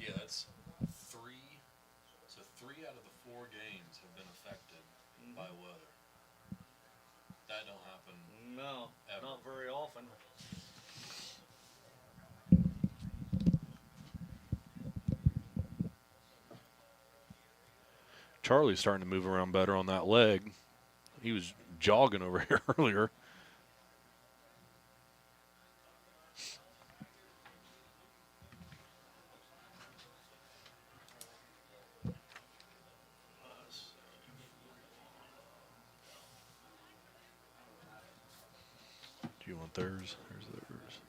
Yeah, that's three. So 3 out of the 4 games have been affected by weather. That don't happen No, ever. not very often. Charlie's starting to move around better on that leg. He was jogging over here earlier. Do you want theirs? Here's theirs.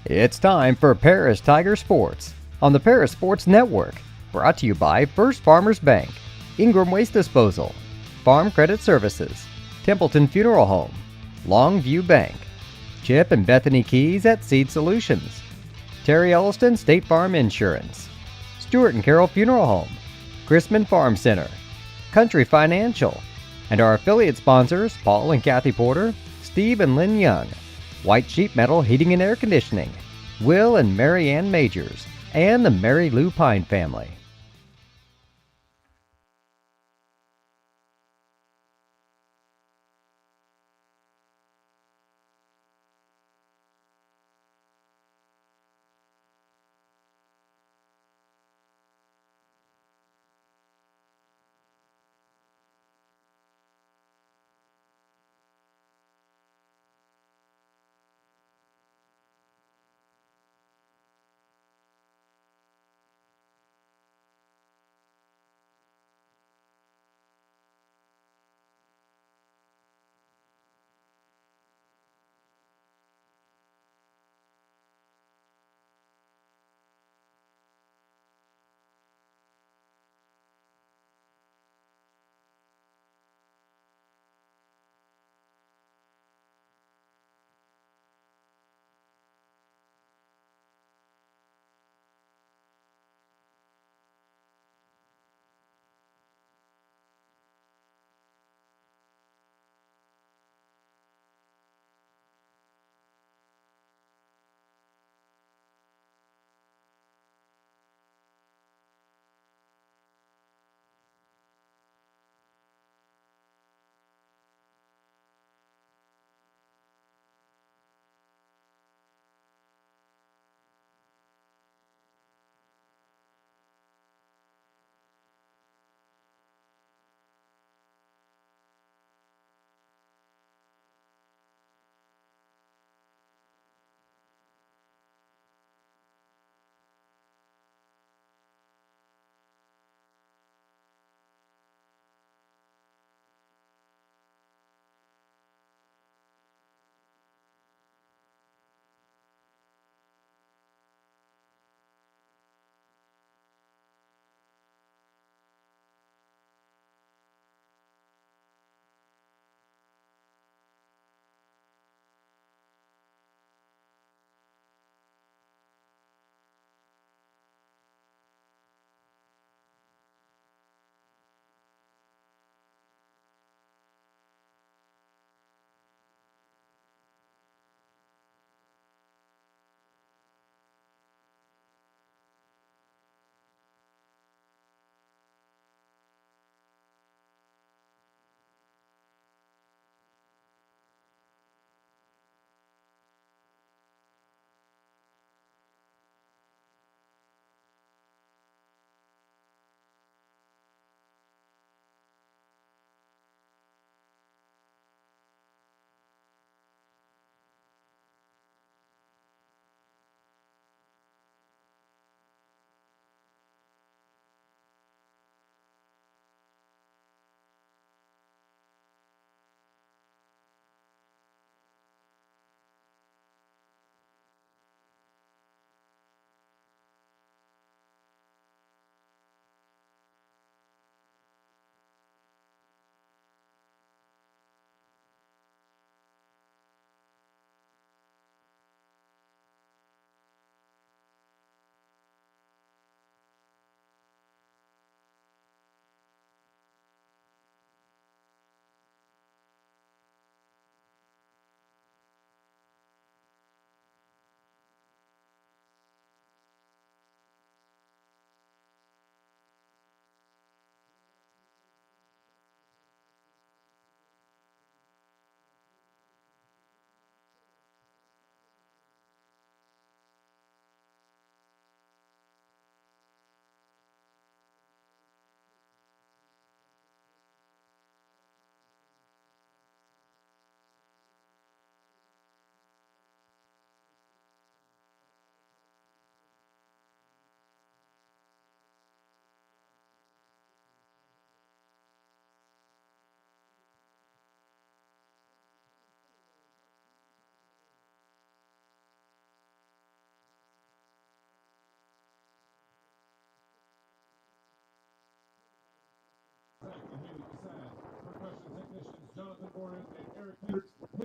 It's time for Paris Tiger Sports on the Paris Sports Network. Brought to you by First Farmers Bank, Ingram Waste Disposal, Farm Credit Services, Templeton Funeral Home, Longview Bank, Chip and Bethany Keys at Seed Solutions, Terry Elliston State Farm Insurance, Stewart and Carroll Funeral Home, Chrisman Farm Center, Country Financial, and our affiliate sponsors Paul and Kathy Porter, Steve and Lynn Young, White Sheep Metal Heating and Air Conditioning, Will and Mary Ann Majors, and the Mary Lou Pine family.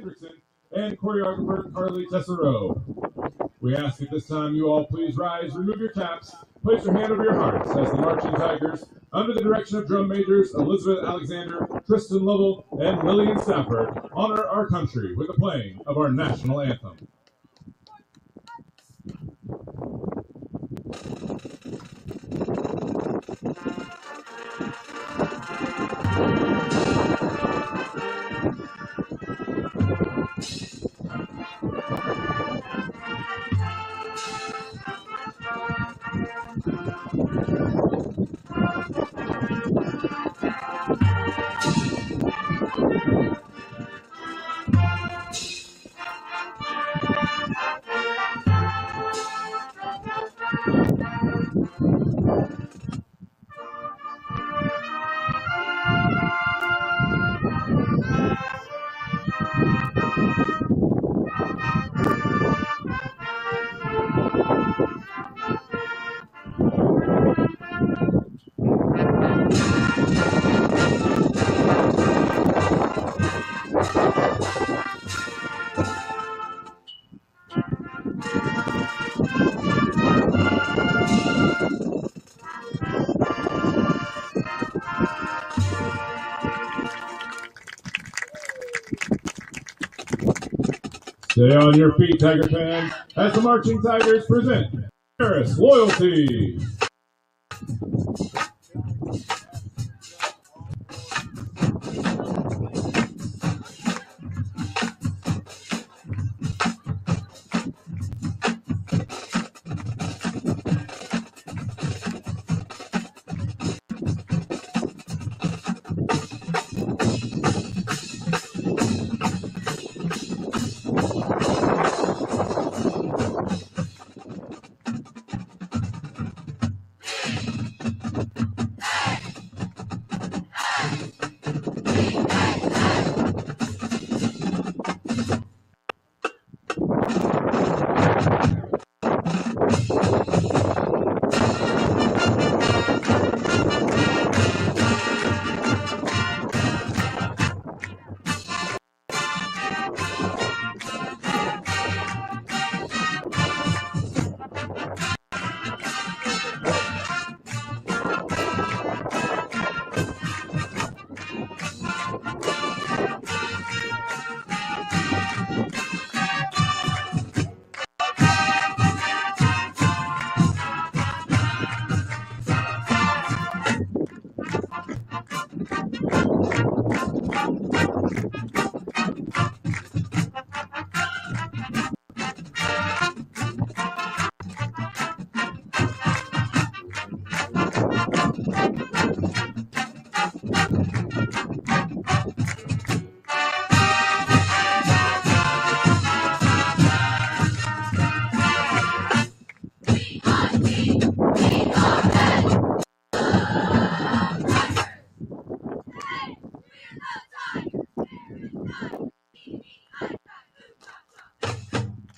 Hendrickson and choreographer Carly Tessereau. We ask at this time you all please rise, remove your caps, place your hand over your hearts as the Marching Tigers, under the direction of drum majors Elizabeth Alexander, Tristan Lovell, and Lillian Stafford, honor our country with the playing of our national anthem. Stay on your feet, Tiger fans, as the Marching Tigers present Paris Loyalty.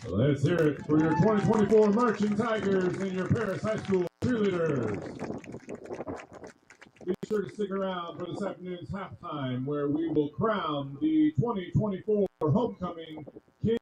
Let's hear it for your 2024 Marching Tigers and your Paris High School cheerleaders. Be sure to stick around for this afternoon's halftime, where we will crown the 2024 Homecoming King.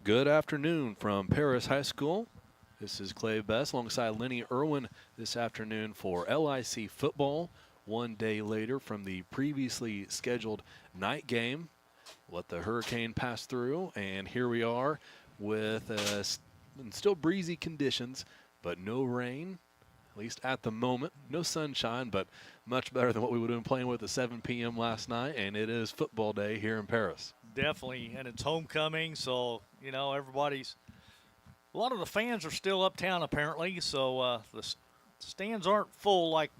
Good afternoon from Paris High School. This is Clay Best alongside Lenny Irwin this afternoon for LIC football. One day later from the previously scheduled night game. Let the hurricane pass through, and here we are with still breezy conditions, but no rain. at least at the moment. No sunshine, but much better than what we would have been playing with at 7 p.m. last night, and it is football day here in Paris. Definitely, and it's homecoming, so, everybody's – a lot of the fans are still uptown apparently, so the stands aren't full like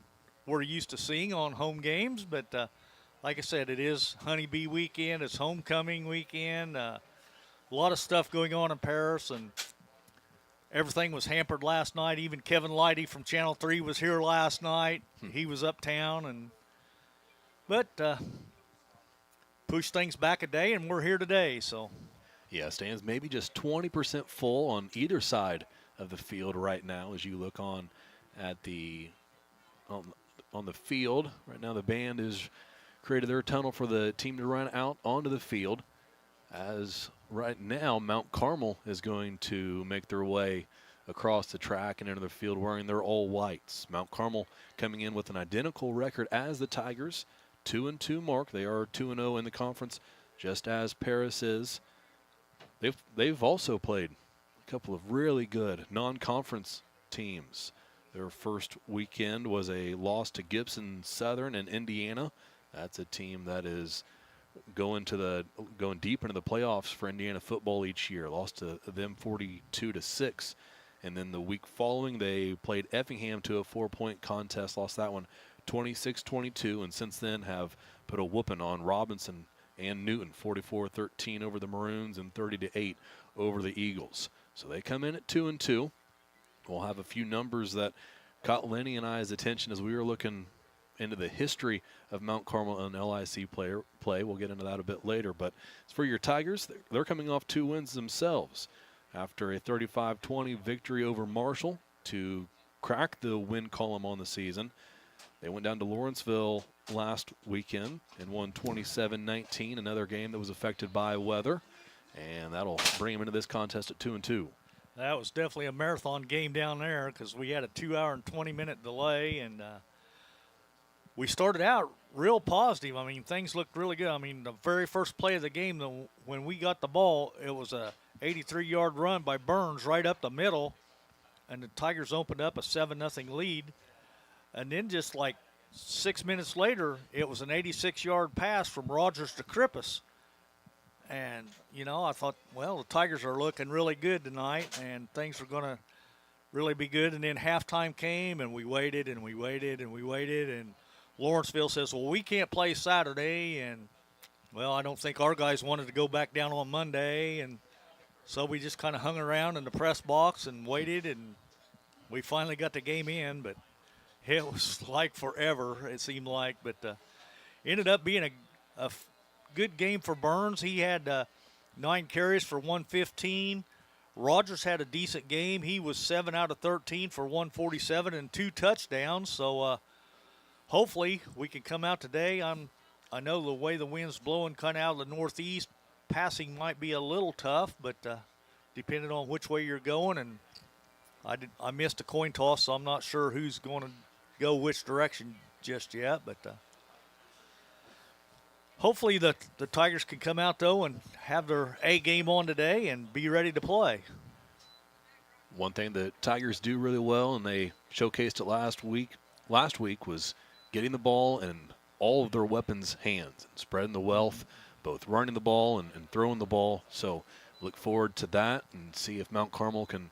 we're used to seeing on home games, but like I said, it is Honeybee weekend. It's homecoming weekend. A lot of stuff going on in Paris, and everything was hampered last night. Even Kevin Lighty from Channel 3 was here last night. He was uptown, but pushed things back a day, and we're here today. So, yeah, stands maybe just 20% full on either side of the field right now as you look on at on the field. Right now the band has created their tunnel for the team to run out onto the field. As right now, Mount Carmel is going to make their way across the track and into the field wearing their all whites. Mount Carmel coming in with an identical record as the Tigers, 2-2 mark. They are 2-0 in the conference, just as Paris is. They've also played a couple of really good non-conference teams. Their first weekend was a loss to Gibson Southern in Indiana. That's a team that is going deep into the playoffs for Indiana football each year. Lost to them 42-6. And then the week following, they played Effingham to a 4-point contest, lost that one 26-22, and since then have put a whooping on Robinson and Newton, 44-13 over the Maroons and 30-8 over the Eagles. So they come in at 2-2. We'll have a few numbers that caught Lenny and I's attention as we were looking into the history of Mount Carmel and LIC play. We'll get into that a bit later. But as for your Tigers, they're coming off 2 wins themselves. After a 35-20 victory over Marshall to crack the win column on the season, they went down to Lawrenceville last weekend and won 27-19, another game that was affected by weather. And that'll bring them into this contest at 2-2. that was definitely a marathon game down there because we had a 2-hour and 20-minute delay, and we started out real positive. I mean, things looked really good. I mean, the very first play of the game, when we got the ball, it was a 83-yard run by Burns right up the middle, and the Tigers opened up a 7-0 lead. And then just like 6 minutes later, it was an 86-yard pass from Rogers to Krippus. And, I thought, well, the Tigers are looking really good tonight, and things are going to really be good. And then halftime came, and we waited, and we waited, and we waited. And Lawrenceville says, well, we can't play Saturday. And, well, I don't think our guys wanted to go back down on Monday. And so we just kind of hung around in the press box and waited, and we finally got the game in. But it was like forever, it seemed like. But ended up being a good game for Burns. He had 9 carries for 115. Rogers had a decent game. He was 7 out of 13 for 147 and 2 touchdowns. So hopefully we can come out today. I know the way the wind's blowing kind of out of the northeast, passing might be a little tough, but depending on which way you're going. And I missed a coin toss, so I'm not sure who's going to go which direction just yet. But hopefully the Tigers can come out, though, and have their A game on today and be ready to play. One thing the Tigers do really well, and they showcased it last week, was getting the ball in all of their weapons' hands and spreading the wealth, both running the ball and throwing the ball. So look forward to that and see if Mount Carmel can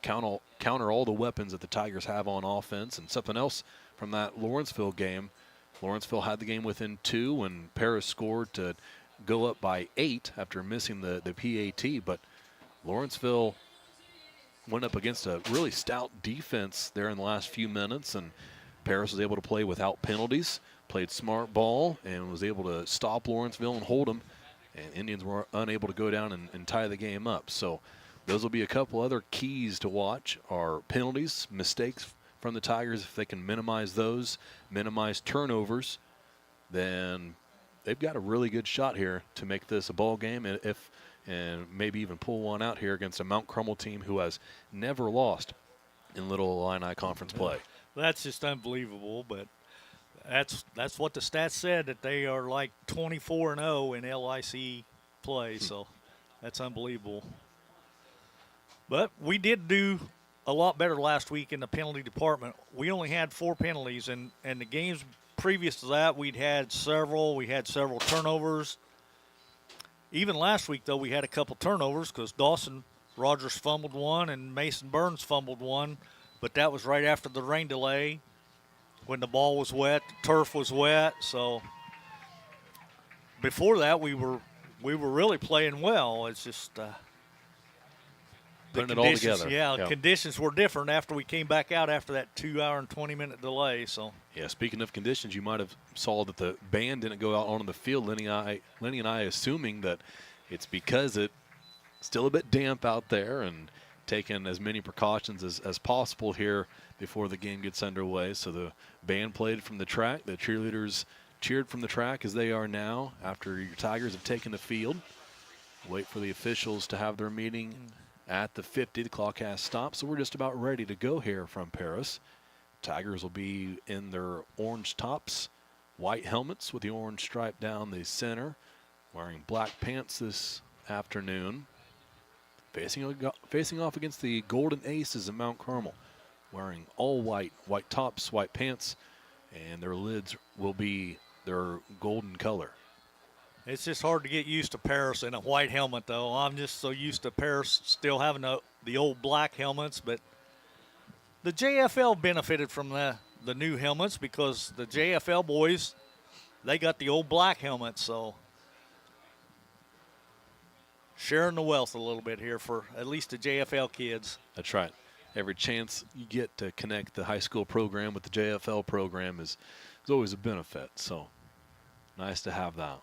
counter all the weapons that the Tigers have on offense. And something else from that Lawrenceville game, Lawrenceville had the game within 2 when Paris scored to go up by 8 after missing the PAT. But Lawrenceville went up against a really stout defense there in the last few minutes, and Paris was able to play without penalties, played smart ball, and was able to stop Lawrenceville and hold them. And Indians were unable to go down and tie the game up. So those will be a couple other keys to watch, are penalties, mistakes from the Tigers. If they can minimize those, minimize turnovers, then they've got a really good shot here to make this a ball game, and maybe even pull one out here against a Mount Carmel team who has never lost in Little Illini Conference play. That's just unbelievable, but that's what the stats said, that they are like 24-0 in LIC play, so that's unbelievable. But we did do a lot better last week in the penalty department. We only had 4 penalties, and the games previous to that, we'd had several. We had several turnovers. Even last week, though, we had a couple turnovers because Dawson Rogers fumbled one and Mason Burns fumbled one, but that was right after the rain delay when the ball was wet, the turf was wet. So before that, we were really playing well. It's just putting it all together. Yeah, conditions were different after we came back out after that 2-hour and 20-minute delay. So yeah, speaking of conditions, you might have saw that the band didn't go out on the field. Lenny and I assuming that it's because it's still a bit damp out there and taking as many precautions as possible here before the game gets underway. So the band played from the track. The cheerleaders cheered from the track as they are now after your Tigers have taken the field. Wait for the officials to have their meeting at the 50. The clock has stopped, so we're just about ready to go here from Paris. Tigers will be in their orange tops, white helmets with the orange stripe down the center, wearing black pants this afternoon. Facing off against the Golden Aces of Mount Carmel, wearing all white tops, white pants, and their lids will be their golden color. it's just hard to get used to Paris in a white helmet, though. I'm just so used to Paris still having the old black helmets, but the JFL benefited from the new helmets because the JFL boys, they got the old black helmets, so sharing the wealth a little bit here for at least the JFL kids. That's right. Every chance you get to connect the high school program with the JFL program is always a benefit. So nice to have that.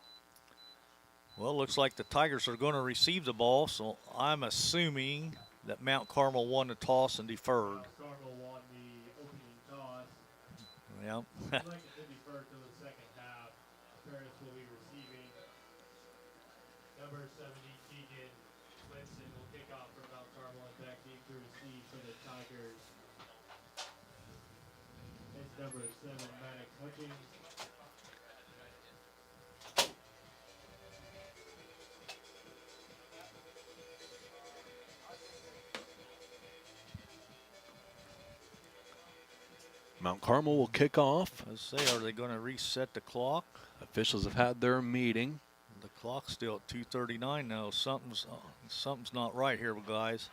Well, it looks like the Tigers are going to receive the ball, so I'm assuming that Mount Carmel won the toss and deferred. Carmel won the opening toss. Yep. I'd like it to defer to the second half. Paris will be receiving. Number 70, Keegan Winston will kick off for Mount Carmel and back deep to receive for the Tigers. It's number 7, Maddox Hutchings. Mount Carmel will kick off. Let's say, are they going to reset the clock? Officials have had their meeting. The clock's still at 2:39 now. Something's not right here, guys.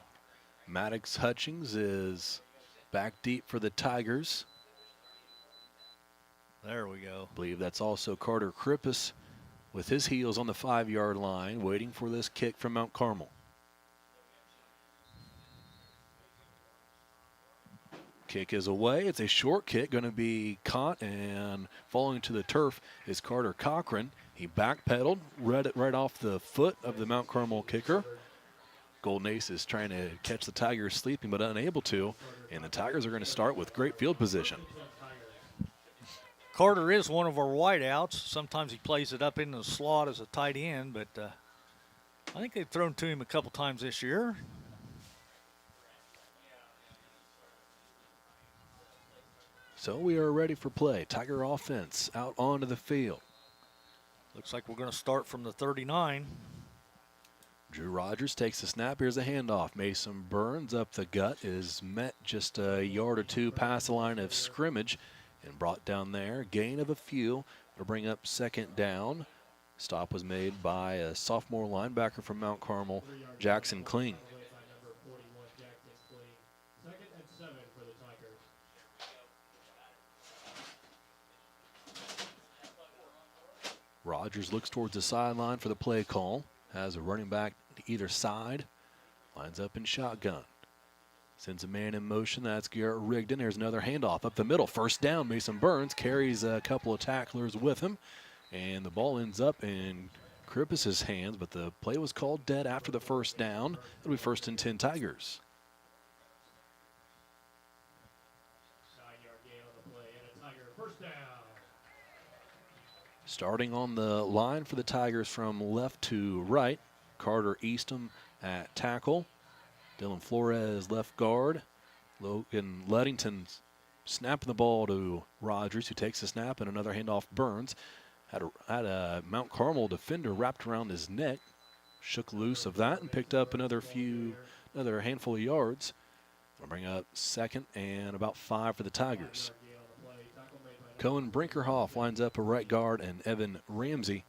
Maddox Hutchings is back deep for the Tigers. There we go. I believe that's also Carter Krippus with his heels on the 5-yard line, waiting for this kick from Mount Carmel. Kick is away. It's a short kick, going to be caught, and falling to the turf is Carter Cochran. He backpedaled, read it right off the foot of the Mount Carmel kicker. Golden Ace is trying to catch the Tigers sleeping, but unable to, and the Tigers are going to start with great field position. Carter is one of our wideouts. Sometimes he plays it up into the slot as a tight end, but I think they've thrown to him a couple times this year. So we are ready for play. Tiger offense out onto the field. Looks like we're going to start from the 39. Drew Rogers takes the snap. Here's a handoff. Mason Burns up the gut is met just a yard or two past the line of scrimmage and brought down there. Gain of a few. It'll bring up second down. Stop was made by a sophomore linebacker from Mount Carmel, Jackson Kling. Rogers looks towards the sideline for the play call. Has a running back to either side. Lines up in shotgun. Sends a man in motion. That's Garrett Rigdon. There's another handoff up the middle. First down. Mason Burns carries a couple of tacklers with him. And the ball ends up in Krippus' hands, but the play was called dead after the first down. It'll be 1st and 10 Tigers. 9-yard gain on the play and a Tiger first down. Starting on the line for the Tigers from left to right, Carter Eastham at tackle. Dylan Flores left guard. Logan Ludington snapping the ball to Rogers, who takes the snap, and another handoff Burns. Had a Mount Carmel defender wrapped around his neck. Shook loose of that and picked up another handful of yards. We'll bring up 2nd and about 5 for the Tigers. Cohen Brinkerhoff lines up a right guard, and Evan Ramsey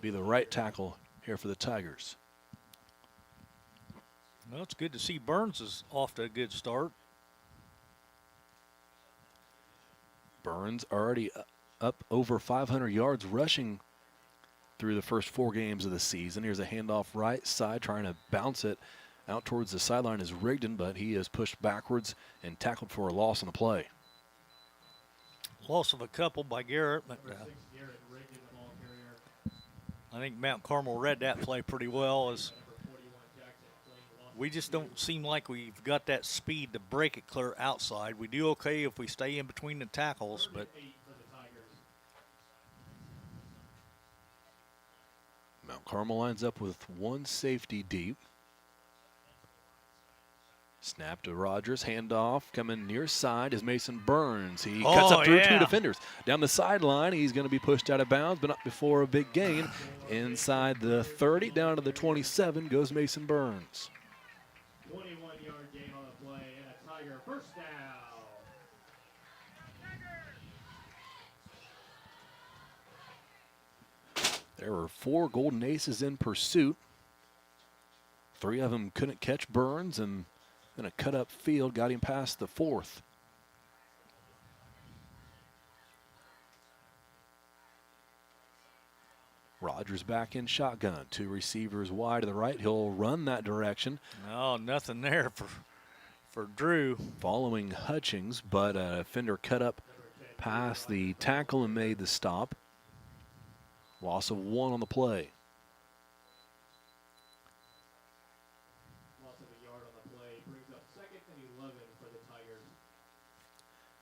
be the right tackle here for the Tigers. Well, it's good to see Burns is off to a good start. Burns already up over 500 yards rushing through the first 4 games of the season. Here's a handoff right side, trying to bounce it out towards the sideline is Rigdon, but he is pushed backwards and tackled for a loss on the play. Loss of a couple by Garrett, but I think Mount Carmel read that play pretty well. As we just don't seem like we've got that speed to break it clear outside. We do okay if we stay in between the tackles, but Mount Carmel lines up with 1 safety deep. Snap to Rogers, handoff, coming near side is Mason Burns. He cuts up through 2 defenders. Down the sideline, he's going to be pushed out of bounds, but not before a big gain. Inside the 30, down to the 27 goes Mason Burns. 21-yard gain on the play and a Tiger first down. There were 4 Golden Aces in pursuit. 3 of them couldn't catch Burns, and then a cut-up field got him past the 4th. Rogers back in shotgun. 2 receivers wide to the right. He'll run that direction. no, nothing there for Drew. Following Hutchings, but a defender cut up past the tackle and made the stop. Loss of 1 on the play. Loss of a yard on the play brings up 2nd and 11 for the Tigers.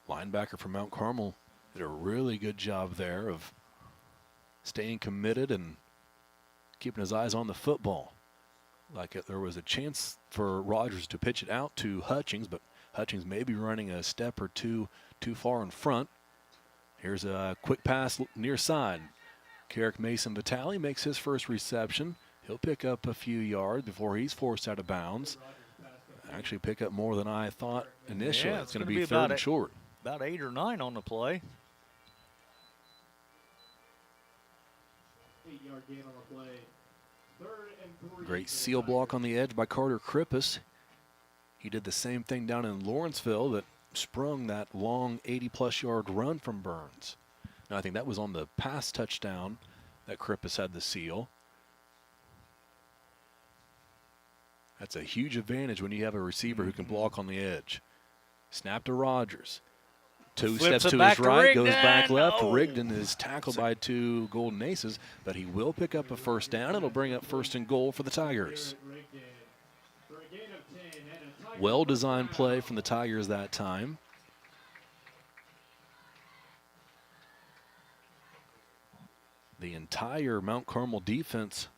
Linebacker from Mount Carmel did a really good job there of staying committed and keeping his eyes on the football. There was a chance for Rogers to pitch it out to Hutchings, but Hutchings may be running a step or 2 too far in front. Here's a quick pass near side. Carrick Mason Vitale makes his first reception. He'll pick up a few yards before he's forced out of bounds. Actually pick up more than I thought initially. Yeah, it's going to be 3rd and short. About 8 or 9 on the play. 8-yard gain on the play. 3rd and 3. Great seal block on the edge by Carter Krippus. He did the same thing down in Lawrenceville that sprung that long 80-plus yard run from Burns. Now, I think that was on the pass touchdown that Krippus had the seal. That's a huge advantage when you have a receiver who can block on the edge. Snap to Rogers. 2 Flips steps it to his back to right, goes Rigdon. back left. No. Rigdon is tackled by 2 Golden Aces, but he will pick up a first down. It'll bring up 1st and goal for the Tigers. Well-designed play from the Tigers that time. The entire Mount Carmel defense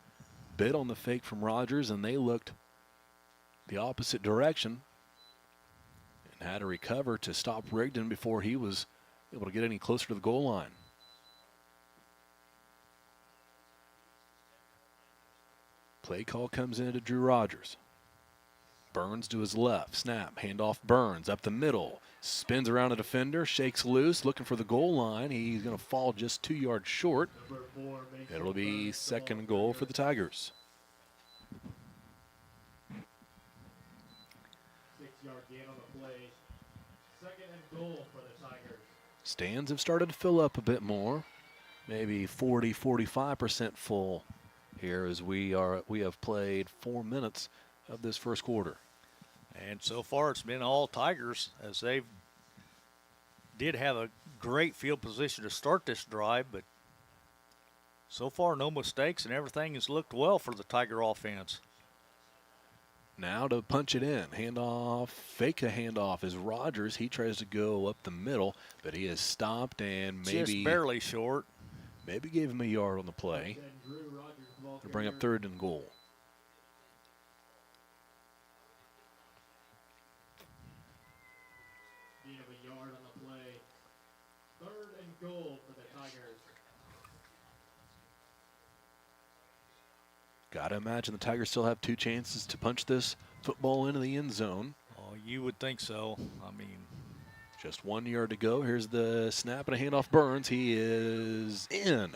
bit on the fake from Rogers, and they looked the opposite direction and had to recover to stop Rigdon before he was able to get any closer to the goal line. Play call comes in to Drew Rogers. Burns to his left. Snap. Handoff Burns up the middle. Spins around a defender. Shakes loose. Looking for the goal line. He's going to fall just 2 yards short. It'll be 2nd and goal for the Tigers. 6-yard gain on the play. 2nd and goal for the Tigers. Stands have started to fill up a bit more. Maybe 40-45% full here as we have played 4 minutes of this first quarter. And so far it's been all Tigers, as they did have a great field position to start this drive, but so far no mistakes and everything has looked well for the Tiger offense. Now to punch it in. Handoff, fake a handoff is Rogers. He tries to go up the middle, but he is stopped and maybe just barely short. Maybe gave him a yard on the play to bring up 3rd and goal. Gain of a yard on the play. 3rd and goal for the Tigers. Got to imagine the Tigers still have 2 chances to punch this football into the end zone. Oh, Well, you would think so. I mean, just 1 yard to go. Here's the snap and a handoff. Burns. He is in.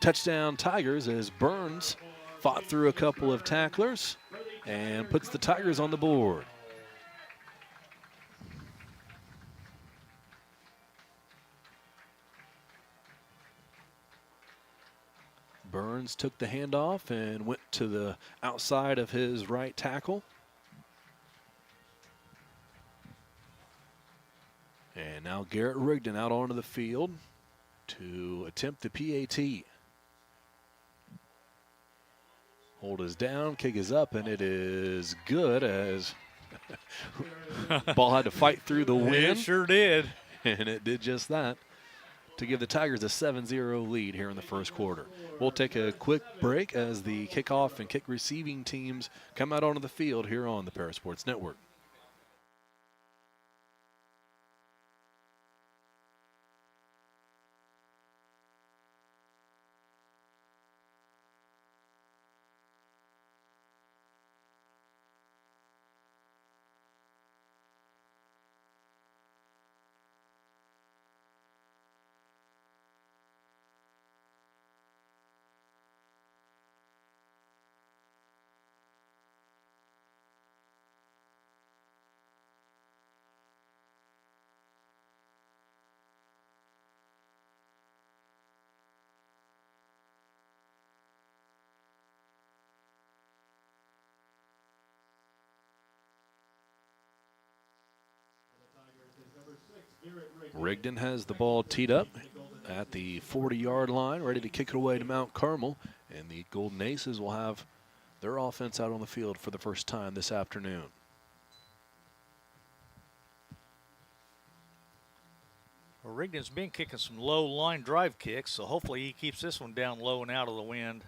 Touchdown Tigers as Burns fought through a couple of tacklers and puts the Tigers on the board. Burns took the handoff and went to the outside of his right tackle. And now Garrett Rigdon out onto the field to attempt the PAT. Hold is down, kick is up, and it is good as ball had to fight through the wind. it sure did. And it did just that to give the Tigers a 7-0 lead here in the first quarter. We'll take a quick break as the kickoff and kick receiving teams come out onto the field here on the Parasports Network. Rigdon has the ball teed up at the 40-yard line, ready to kick it away to Mount Carmel. And the Golden Aces will have their offense out on the field for the first time this afternoon. Well, Rigdon's been kicking some low line drive kicks, so hopefully he keeps this one down low and out of the wind.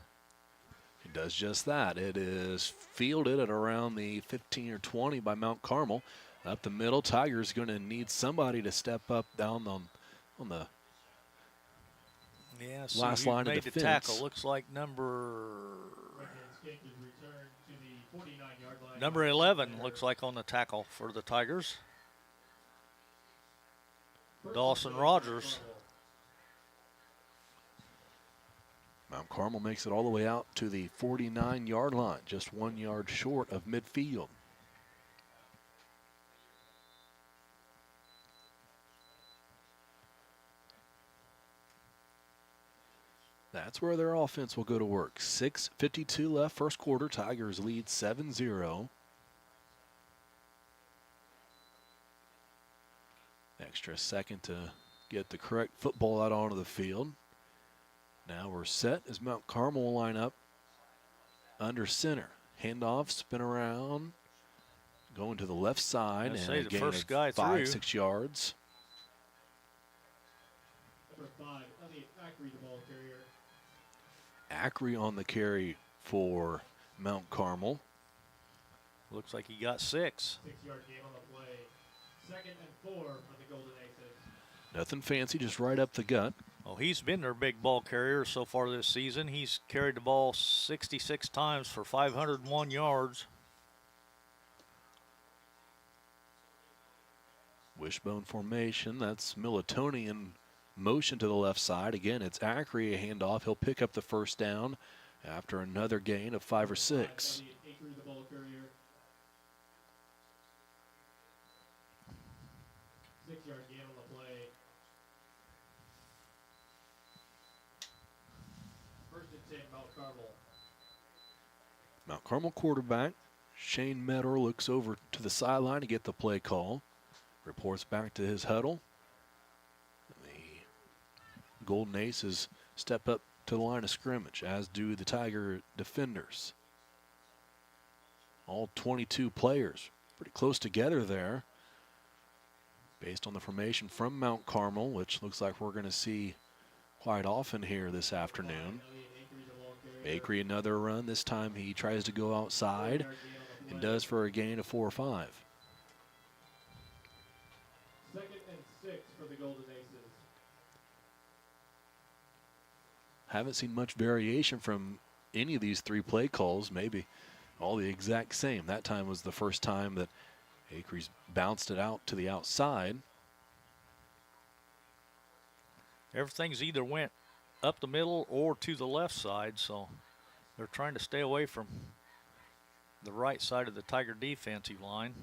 He does just that. It is fielded at around the 15 or 20 by Mount Carmel. Up the middle, Tigers going to need somebody to step up down on the last line of defense. The tackle looks like number 11 looks like on the tackle for the Tigers. Dawson Rogers. Mount Carmel makes it all the way out to the 49-yard line, just 1 yard short of midfield. That's where their offense will go to work. 6:52 left, first quarter. Tigers lead 7-0. Extra second to get the correct football out onto the field. Now we're set as Mount Carmel will line up under center. Handoff, spin around, going to the left side, and a gain of 5-6 yards. Number 5, Elliot Ackery, the ball carrier. Ackery on the carry for Mount Carmel. Looks like he got 6. 6-yard gain on the play. 2nd and 4 for the Golden Aces. Nothing fancy, just right up the gut. Oh, he's been their big ball carrier so far this season. He's carried the ball 66 times for 501 yards. Wishbone formation, that's Militonian motion to the left side. Again, it's Ackery, a handoff. He'll pick up the first down after another gain of 5 or 6. 6-yard gain on the play. 1st and 10, Mount Carmel. Mount Carmel quarterback Shane Meador looks over to the sideline to get the play call. Reports back to his huddle. The Golden Aces step up to the line of scrimmage, as do the Tiger defenders. All 22 players pretty close together there, based on the formation from Mount Carmel, which looks like we're going to see quite often here this afternoon. Bakery another run. This time he tries to go outside and does for a gain of 4 or 5. 2nd and 6 for the Golden Aces. Haven't seen much variation from any of these 3 play calls, maybe all the exact same. That time was the first time that Acres bounced it out to the outside. Everything's either went up the middle or to the left side, so they're trying to stay away from the right side of the Tiger defensive line.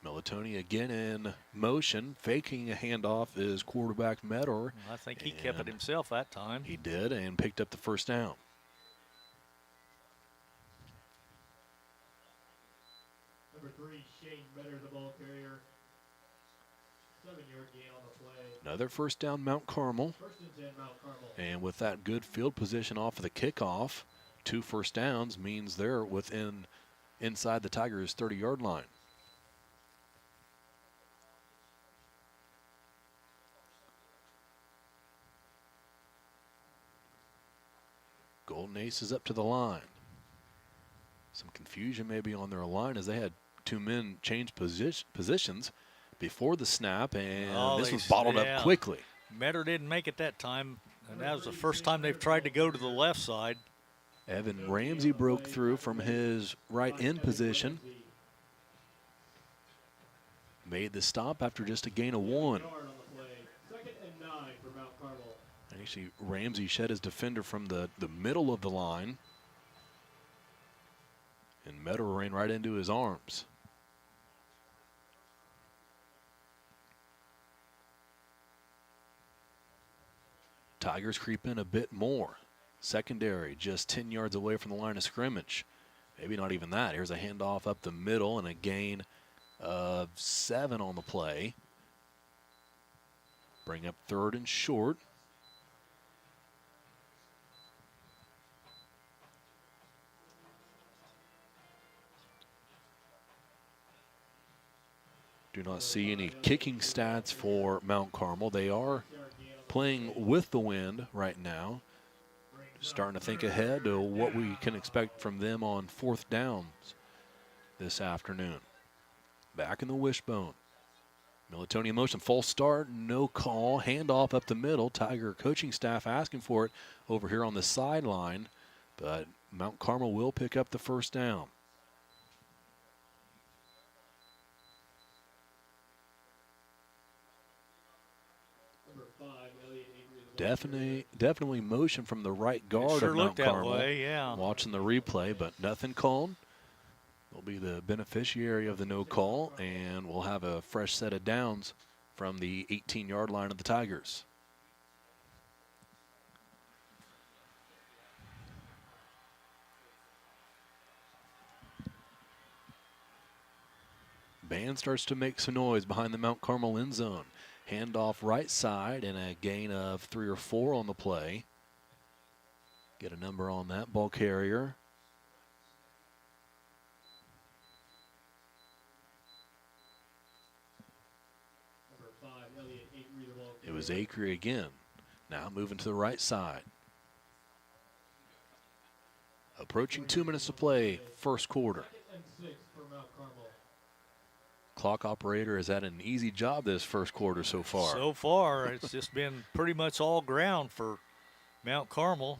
Militoni again in motion, faking a handoff is quarterback Medor. I think he kept it himself that time. He did, and picked up the first down. Number 3, Shane Metter, the ball carrier. 7-yard gain on the play. Another first down, Mount Carmel. First and 10, Mount Carmel. And with that good field position off of the kickoff, 2 first downs means they're inside the Tigers' 30-yard line. Golden Aces up to the line. Some confusion maybe on their line as they had 2 men change positions before the snap, and this was bottled up quickly. Metter didn't make it that time, and that was the first time they've tried to go to the left side. Evan Ramsey broke through from his right end position. Made the stop after just a gain of 1. Second and 9 for Mount Carmel. Actually, Ramsey shed his defender from the middle of the line. And Metter ran right into his arms. Tigers creep in a bit more. Secondary just 10 yards away from the line of scrimmage. Maybe not even that. Here's a handoff up the middle and a gain of 7 on the play. Bring up 3rd and short. Do not see any kicking stats for Mount Carmel. They are playing with the wind right now. Starting to think ahead to what we can expect from them on 4th downs this afternoon. Back in the wishbone. Militoni in motion, false start, no call, handoff up the middle. Tiger coaching staff asking for it over here on the sideline, but Mount Carmel will pick up the first down. Definitely motion from the right guard of Mount Carmel. Way, yeah. Watching the replay, but nothing called. They'll be the beneficiary of the no call, and we'll have a fresh set of downs from the 18-yard line of the Tigers. Band starts to make some noise behind the Mount Carmel end zone. Handoff right side and a gain of 3 or 4 on the play. Get a number on that ball carrier. Number 5, Elliott Acree, the ball carrier. It was Acree again. Now moving to the right side. Approaching 2 minutes to play, first quarter. Second and 6 for Mount Carmel. Clock operator has had an easy job this first quarter so far. So far, it's just been pretty much all ground for Mount Carmel.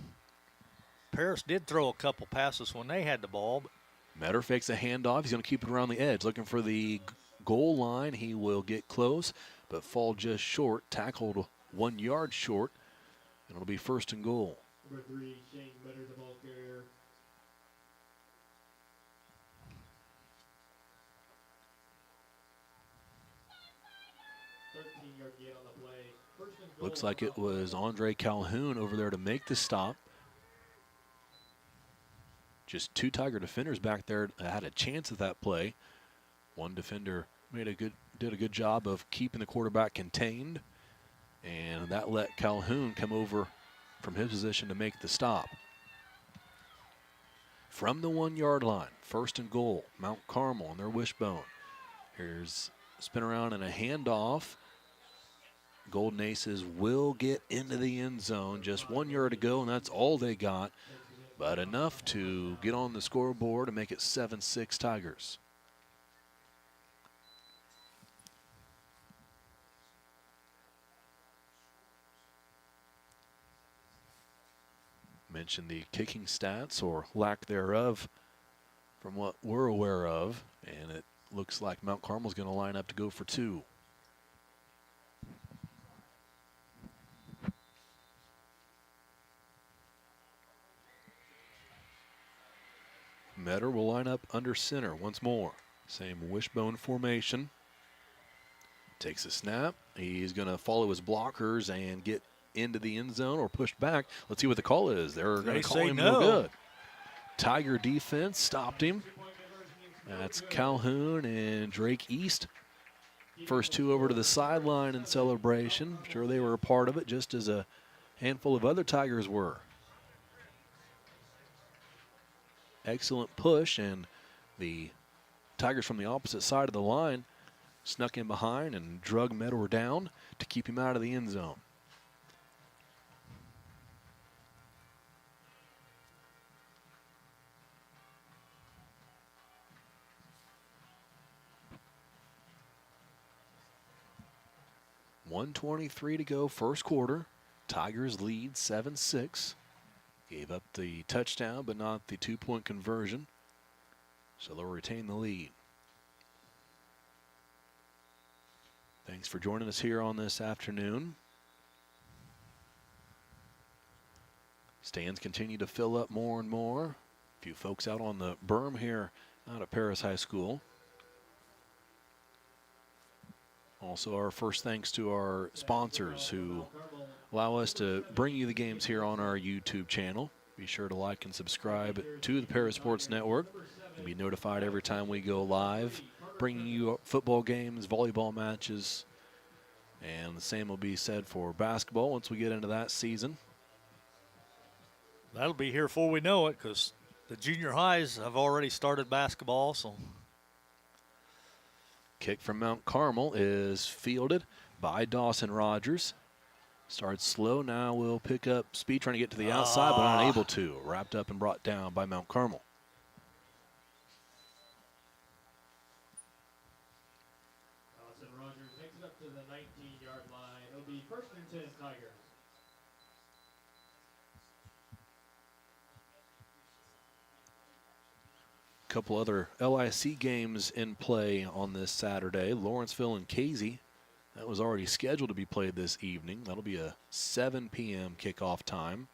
Paris did throw a couple passes when they had the ball. Metter fakes a handoff. He's going to keep it around the edge, looking for the goal line. He will get close, but fall just short. Tackled 1 yard short, and it'll be first and goal. Number 3, Shane Metter, the ball carrier. Looks like it was Andre Calhoun over there to make the stop. Just 2 Tiger defenders back there had a chance at that play. One defender did a good job of keeping the quarterback contained, and that let Calhoun come over from his position to make the stop. From the 1 yard line, first and goal, Mount Carmel on their wishbone. Here's a spin around and a handoff. Golden Aces will get into the end zone. Just 1 yard to go, and that's all they got. But enough to get on the scoreboard and make it 7-6 Tigers. Mentioned the kicking stats or lack thereof from what we're aware of, and it Looks like Mount Carmel's going to line up to go for two. Metter will line up under center once more. Same wishbone formation. Takes a snap. He's going to follow his blockers and get into the end zone or pushed back. Let's see what the call is. They're going to call him no good. Tiger defense stopped him. That's Calhoun and Drake East. First two over to the sideline in celebration. I'm sure they were a part of it, just as a handful of other Tigers were. Excellent push, and the Tigers from the opposite side of the line snuck in behind and drug Meador down to keep him out of the end zone. .123 to go, first quarter. Tigers lead 7-6. Gave up the touchdown, but not the two-point conversion. So they'll retain the lead. Thanks for joining us here on this afternoon. Stands continue to fill up more and more. A few folks out on the berm here out at Paris High School. Also, our first thanks to our sponsors who allow us to bring you the games here on our YouTube channel. Be sure to like and subscribe to the Paris Sports Network and be notified every time we go live, bringing you football games, volleyball matches, and the same will be said for basketball once we get into that season. That'll be here before we know it, because the junior highs have already started basketball. So, kick from Mount Carmel is fielded by Dawson Rogers. Starts slow, now will pick up speed, trying to get to the outside, but unable to. Wrapped up and brought down by Mount Carmel. Dawson Rogers makes it up to the 19-yard line. It'll be 1st and 10 Tigers. Couple other LIC games in play on this Saturday. Lawrenceville and Casey. That was already scheduled to be played this evening. That'll be a 7 p.m. kickoff time.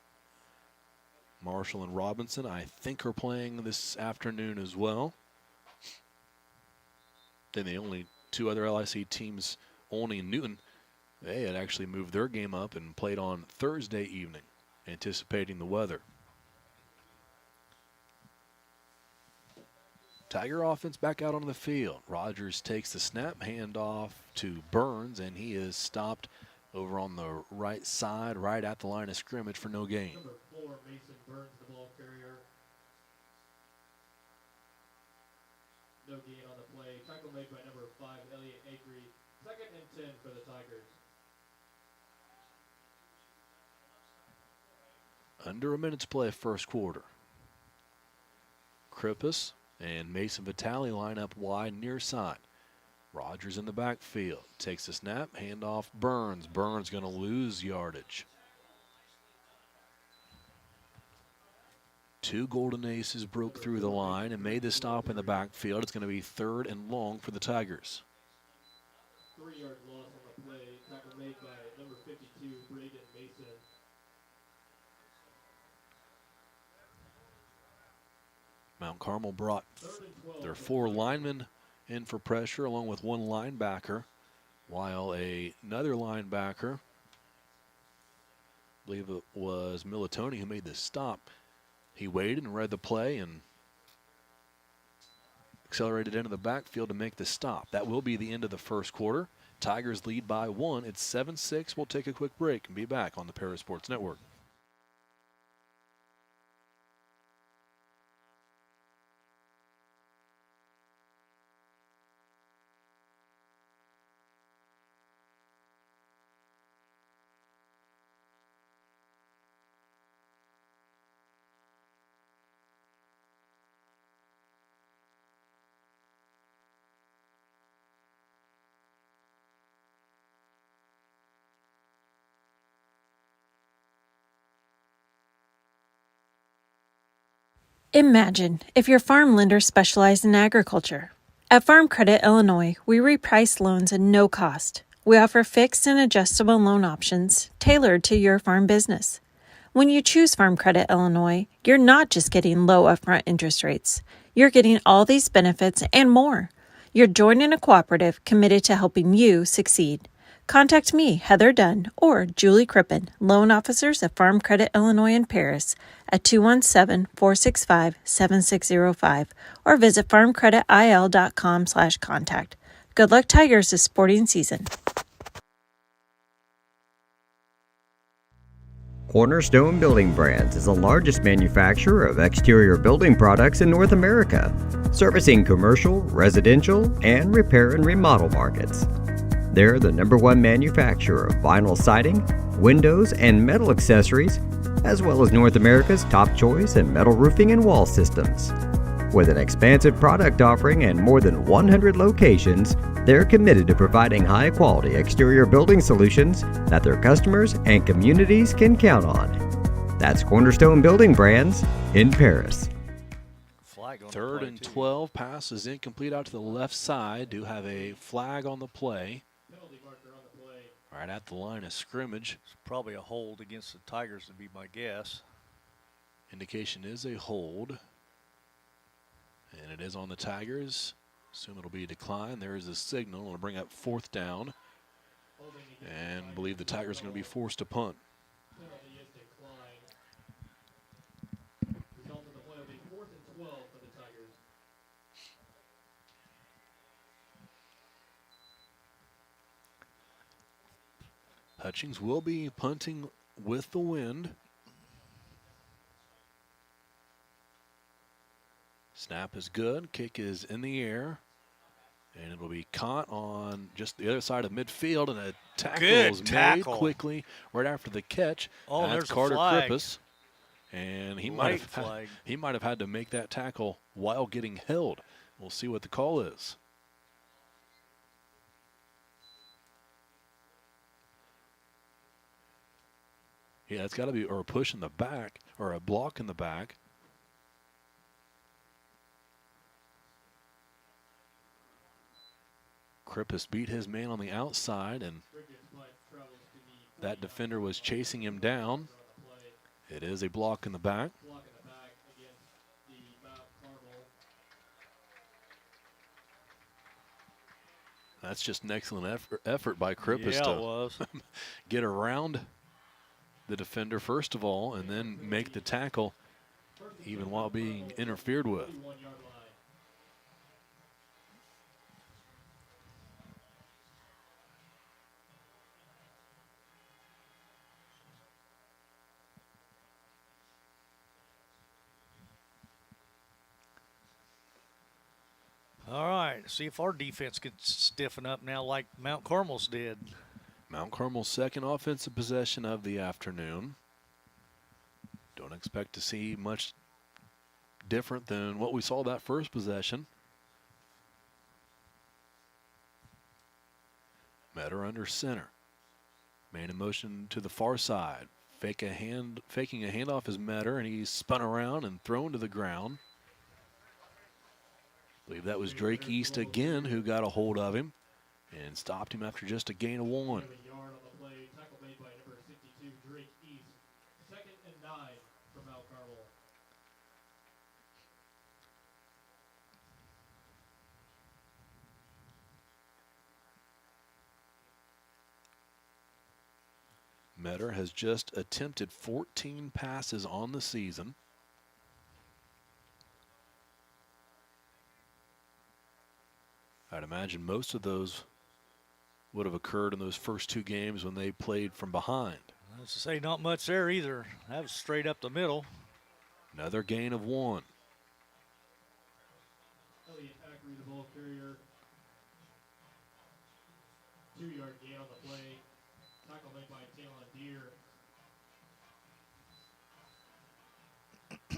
Marshall and Robinson, I think, are playing this afternoon as well. Then the only two other LIC teams, Olney and Newton, they had actually moved their game up and played on Thursday evening, anticipating the weather. Tiger offense back out on the field. Rogers takes the snap, hand off to Burns, and he is stopped over on the right side, right at the line of scrimmage for no gain. Number 4, Mason Burns, the ball carrier. No gain on the play. Tackle made by number 5, Elliott Acree. 2nd and 10 for the Tigers. Under a minute to play first quarter. Krippus and Mason Vitale line up wide near side. Rogers in the backfield. Takes the snap, handoff Burns. Burns going to lose yardage. Two Golden Aces broke through the line and made the stop in the backfield. It's going to be 3rd and long for the Tigers. 3-yard loss on the play. Tackle made by number 52, Braden Mason. Mount Carmel brought their 4 linemen in for pressure along with 1 linebacker, while another linebacker, I believe it was Militoni who made the stop. He waited and read the play and accelerated into the backfield to make the stop. That will be the end of the first quarter. Tigers lead by 1. It's 7-6. We'll take a quick break and be back on the Paris Sports Network. Imagine if your farm lender specialized in agriculture. At Farm Credit Illinois, we reprice loans at no cost. We offer fixed and adjustable loan options tailored to your farm business. When you choose Farm Credit Illinois, you're not just getting low upfront interest rates. You're getting all these benefits and more. You're joining a cooperative committed to helping you succeed. Contact me, Heather Dunn, or Julie Crippen, loan officers at Farm Credit Illinois in Paris at 217-465-7605 or visit farmcreditil.com/contact. Good luck, Tigers, this sporting season. Cornerstone Building Brands is the largest manufacturer of exterior building products in North America, servicing commercial, residential, and repair and remodel markets. They're the #1 manufacturer of vinyl siding, windows, and metal accessories, as well as North America's top choice in metal roofing and wall systems. With an expansive product offering and more than 100 locations, they're committed to providing high-quality exterior building solutions that their customers and communities can count on. That's Cornerstone Building Brands in Paris. Flag on the 3rd play, and too. 12. Pass is incomplete out to the left side. Do have a flag on the play. Penalty marker on the play. Right at the line of scrimmage. It's probably a hold against the Tigers would be my guess. Indication is a hold. And it is on the Tigers. Assume it'll be a decline. There is a signal. It'll bring up 4th down. Holding against And believe the Tigers are going to be forced to punt. penalty is declined. Result of the play will be 4th and 12 for the Tigers. Hutchings will be punting with the wind. Snap is good. Kick is in the air. And it'll be caught on just the other side of midfield. And a tackle Good is tackle. made quickly right after the catch. Oh, That's there's a Carter flag. Krippus. And he Late might have flag. he might have had to make that tackle while getting held. We'll see what the call is. Yeah, it's got to be or a push in the back or a block in the back. Krippus beat his man on the outside, and Briggs punt travels to the that defender was chasing him down. on the play. It is a block in the back. Block in the back against the Mount Carmel. That's just an excellent effort by Krippus Yeah, it to was. get around the defender first of all and then make the tackle even while being interfered with. 1-yard line. All right, see if our defense could stiffen up now like Mount Carmel's did. Mount Carmel's second offensive possession of the afternoon. Don't expect to see much different than what we saw that first possession. Metter under center. Man in motion to the far side. Faking a handoff is Metter, and he's spun around and thrown to the ground. I believe that was Drake East again who got a hold of him and stopped him after just a gain of 1. 7 yard on the play. Tackle made by number 62, Drake East. 2nd and 9 for Mount Carmel. Metter has just attempted 14 passes on the season. I'd imagine most of those would have occurred in those first 2 games when they played from behind. I was to say, not much there either. That was straight up the middle. Another gain of 1. Elliott Ackery, the ball carrier. 2-yard gain on the play. Tackle made by Talon Deere.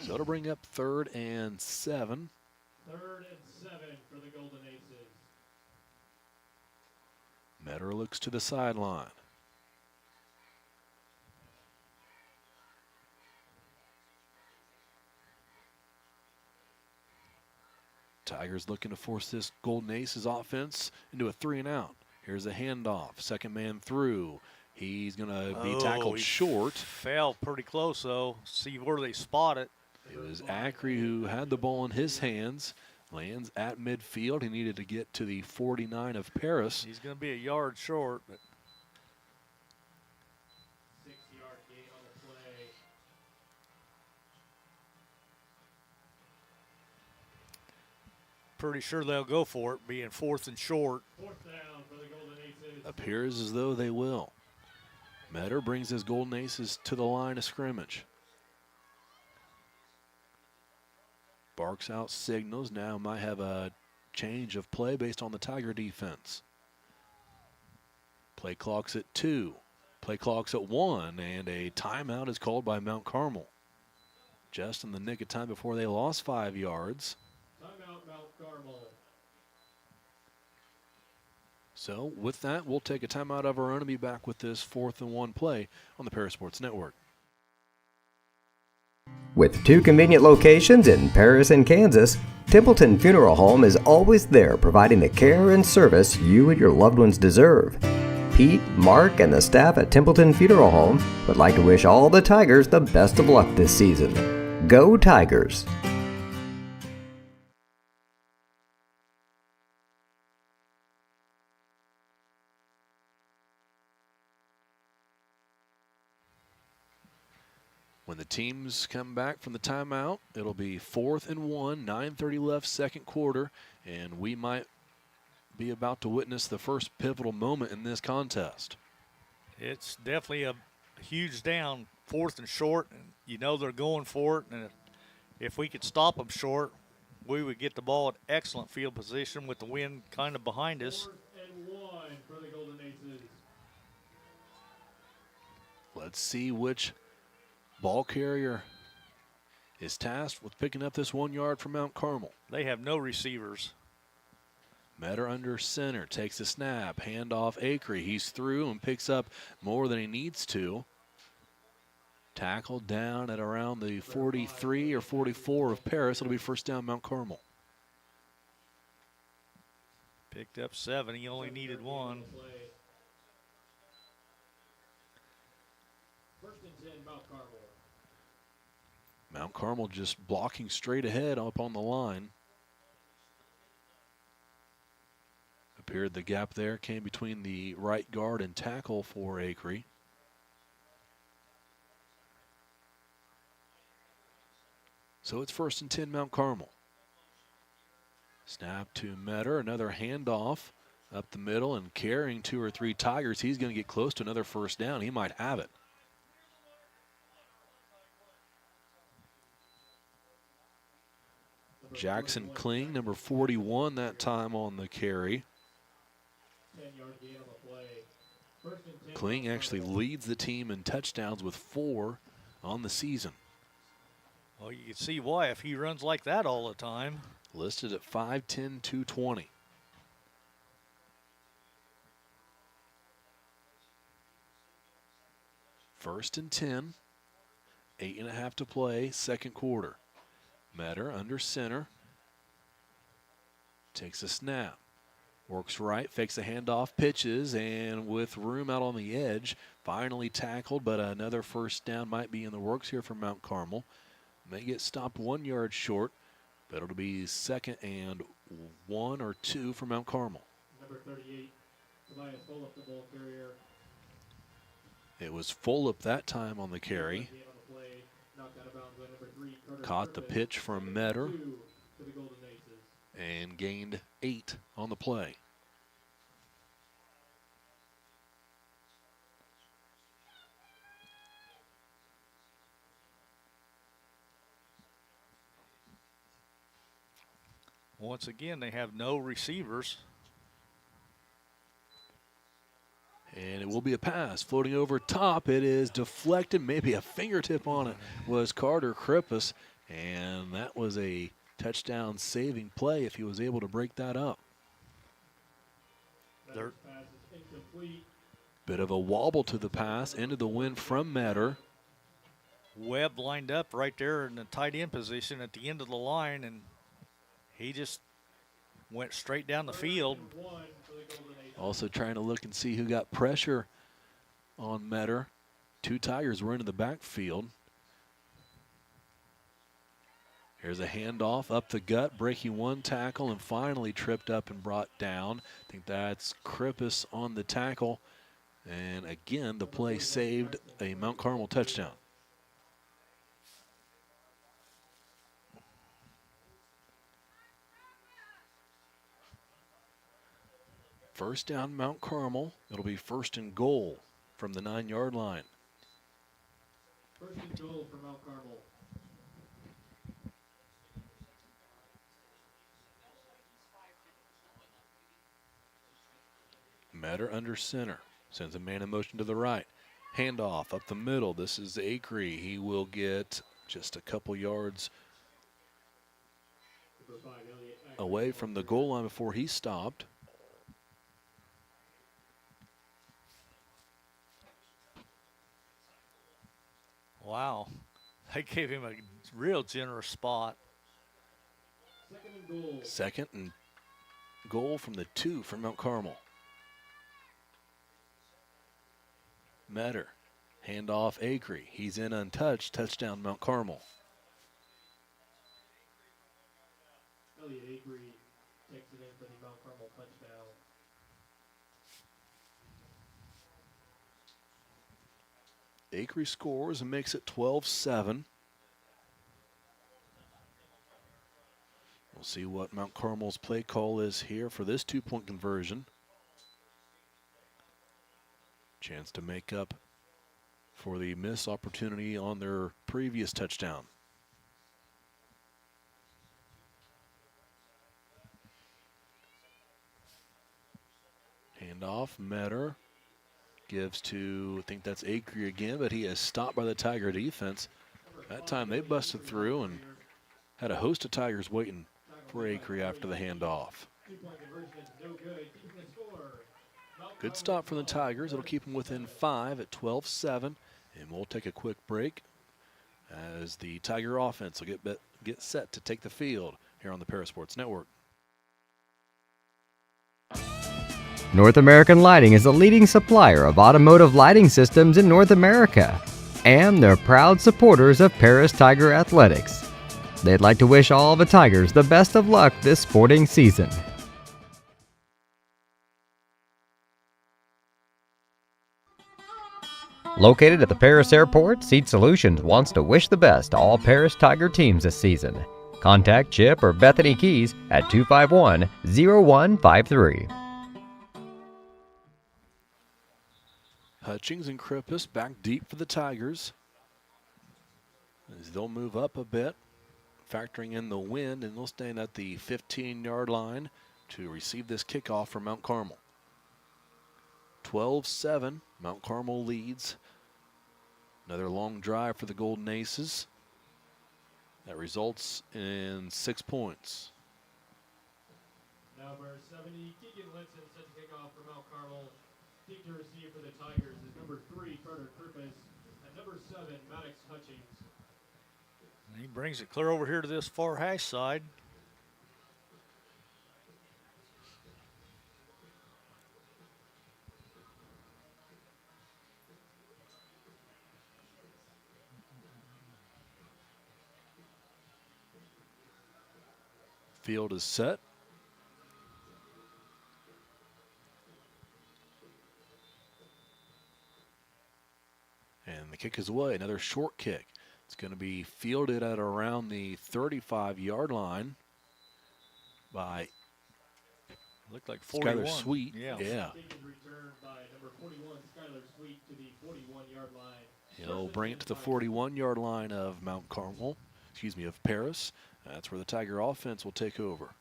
So it'll bring up 3rd and 7. 3rd and 7 for the Golden Aces. Metter looks to the sideline. Tigers looking to force this Golden Aces offense into a 3-and-out. Here's a handoff. Second man through. He's going to be tackled short. Fell pretty close, though. See where they spot it. It was Ackrey who had the ball in his hands. Lands at midfield. He needed to get to the 49 of Paris. He's going to be a yard short, but 6-yard gain on the play. pretty sure they'll go for it, being 4th and short. 4th down for the Golden Aces. Appears as though they will. Metter brings his Golden Aces to the line of scrimmage. Barks out signals. Now might have a change of play based on the Tiger defense. Play clock's at 2. Play clock's at 1, and a timeout is called by Mount Carmel. Just in the nick of time before they lost 5 yards. Timeout, Mount Carmel. So with that, we'll take a timeout of our own and be back with this 4th and 1 play on the Paris Sports Network. With 2 convenient locations in Paris and Kansas, Templeton Funeral Home is always there providing the care and service you and your loved ones deserve. Pete, Mark, and the staff at Templeton Funeral Home would like to wish all the Tigers the best of luck this season. Go Tigers! When the teams come back from the timeout, it'll be 4th and 1, 9:30 left, second quarter, and we might be about to witness the first pivotal moment in this contest. It's definitely a huge down, 4th and short, and you know they're going for it. And if we could stop them short, we would get the ball at excellent field position with the wind kind of behind us. 4th and 1 for the Golden Aces. Let's see which ball carrier is tasked with picking up this 1 yard from Mount Carmel. They have no receivers. Metter under center, takes a snap, handoff Acree. He's through and picks up more than he needs to. Tackled down at around the 43 or 44 of Paris. It'll be first down Mount Carmel. Picked up 7. He only needed 1. 1st and 10, Mount Carmel. Mount Carmel just blocking straight ahead up on the line. Appeared the gap there came between the right guard and tackle for Acree. So it's 1st and 10 Mount Carmel. Snap to Metter, another handoff up the middle and carrying 2 or 3 Tigers. He's going to get close to another first down. He might have it. Jackson Kling, number 41 that time on the carry. 10-yard gain on the play. 1st and 10. Kling actually leads the team in touchdowns with 4 on the season. Well, you can see why if he runs like that all the time. Listed at 5'10", 220. First and 10. 8.5 to play, second quarter. Metter under center. Takes a snap. Works right, fakes a handoff, pitches, and with room out on the edge, finally tackled, but another first down might be in the works here for Mount Carmel. May get stopped 1 yard short, but it'll be 2nd and 1 or 2 for Mount Carmel. Number 38, Tobias Fulop, the ball carrier. It was Fulop that time on the carry. Gain on the play. Knocked out of bounds by number 3, Carter Caught the Purvis. pitch from Metter 2 to the Golden Aces. and gained 8 on the play. Once again, they have no receivers. And it will be a pass floating over top. It is deflected, maybe a fingertip on it was Carter Krippus, and that was a touchdown saving play if he was able to break that up. Metter's pass is incomplete. Bit of a wobble to the pass, into the wind from Metter. Webb lined up right there in the tight end position at the end of the line, and he just went straight down the field. Also trying to look and see who got pressure on Metter. 2 Tigers were into the backfield. Here's a handoff up the gut, breaking 1 tackle, and finally tripped up and brought down. I think that's Krippus on the tackle. And again, the play saved a Mount Carmel touchdown. First down, Mount Carmel. It'll be 1st and goal from the 9-yard line. 1st and goal for Mount Carmel. Metter under center. Sends a man in motion to the right. Handoff up the middle. This is Acree. He will get just a couple yards away from the goal line before he stopped. Wow. They gave him a real generous spot. 2nd and goal. 2nd and goal from the 2 for Mount Carmel. Metter. Handoff Acree. He's in untouched. Touchdown Mount Carmel. Elliot Acree takes it in for the Mount Carmel touchdown. Acree scores and makes it 12-7. We'll see what Mount Carmel's play call is here for this 2-point conversion. Chance to make up for the missed opportunity on their previous touchdown. Handoff, Metter gives to, I think that's Acree again, but he is stopped by the Tiger defense. That time they busted through and had a host of Tigers waiting for Acree after the handoff. 2-point conversion is no good. Keeping the score. Good stop from the Tigers. It'll keep them within 5 at 12-7. And we'll take a quick break as the Tiger offense will get set to take the field here on the Parasports Network. North American Lighting is a leading supplier of automotive lighting systems in North America, and they're proud supporters of Paris Tiger Athletics. They'd like to wish all the Tigers the best of luck this sporting season. Located at the Paris Airport, Seat Solutions wants to wish the best to all Paris Tiger teams this season. Contact Chip or Bethany Keys at 251-0153. Hutchings and Krippus back deep for the Tigers as they'll move up a bit, factoring in the wind, and they'll stand at the 15-yard line to receive this kickoff from Mount Carmel. 12-7, Mount Carmel leads. Another long drive for the Golden Aces. That results in 6 points. Number 70, Keegan Linson set to kick off for Mount Carmel. Deep to receive for the Tigers is number 3, Carter Krippus, and number 7, Maddox Hutchings. And he brings it clear over here to this far hash side. Field is set. And the kick is away. Another short kick. It's going to be fielded at around the 35-yard line by Looked like 41. Skylar Sweet. Yeah. Taken return by number 41, Skylar Sweet, to the 41-yard line. He'll bring it to the 41-yard line of Mount Carmel, of Paris. That's where the Tiger offense will take over.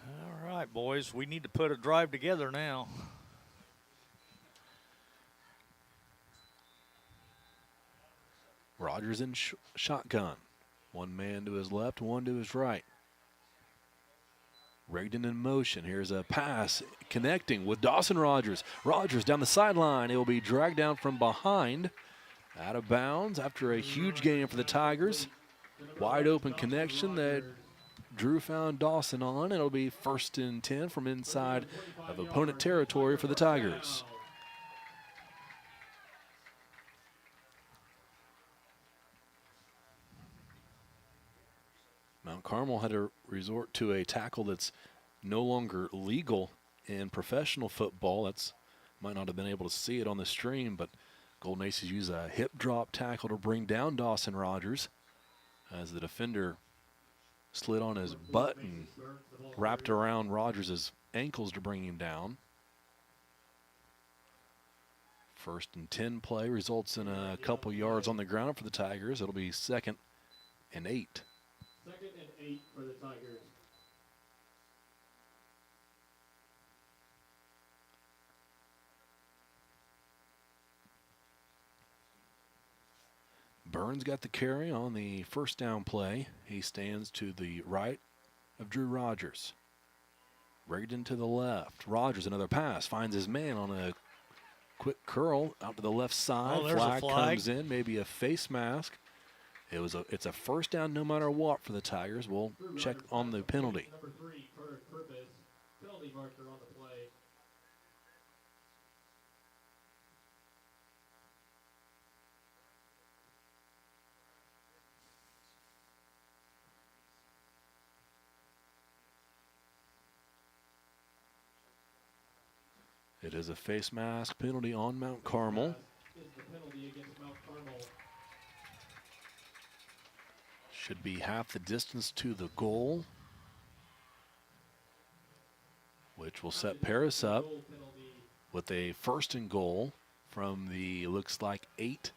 All right, boys, we need to put a drive together now. Rogers in shotgun. One man to his left, one to his right. Rigdon in motion. Here's a pass connecting with Dawson Rogers. Rogers down the sideline. It will be dragged down from behind Out of bounds after a huge gain for the Tigers. Wide open connection that Drew found Dawson on. It'll be 1st and 10 from inside of opponent territory for the Tigers. Mount Carmel had to resort to a tackle that's no longer legal in professional football. That's might not have been able to see it on the stream, but Golden Aces use a hip drop tackle to bring down Dawson Rogers as the defender slid on his butt and wrapped around Rogers' ankles to bring him down. 1st and 10 play results in a couple yards on the ground for the Tigers. It'll be 2nd and 8. 2nd and 8 for the Tigers. Burns got the carry on the 1st down play. He stands to the right of Drew Rogers. Rigdon to the left. Rogers, another pass, finds his man on a quick curl out to the left side. Oh, there's a flag comes in, maybe a face mask. It's a 1st down no matter what for the Tigers. We'll check on the penalty. Number 3, Carter Purpose, penalty marker on the play. It is a face mask penalty on Mount Carmel. Is the penalty against Mount Carmel. Should be half the distance to the goal, which will set Paris up with a 1st and goal from the, looks like 8.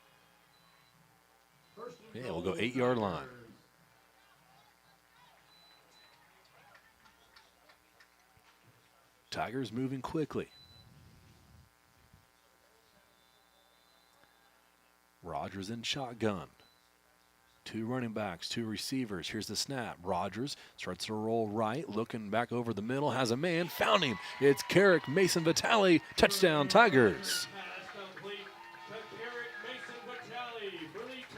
Yeah, we'll go 8-yard line. Tigers moving quickly. Rogers in shotgun. 2 running backs, 2 receivers. Here's the snap. Rogers starts to roll right, looking back over the middle, has a man, found him. It's Carrick Mason Vitale, touchdown Tigers.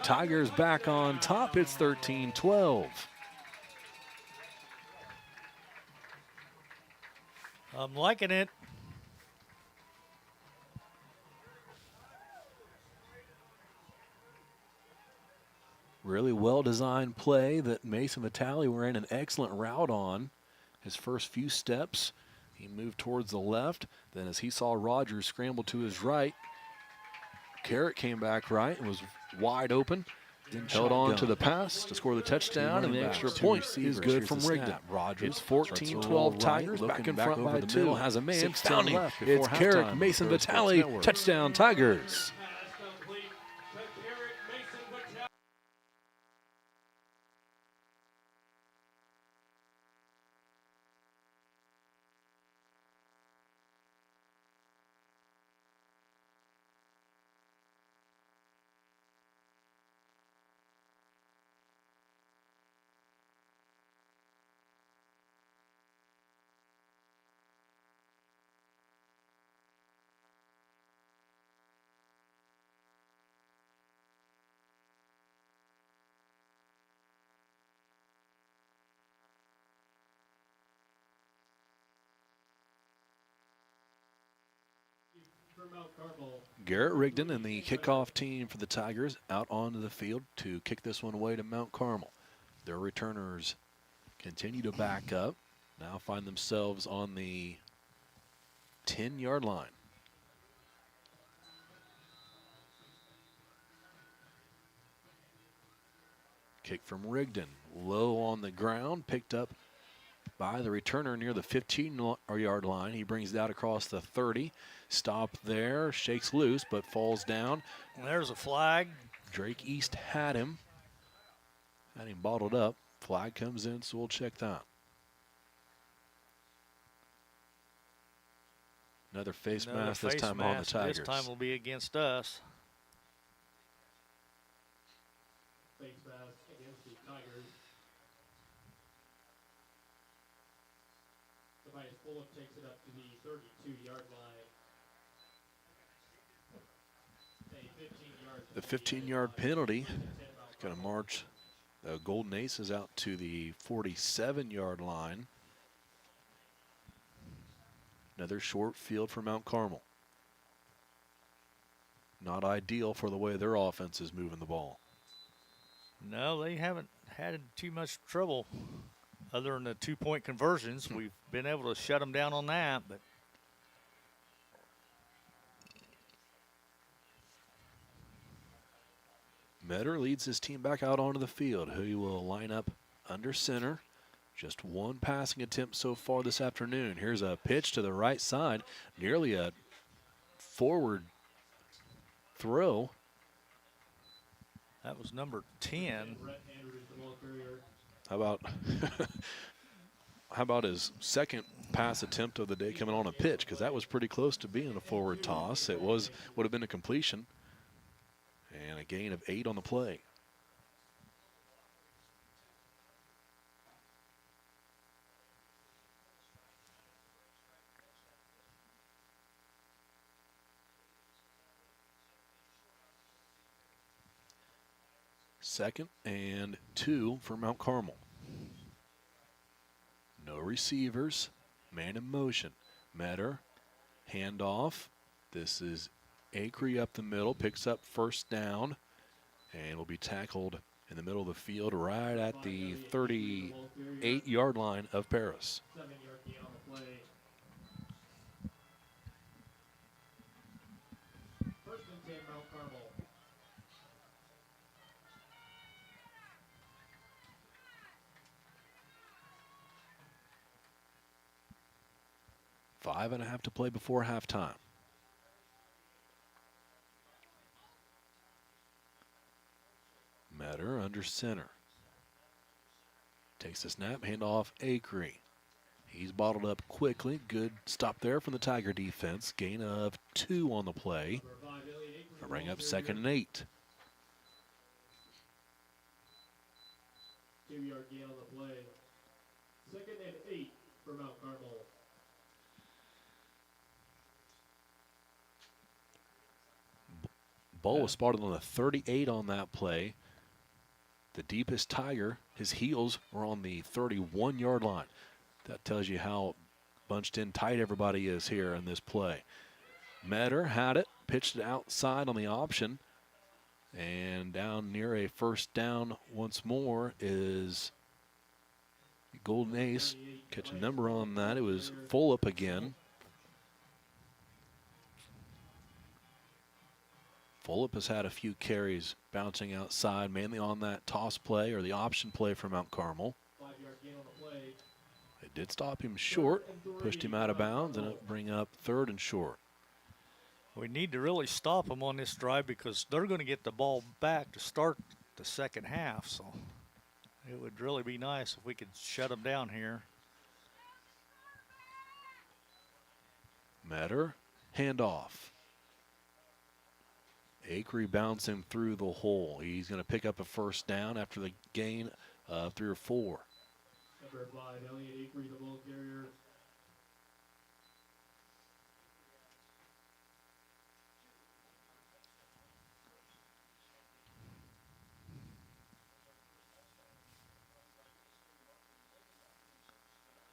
Tigers back on top, it's 13-12. I'm liking it. Really well-designed play that Mason Vitale ran an excellent route on. His first few steps, he moved towards the left. Then as he saw Rogers scramble to his right, Carrick came back right and was wide open. Held on to the pass to score the touchdown, and the extra point is good from Rigdon. It's 14-12 Tigers, back in front by 2. Has a man, found him. It's Carrick Mason Vitale, touchdown Tigers. Garrett Rigdon and the kickoff team for the Tigers out onto the field to kick this one away to Mount Carmel. Their returners continue to back up, now find themselves on the 10-yard line. Kick from Rigdon, low on the ground, picked up by the returner near the 15-yard line. He brings it out across the 30. Stop there, shakes loose, but falls down. There's a flag. Drake East had him bottled up. Flag comes in, so we'll check that. Another face mask, this time on the Tigers. This time will be against us. Face mask against the Tigers. Tobias Bullock takes it up to the 32-yard line. A 15-yard The 15-yard penalty is going to march the Golden Aces out to the 47-yard line. Another short field for Mount Carmel. Not ideal for the way their offense is moving the ball. No, they haven't had too much trouble other than the 2-point conversions. We've been able to shut them down on that, but Metter leads his team back out onto the field. He will line up under center. Just one passing attempt so far this afternoon. Here's a pitch to the right side, nearly a forward throw. that was number 10. How about how about his second pass attempt of the day coming on a pitch? Because that was pretty close to being a forward toss. It would have been a completion. And a gain of 8 on the play. Second and 2 for Mount Carmel. No receivers. Man in motion. Metter. Handoff. This is Acree up the middle. Picks up first down. And will be tackled in the middle of the field right at the 38-yard line of Paris. 7-yard gain on the play. First and 10, Mount Carmel. Five and a half to play before halftime. Metter under center. Takes the snap, handoff, Acree. He's bottled up quickly. Good stop there from the Tiger defense. Gain of 2 on the play. They'll bring up 2nd and 8. 2-yard gain on the play. 2nd and 8 for Mount Carmel. Ball was spotted on the 38 on that play. The deepest Tiger, his heels were on the 31-yard line. That tells you how bunched in tight everybody is here in this play. Metter had it, pitched it outside on the option, and down near a first down once more is Golden Ace. Catch a number on that. It was full up again. Fulop has had a few carries bouncing outside, mainly on that toss play or the option play for Mount Carmel. 5-yard gain on the play. It did stop him short, pushed him out of bounds, and it'll bring up 3rd and short. We need to really stop them on this drive because they're going to get the ball back to start the second half. So it would really be nice if we could shut them down here. Metter, handoff. Acree bouncing through the hole. He's going to pick up a first down after the gain of 3 or 4. Number 5, Elliot Acree, the ball carrier.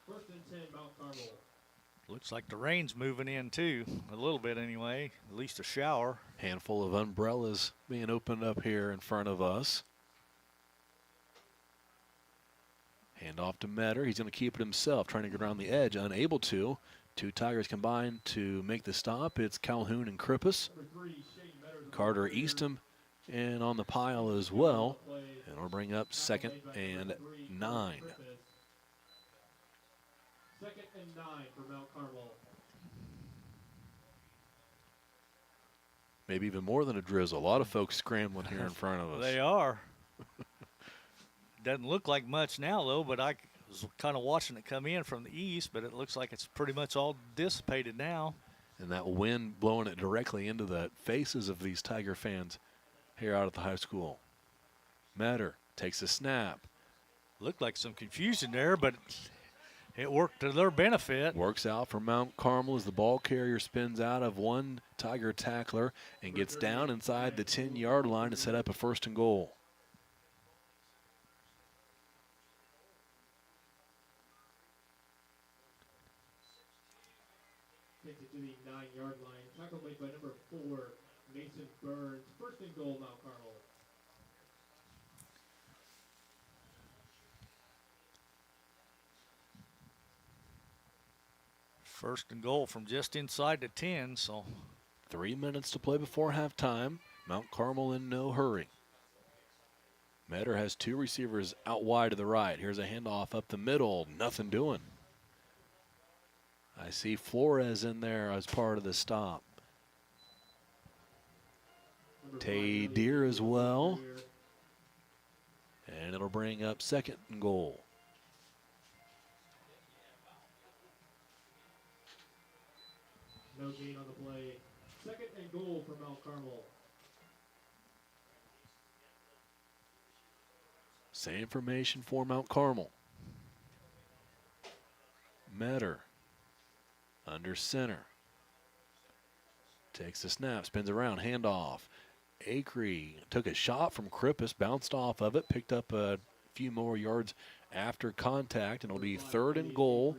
First and 10, Mount Carmel. Looks like the rain's moving in too, a little bit anyway, at least a shower. Handful of umbrellas being opened up here in front of us. Hand off to Metter. He's going to keep it himself, trying to get around the edge, unable to. 2 Tigers combined to make the stop. It's Calhoun and Krippus. Carter Eastham and on the pile as well. And we'll bring up 2nd and 9. 2nd and 9 for Mount Carmel. Maybe even more than a drizzle. A lot of folks scrambling here in front of us. They are. Doesn't look like much now, though, but I was kind of watching it come in from the east, but it looks like it's pretty much all dissipated now. And that wind blowing it directly into the faces of these Tiger fans here out at the high school. Metter takes a snap. Looked like some confusion there, but it worked to their benefit. Works out for Mount Carmel as the ball carrier spins out of one Tiger tackler and gets down inside the 10-yard line to set up a 1st and goal. Takes it to the 9-yard line. Tackle made by number 4, Mason Burns. 1st and goal, Mount Carmel. First and goal from just inside the 10, so 3 minutes to play before halftime. Mount Carmel in no hurry. Metter has 2 receivers out wide to the right. Here's a handoff up the middle. Nothing doing. I see Flores in there as part of the stop. Tay Deer as well. And it'll bring up 2nd and goal. No gain on the play. 2nd and goal for Mount Carmel. Same formation for Mount Carmel. Metter under center. Takes the snap, spins around, handoff. Acree took a shot from Krippus, bounced off of it, picked up a few more yards after contact, and it'll be 3rd and goal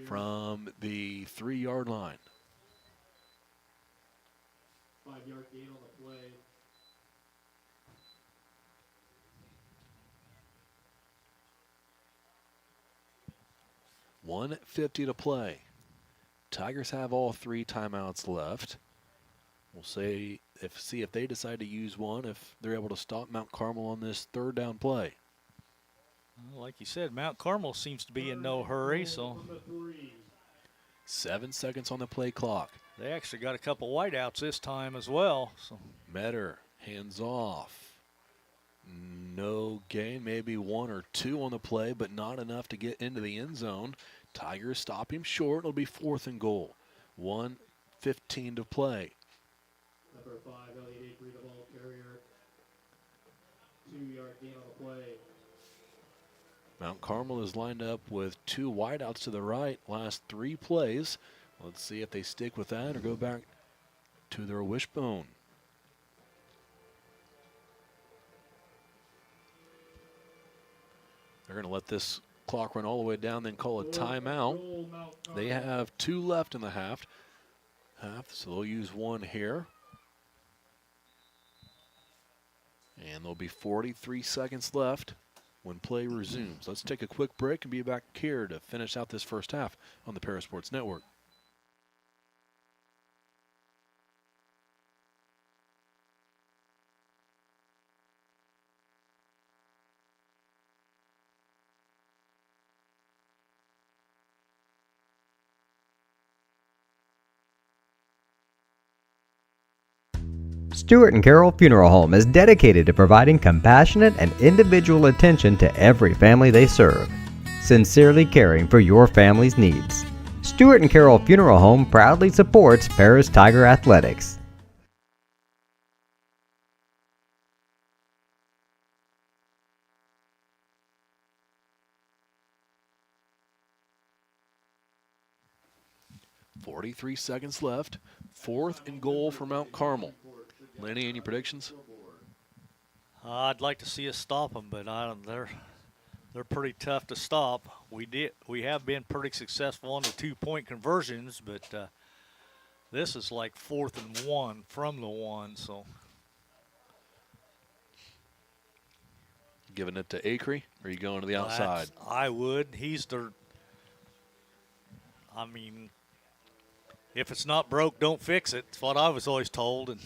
from the 3-yard line. 5-yard gain on the play. $1:50 to play. Tigers have all 3 timeouts left. We'll see if they decide to use one, if they're able to stop Mount Carmel on this 3rd down play. well, like you said, Mount Carmel seems to be in no hurry, so 7 seconds on the play clock. they actually got a couple wideouts this time as well. So Metter hands off. No gain, maybe 1 or 2 on the play, but not enough to get into the end zone. Tigers stop him short. It'll be 4th and goal. 1:15 to play. Number 5, Elliot Acree, the ball carrier. 2-yard gain on the play. Mount Carmel is lined up with 2 wideouts to the right last 3 plays. Let's see if they stick with that or go back to their wishbone. They're going to let this clock run all the way down, then call a timeout. They have 2 left in the half, so they'll use 1 here. And there'll be 43 seconds left when play resumes. Let's take a quick break and be back here to finish out this first half on the Parasports Network. Stewart and Carroll Funeral Home is dedicated to providing compassionate and individual attention to every family they serve, sincerely caring for your family's needs. Stewart and Carroll Funeral Home proudly supports Paris Tiger Athletics. .43 seconds left. 4th and goal for Mount Carmel. Lenny, any predictions? I'd like to see us stop them, but they're pretty tough to stop. We have been pretty successful on the 2-point conversions, but this is like 4th and 1 from the 1. So Giving it to Acree, or are you going to the outside? I would. If it's not broke, don't fix it. That's what I was always told. And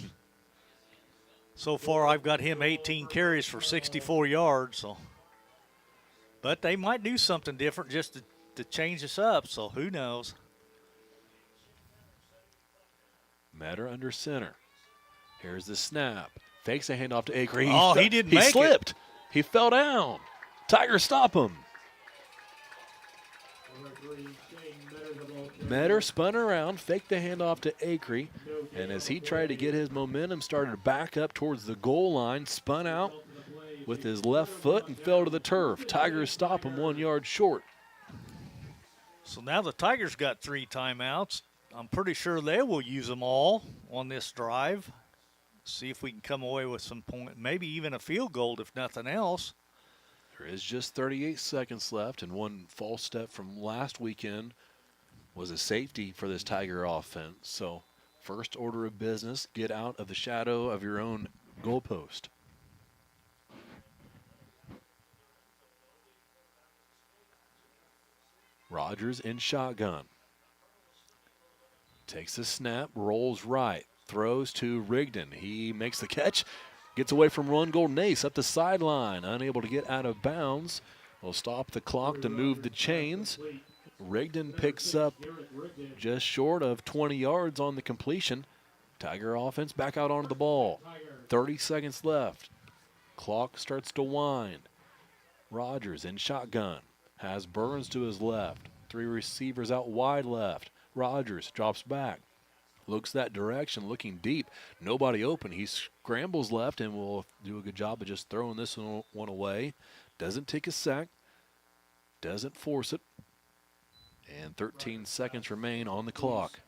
so far, I've got him 18 carries for 64 yards. So, but they might do something different just to change us up. So who knows? Metter under center. Here's the snap. Fakes a handoff to Acree. He didn't make it. He slipped. He fell down. Tigers stop him. Metter spun around, faked the handoff to Acree, and as he tried to get his momentum, started to back up towards the goal line, spun out with his left foot and fell to the turf. Tigers stop him 1 yard short. So now the Tigers got 3 timeouts. I'm pretty sure they will use them all on this drive. See if we can come away with some point, maybe even a field goal if nothing else. There is just 38 seconds left, and one false step from last weekend was a safety for this Tiger offense. So first order of business, get out of the shadow of your own goalpost. Rogers in shotgun. Takes the snap, rolls right, throws to Rigdon. He makes the catch, gets away from one Golden Ace up the sideline, unable to get out of bounds. Will stop the clock to move the chains. Rigdon picks up just short of 20 yards on the completion. Tiger offense back out onto the ball. 30 seconds left. Clock starts to wind. Rogers in shotgun. Has Burns to his left. 3 receivers out wide left. Rogers drops back. Looks that direction, looking deep. Nobody open. He scrambles left and will do a good job of just throwing this one away. Doesn't take a sack. Doesn't force it. And 13 seconds remain on the clock.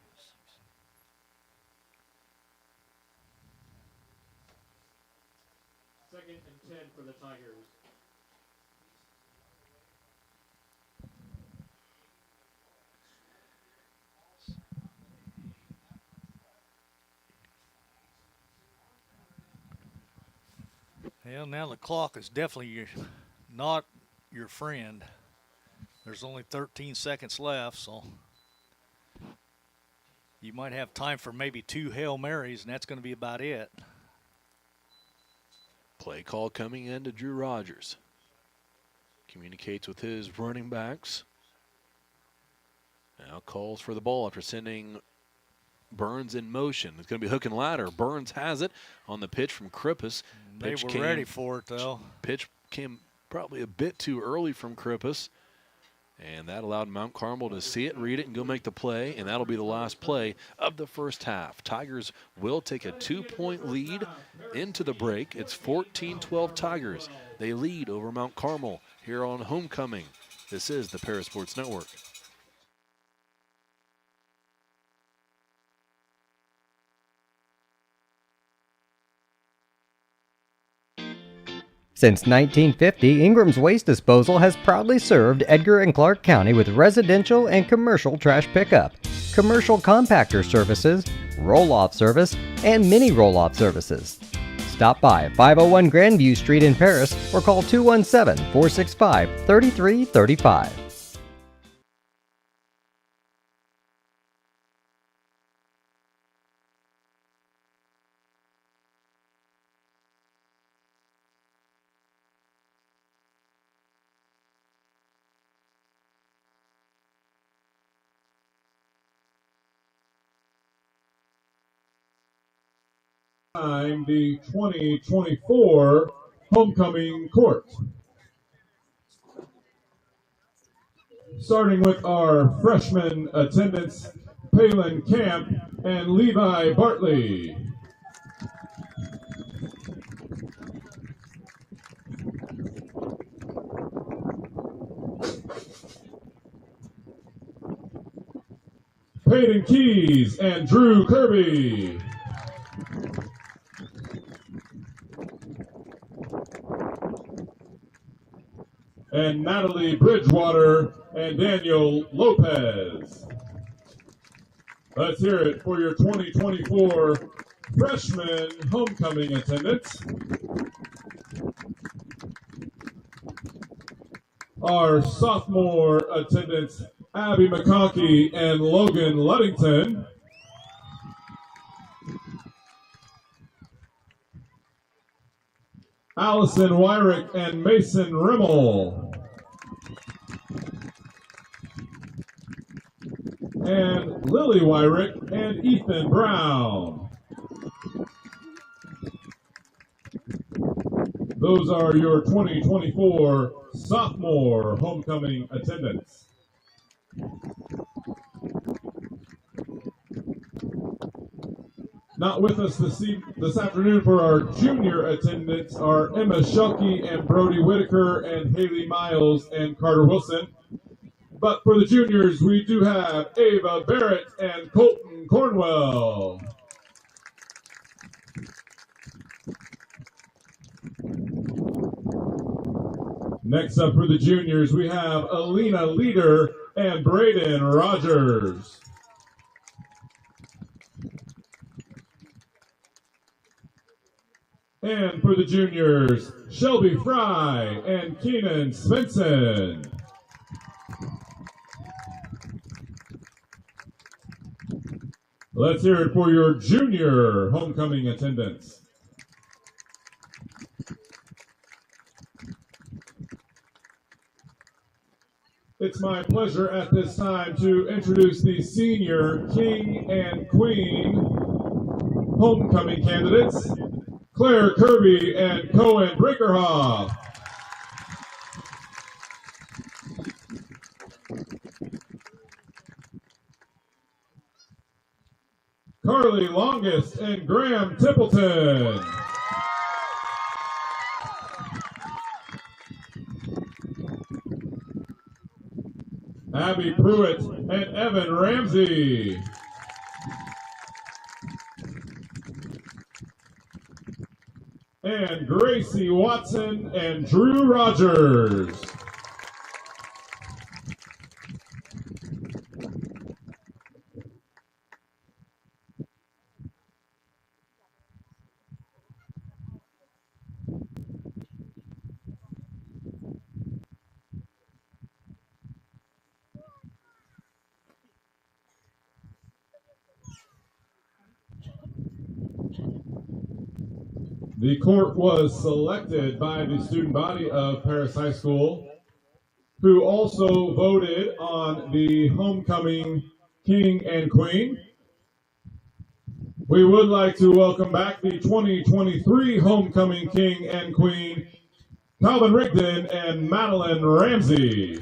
Second and 10 for the Tigers. Well, now the clock is definitely not your friend. There's only 13 seconds left, so you might have time for maybe 2 Hail Marys, and that's going to be about it. Play call coming in to Drew Rogers. Communicates with his running backs. Now calls for the ball after sending Burns in motion. It's going to be hook and ladder. Burns has it on the pitch from Krippus. They were ready for it, though. Pitch came probably a bit too early from Krippus. And that allowed Mount Carmel to see it, read it, and go make the play. And that'll be the last play of the first half. Tigers will take a 2-point lead into the break. It's 14-12 Tigers. They lead over Mount Carmel here on Homecoming. This is the Paris Sports Network. Since 1950, Ingram's Waste Disposal has proudly served Edgar and Clark County with residential and commercial trash pickup, commercial compactor services, roll-off service, and mini roll-off services. Stop by 501 Grandview Street in Paris or call 217-465-3335. Time the 2024 Homecoming Court. Starting with our freshman attendants, Palin Camp and Levi Bartley. Peyton Keys and Drew Kirby. And Natalie Bridgewater and Daniel Lopez. Let's hear it for your 2024 freshman homecoming attendance. Our sophomore attendants, Abby McConkey and Logan Ludington. Allison Wyrick and Mason Rimmel. And Lily Wyrick and Ethan Brown. Those are your 2024 sophomore homecoming attendants. Not with us this afternoon for our junior attendants are Emma Shelkey and Brody Whitaker and Haley Miles and Carter Wilson. But for the juniors, we do have Ava Barrett and Colton Cornwell. Next up for the juniors, we have Alina Leader and Braden Rogers. And for the juniors, Shelby Fry and Keenan Svensson. Let's hear it for your junior homecoming attendance. It's my pleasure at this time to introduce the senior King and Queen homecoming candidates, Claire Kirby and Cohen Brinkerhoff. Carly Longest and Graham Templeton. Abby Pruitt and Evan Ramsey. And Gracie Watson and Drew Rogers. The court was selected by the student body of Paris High School, who also voted on the homecoming king and queen. We would like to welcome back the 2023 homecoming king and queen, Calvin Rigdon and Madeline Ramsey.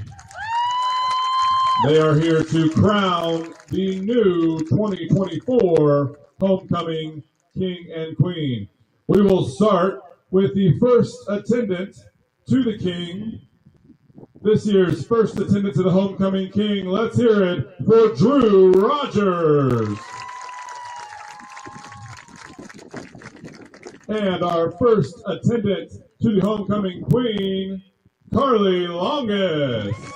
They are here to crown the new 2024 homecoming king and queen. We will start with the first attendant to the king. This year's first attendant to the homecoming king. Let's hear it for Drew Rogers. And our first attendant to the homecoming queen, Carly Longest.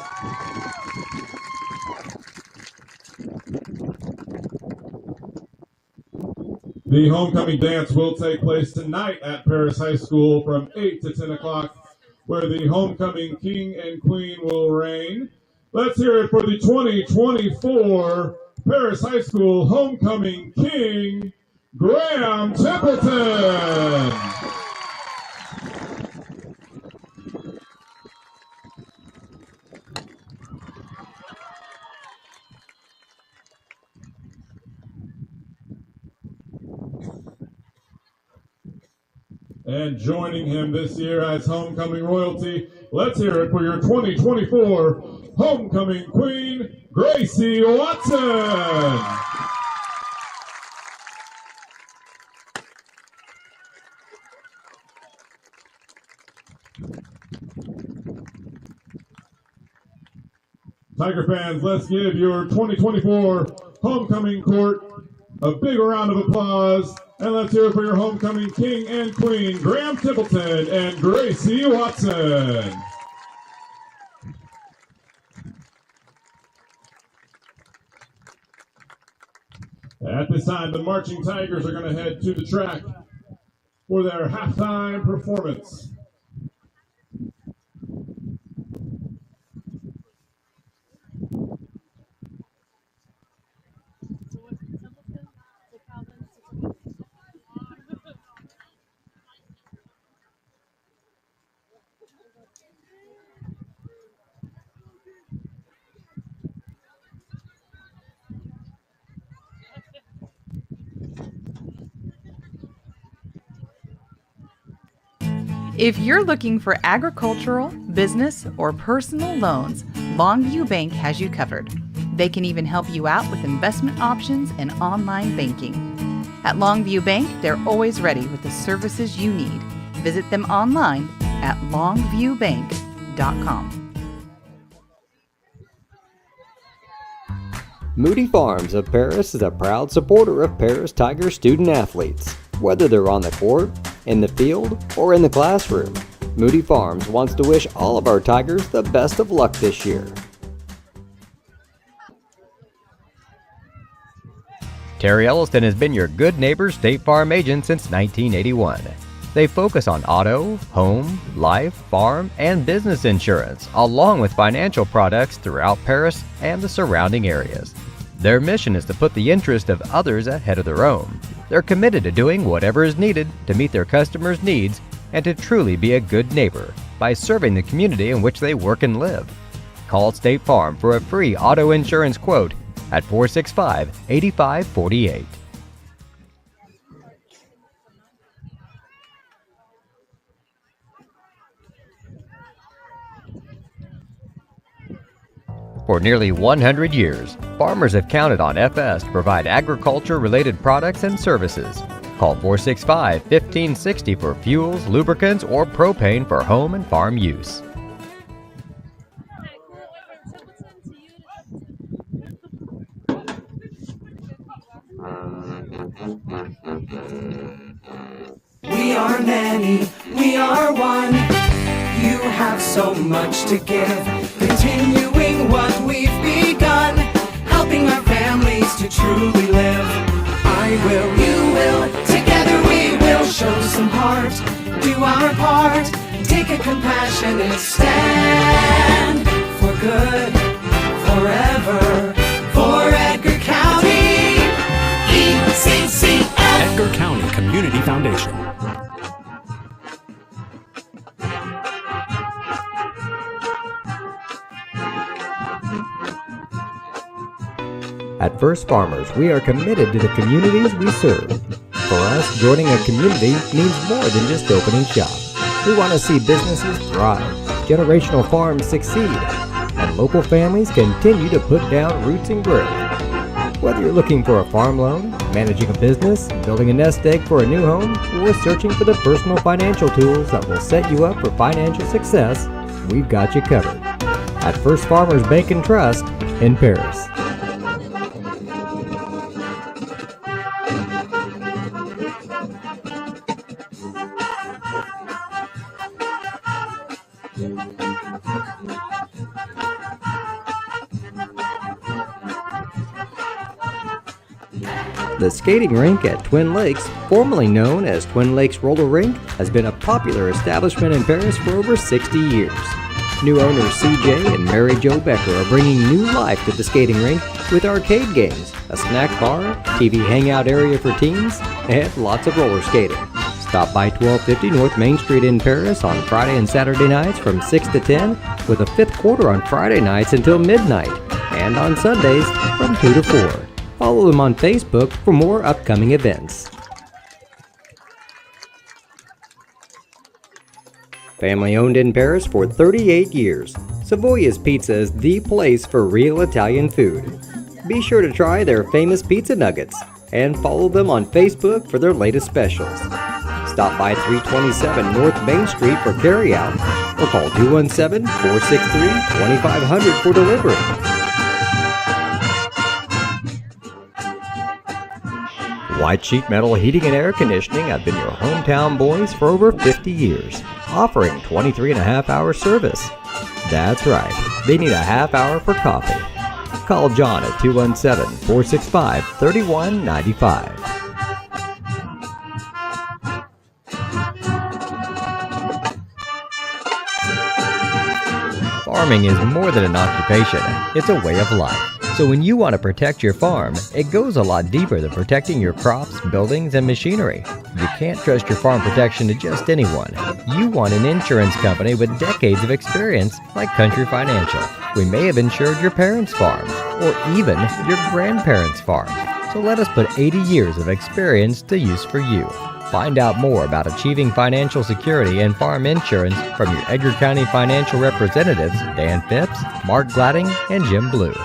The homecoming dance will take place tonight at Paris High School from 8 to 10 o'clock, where the homecoming king and queen will reign. Let's hear it for the 2024 Paris High School homecoming king, Graham Templeton. And joining him this year as homecoming royalty, let's hear it for your 2024 homecoming queen, Gracie Watson. Tiger fans, let's give your 2024 homecoming court a big round of applause. And let's hear it for your homecoming king and queen, Graham Templeton and Gracie Watson. At this time, the Marching Tigers are going to head to the track for their halftime performance. If you're looking for agricultural, business, or personal loans, Longview Bank has you covered. They can even help you out with investment options and online banking. At Longview Bank, they're always ready with the services you need. Visit them online at longviewbank.com. Moody Farms of Paris is a proud supporter of Paris Tiger student athletes. Whether they're on the court, in the field, or in the classroom, Moody Farms wants to wish all of our Tigers the best of luck this year. Terry Elliston has been your good neighbor State Farm agent since 1981. They focus on auto, home, life, farm, and business insurance, along with financial products throughout Paris and the surrounding areas. Their mission is to put the interest of others ahead of their own. They're committed to doing whatever is needed to meet their customers' needs and to truly be a good neighbor by serving the community in which they work and live. Call State Farm for a free auto insurance quote at 465-8548. For nearly 100 years, farmers have counted on FS to provide agriculture-related products and services. Call 465-1560 for fuels, lubricants, or propane for home and farm use. We are many, we are one. You have so much to give, continuing what we've begun, helping our families to truly live. I will, you will, together we will show some heart, do our part, take a compassionate stand for good, forever, for Edgar County, ECCF. Edgar County Community Foundation. At First Farmers, we are committed to the communities we serve. For us, joining a community means more than just opening shop. We want to see businesses thrive, generational farms succeed, and local families continue to put down roots and growth. Whether you're looking for a farm loan, managing a business, building a nest egg for a new home, or searching for the personal financial tools that will set you up for financial success, we've got you covered. At First Farmers Bank and Trust in Paris. The skating rink at Twin Lakes, formerly known as Twin Lakes Roller Rink, has been a popular establishment in Paris for over 60 years. New owners CJ and Mary Jo Becker are bringing new life to the skating rink with arcade games, a snack bar, TV hangout area for teens, and lots of roller skating. Stop by 1250 North Main Street in Paris on Friday and Saturday nights from 6 to 10, with a fifth quarter on Friday nights until midnight, and on Sundays from 2 to 4. Follow them on Facebook for more upcoming events. Family owned in Paris for 38 years, Savoya's Pizza is the place for real Italian food. Be sure to try their famous pizza nuggets and follow them on Facebook for their latest specials. Stop by 327 North Main Street for carryout or call 217-463-2500 for delivery. White Sheet Metal Heating and Air Conditioning have been your hometown boys for over 50 years, offering 23.5-hour service. That's right, they need a half hour for coffee. Call John at 217-465-3195. Farming is more than an occupation, it's a way of life. So when you want to protect your farm, it goes a lot deeper than protecting your crops, buildings, and machinery. You can't trust your farm protection to just anyone. You want an insurance company with decades of experience, like Country Financial. We may have insured your parents' farm, or even your grandparents' farm. So let us put 80 years of experience to use for you. Find out more about achieving financial security and farm insurance from your Edgar County financial representatives, Dan Phipps, Mark Gladding, and Jim Blue.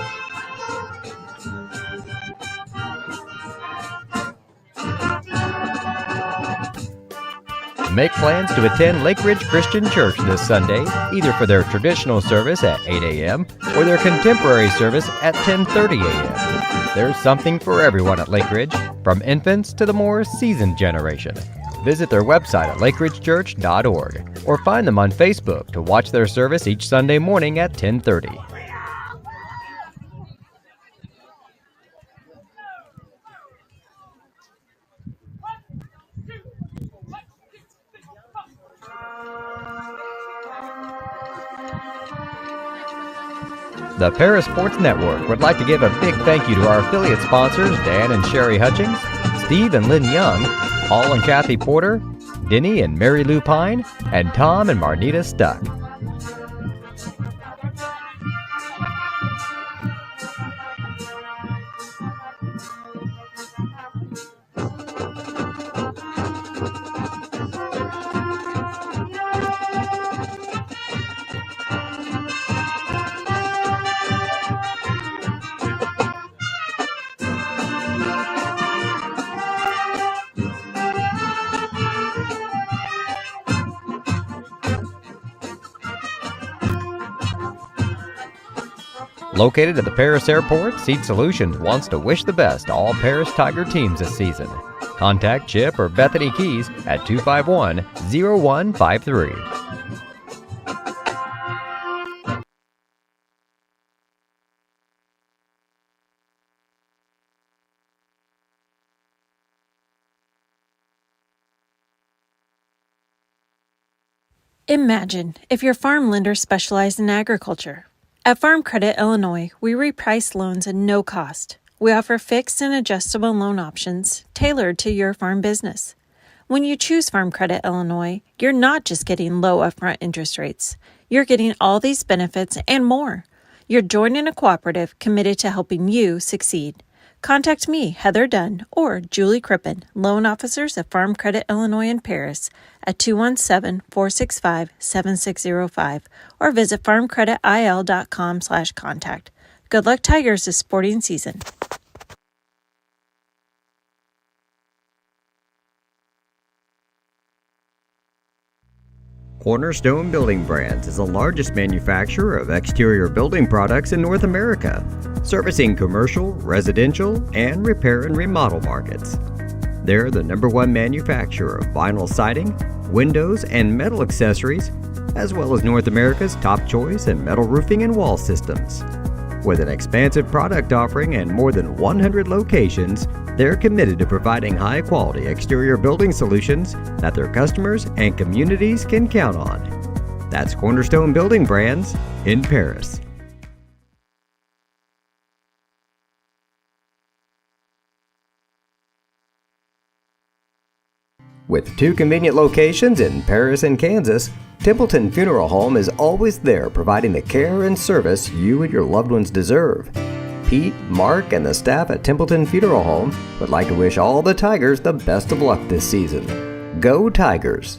Make plans to attend Lake Ridge Christian Church this Sunday, either for their traditional service at 8 a.m. or their contemporary service at 10:30 a.m. There's something for everyone at Lake Ridge, from infants to the more seasoned generation. Visit their website at lakeridgechurch.org or find them on Facebook to watch their service each Sunday morning at 10:30. The Paris Sports Network would like to give a big thank you to our affiliate sponsors Dan and Sherry Hutchings, Steve and Lynn Young, Paul and Kathy Porter, Denny and Mary Lou Pine, and Tom and Marnita Stuck. Located at the Paris Airport, Seat Solutions wants to wish the best to all Paris Tiger teams this season. Contact Chip or Bethany Keys at 251-0153. Imagine if your farm lender specialized in agriculture. At Farm Credit Illinois, we reprice loans at no cost. We offer fixed and adjustable loan options tailored to your farm business. When you choose Farm Credit Illinois, you're not just getting low upfront interest rates. You're getting all these benefits and more. You're joining a cooperative committed to helping you succeed. Contact me, Heather Dunn, or Julie Crippen, loan officers at Farm Credit Illinois in Paris at 217-465-7605 or visit farmcreditil.com/contact. Good luck, Tigers, this sporting season. Cornerstone Building Brands is the largest manufacturer of exterior building products in North America, servicing commercial, residential, and repair and remodel markets. They're the #1 manufacturer of vinyl siding, windows, and metal accessories, as well as North America's top choice in metal roofing and wall systems. With an expansive product offering and more than 100 locations, they're committed to providing high-quality exterior building solutions that their customers and communities can count on. That's Cornerstone Building Brands in Paris. With 2 convenient locations in Paris and Kansas, Templeton Funeral Home is always there providing the care and service you and your loved ones deserve. Pete, Mark, and the staff at Templeton Funeral Home would like to wish all the Tigers the best of luck this season. Go Tigers!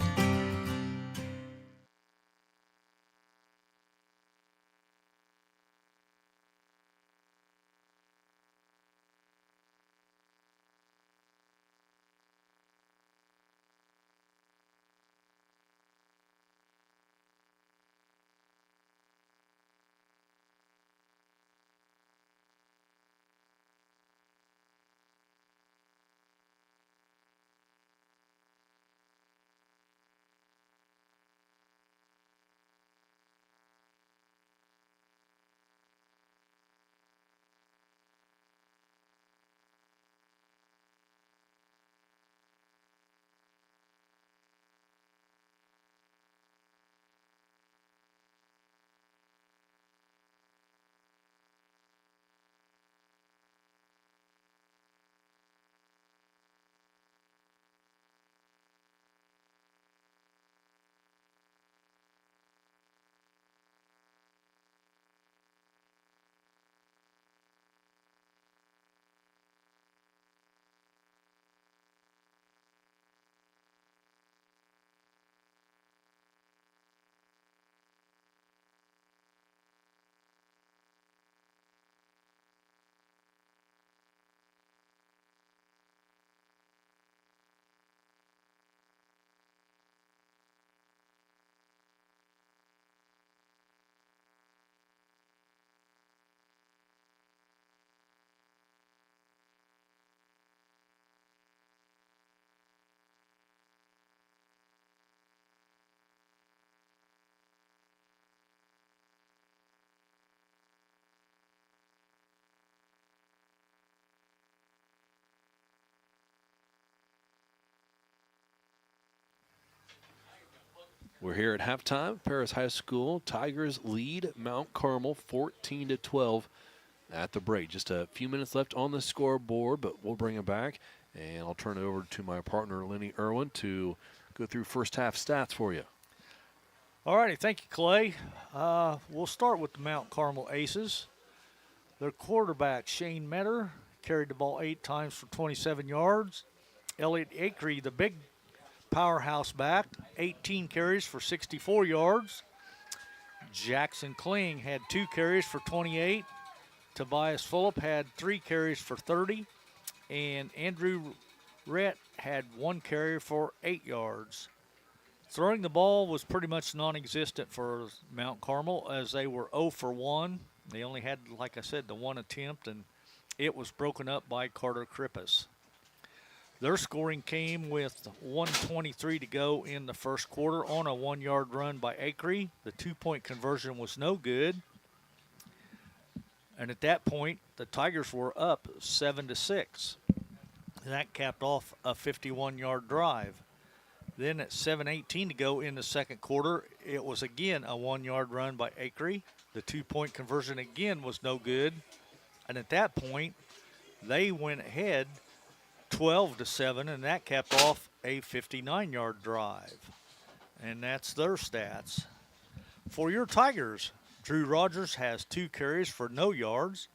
We're here at halftime. Paris High School Tigers lead Mount Carmel 14-12 at the break. Just a few minutes left on the scoreboard, but we'll bring it back. And I'll turn it over to my partner, Illini Irwin, to go through first half stats for you. All righty, thank you, Clay. We'll start with the Mount Carmel Aces. Their quarterback, Shane Metter, carried the ball 8 times for 27 yards. Elliot Acree, the big powerhouse back, 18 carries for 64 yards. Jackson Kling had 2 carries for 28. Tobias Fulop had 3 carries for 30. And Andrew Rhett had 1 carry for 8 yards. Throwing the ball was pretty much non-existent for Mount Carmel as they were 0 for 1. They only had, like I said, the 1 attempt, and it was broken up by Carter Krippus. Their scoring came with 1:23 to go in the first quarter on a 1-yard run by Acree. The 2-point conversion was no good. And at that point, the Tigers were up 7-6. That capped off a 51-yard drive. Then at 7:18 to go in the second quarter, it was again a 1-yard run by Acree. The 2-point conversion again was no good. And at that point, they went ahead 12-7, and that capped off a 59-yard drive. And that's their stats. For your Tigers, Drew Rogers has 2 carries for no yards.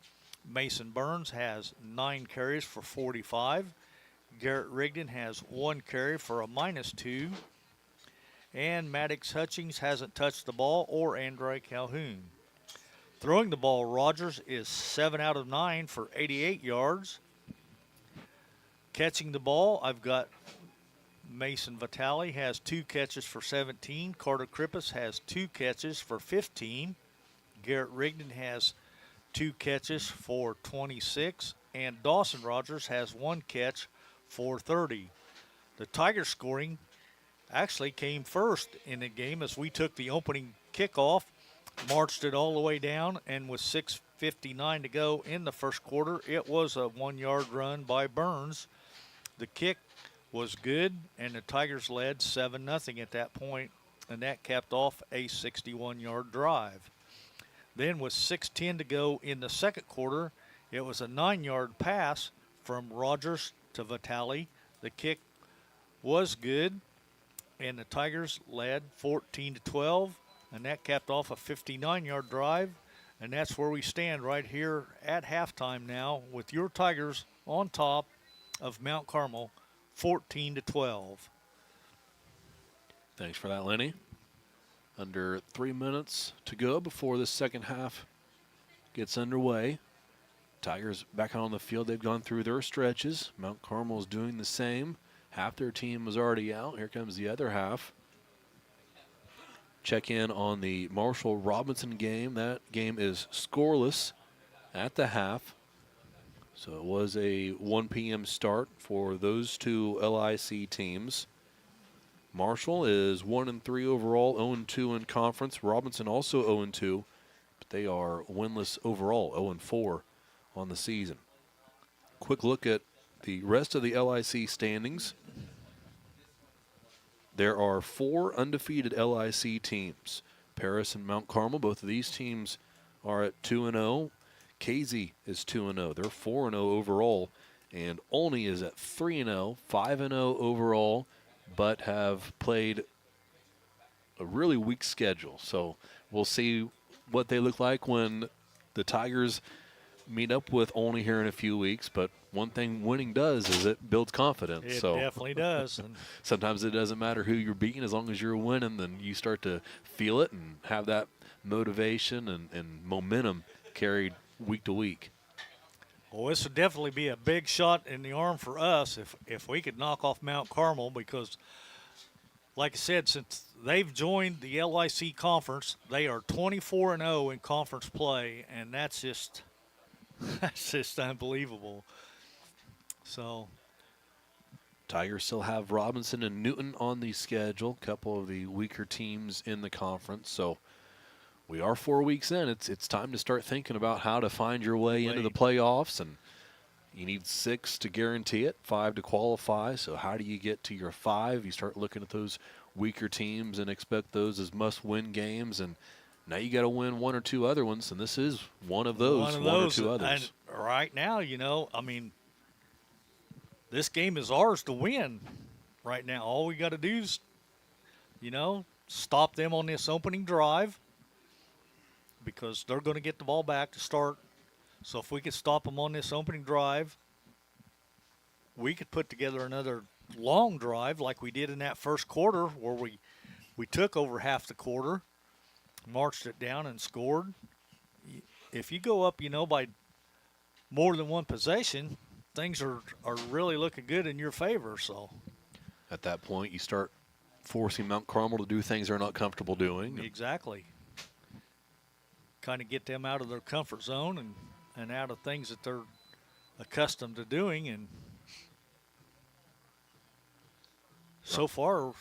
Mason Burns has 9 carries for 45. Garrett Rigdon has 1 carry for a -2. And Maddox Hutchings hasn't touched the ball, or Andre Calhoun. Throwing the ball, Rogers is 7 out of 9 for 88 yards. Catching the ball, I've got Mason Vitale has 2 catches for 17. Carter Krippus has 2 catches for 15. Garrett Rigdon has 2 catches for 26. And Dawson Rogers has 1 catch for 30. The Tigers scoring actually came first in the game as we took the opening kickoff, marched it all the way down, and with 6:59 to go in the first quarter, it was a 1-yard run by Burns. The kick was good, and the Tigers led 7-0 at that point, and that capped off a 61-yard drive. Then with 6:10 to go in the second quarter, it was a 9-yard pass from Rogers to Vitale. The kick was good, and the Tigers led 14-12, and that capped off a 59-yard drive. And that's where we stand right here at halftime now, with your Tigers on top of Mount Carmel, 14-12. Thanks for that, Lenny. Under 3 minutes to go before the second half gets underway. Tigers back out on the field. They've gone through their stretches. Mount Carmel is doing the same. Half their team was already out. Here comes the other half. Check in on the Marshall-Robinson game. That game is scoreless at the half. So it was a 1 p.m. start for those 2 LIC teams. Marshall is 1-3 overall, 0-2 in conference. Robinson also 0-2, but they are winless overall, 0-4 on the season. Quick look at the rest of the LIC standings. There are 4 undefeated LIC teams. Paris and Mount Carmel, both of these teams are at 2-0. Casey is 2-0. They're 4-0 overall. And Olney is at 3-0, 5-0 overall, but have played a really weak schedule. So we'll see what they look like when the Tigers meet up with Olney here in a few weeks. But one thing winning does is it builds confidence. It so definitely does. sometimes it doesn't matter who you're beating. As long as you're winning, then you start to feel it and have that motivation and momentum carried week to week. Well, this would definitely be a big shot in the arm for us if we could knock off Mount Carmel, because, like I said, since they've joined the LIC conference, they are 24-0 in conference play, and that's just unbelievable. So Tigers still have Robinson and Newton on the schedule, a couple of the weaker teams in the conference. So we are 4 weeks in. It's time to start thinking about how to find your way into the playoffs. And, You need 6 to guarantee it, 5 to qualify. So how do you get to your 5? You start looking at those weaker teams and expect those as must-win games, and now you got to win 1 or 2 other ones, and this is one of those, one or 2 others. And right now, you know, I mean, this game is ours to win right now. All we got to do is, you know, stop them on this opening drive because they're going to get the ball back to start. So if we could stop them on this opening drive, we could put together another long drive like we did in that first quarter where we took over half the quarter, marched it down and scored. If you go up, you know, by more than one possession, things are really looking good in your favor. So at that point, you start forcing Mount Carmel to do things they're not comfortable doing. Exactly. Kind of get them out of their comfort zone and out of things that they're accustomed to doing. And so far,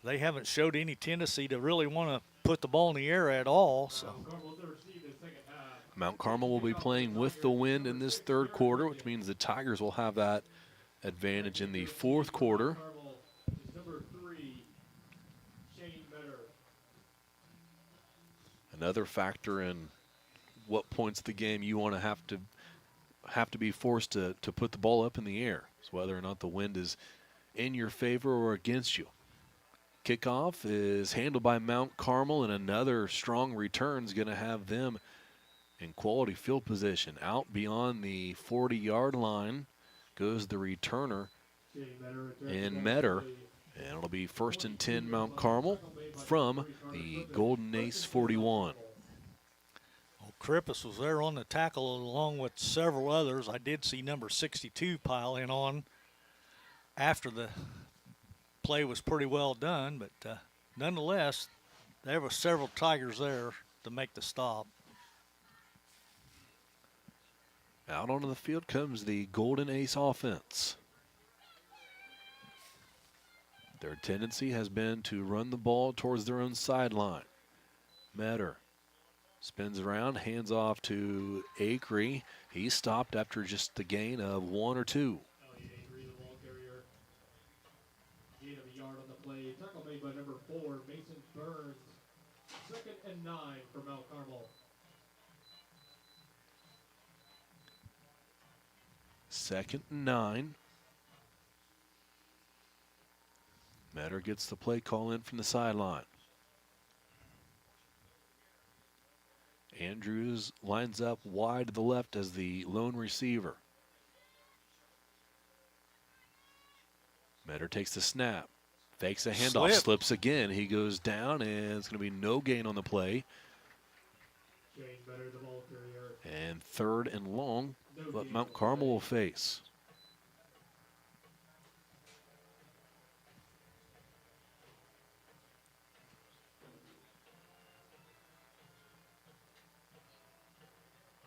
they haven't showed any tendency to really want to put the ball in the air at all. So Mount Carmel will be playing with the wind in this third quarter, which means the Tigers will have that advantage in the fourth quarter. Another factor in what points of the game you want to have to be forced to put the ball up in the air. So whether or not the wind is in your favor or against you. Kickoff is handled by Mount Carmel, and another strong return is going to have them in quality field position. Out beyond the 40-yard line goes the returner in Metter, and it'll be 1st and 10 Mount Carmel from the Golden Ace 41. Well, Krippus was there on the tackle along with several others. I did see number 62 pile in on after the play was pretty well done, but nonetheless, there were several Tigers there to make the stop. Out onto the field comes the Golden Ace offense. Their tendency has been to run the ball towards their own sideline. Metter spins around, hands off to Acree. He stopped after just the gain of 1 or 2. Gain of a yard on the play. Tackle made by number 4, Mason Burns. 2nd and 9 for Mount Carmel. 2nd and 9. Metter gets the play call in from the sideline. Andrews lines up wide to the left as the lone receiver. Metter takes the snap, fakes a handoff, slips again. He goes down, and it's going to be no gain on the play. And 3rd and long, what Mount Carmel will face.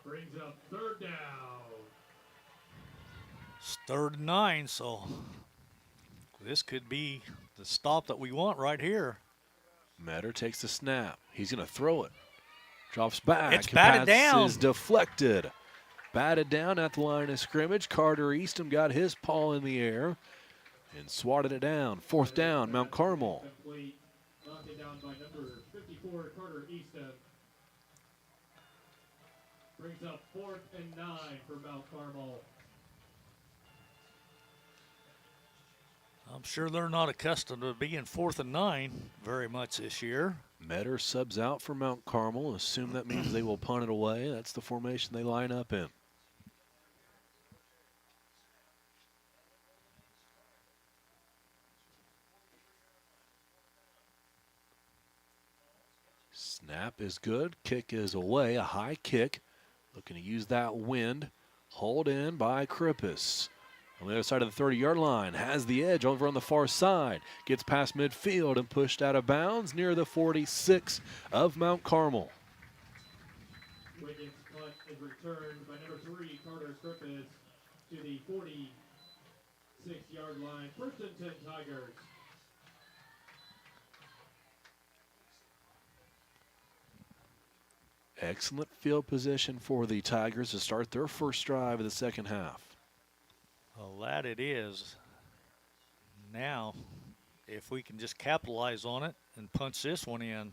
Brings up 3rd down. It's 3rd and 9, so this could be the stop that we want right here. Metter takes the snap. He's going to throw it. Drops back. It's batted down. Is deflected. Batted down at the line of scrimmage. Carter Eastham got his paw in the air and swatted it down. 4th down, Mount Carmel. Knocked it down by number 54, Carter Eastham. Brings up 4th and 9 for Mount Carmel. I'm sure they're not accustomed to being 4th and 9 very much this year. Metter subs out for Mount Carmel. Assume that means they will punt it away. That's the formation they line up in. Snap is good. Kick is away. A high kick. Looking to use that wind. Hauled in by Krippus. On the other side of the 30-yard line, has the edge over on the far side. Gets past midfield and pushed out of bounds near the 46 of Mount Carmel. Wiggins' punt is returned by number 3, Carter Krippus, to the 46-yard line. 1st and 10 Tigers. Excellent field position for the Tigers to start their first drive of the second half. Well, that it is. Now, if we can just capitalize on it and punch this one in.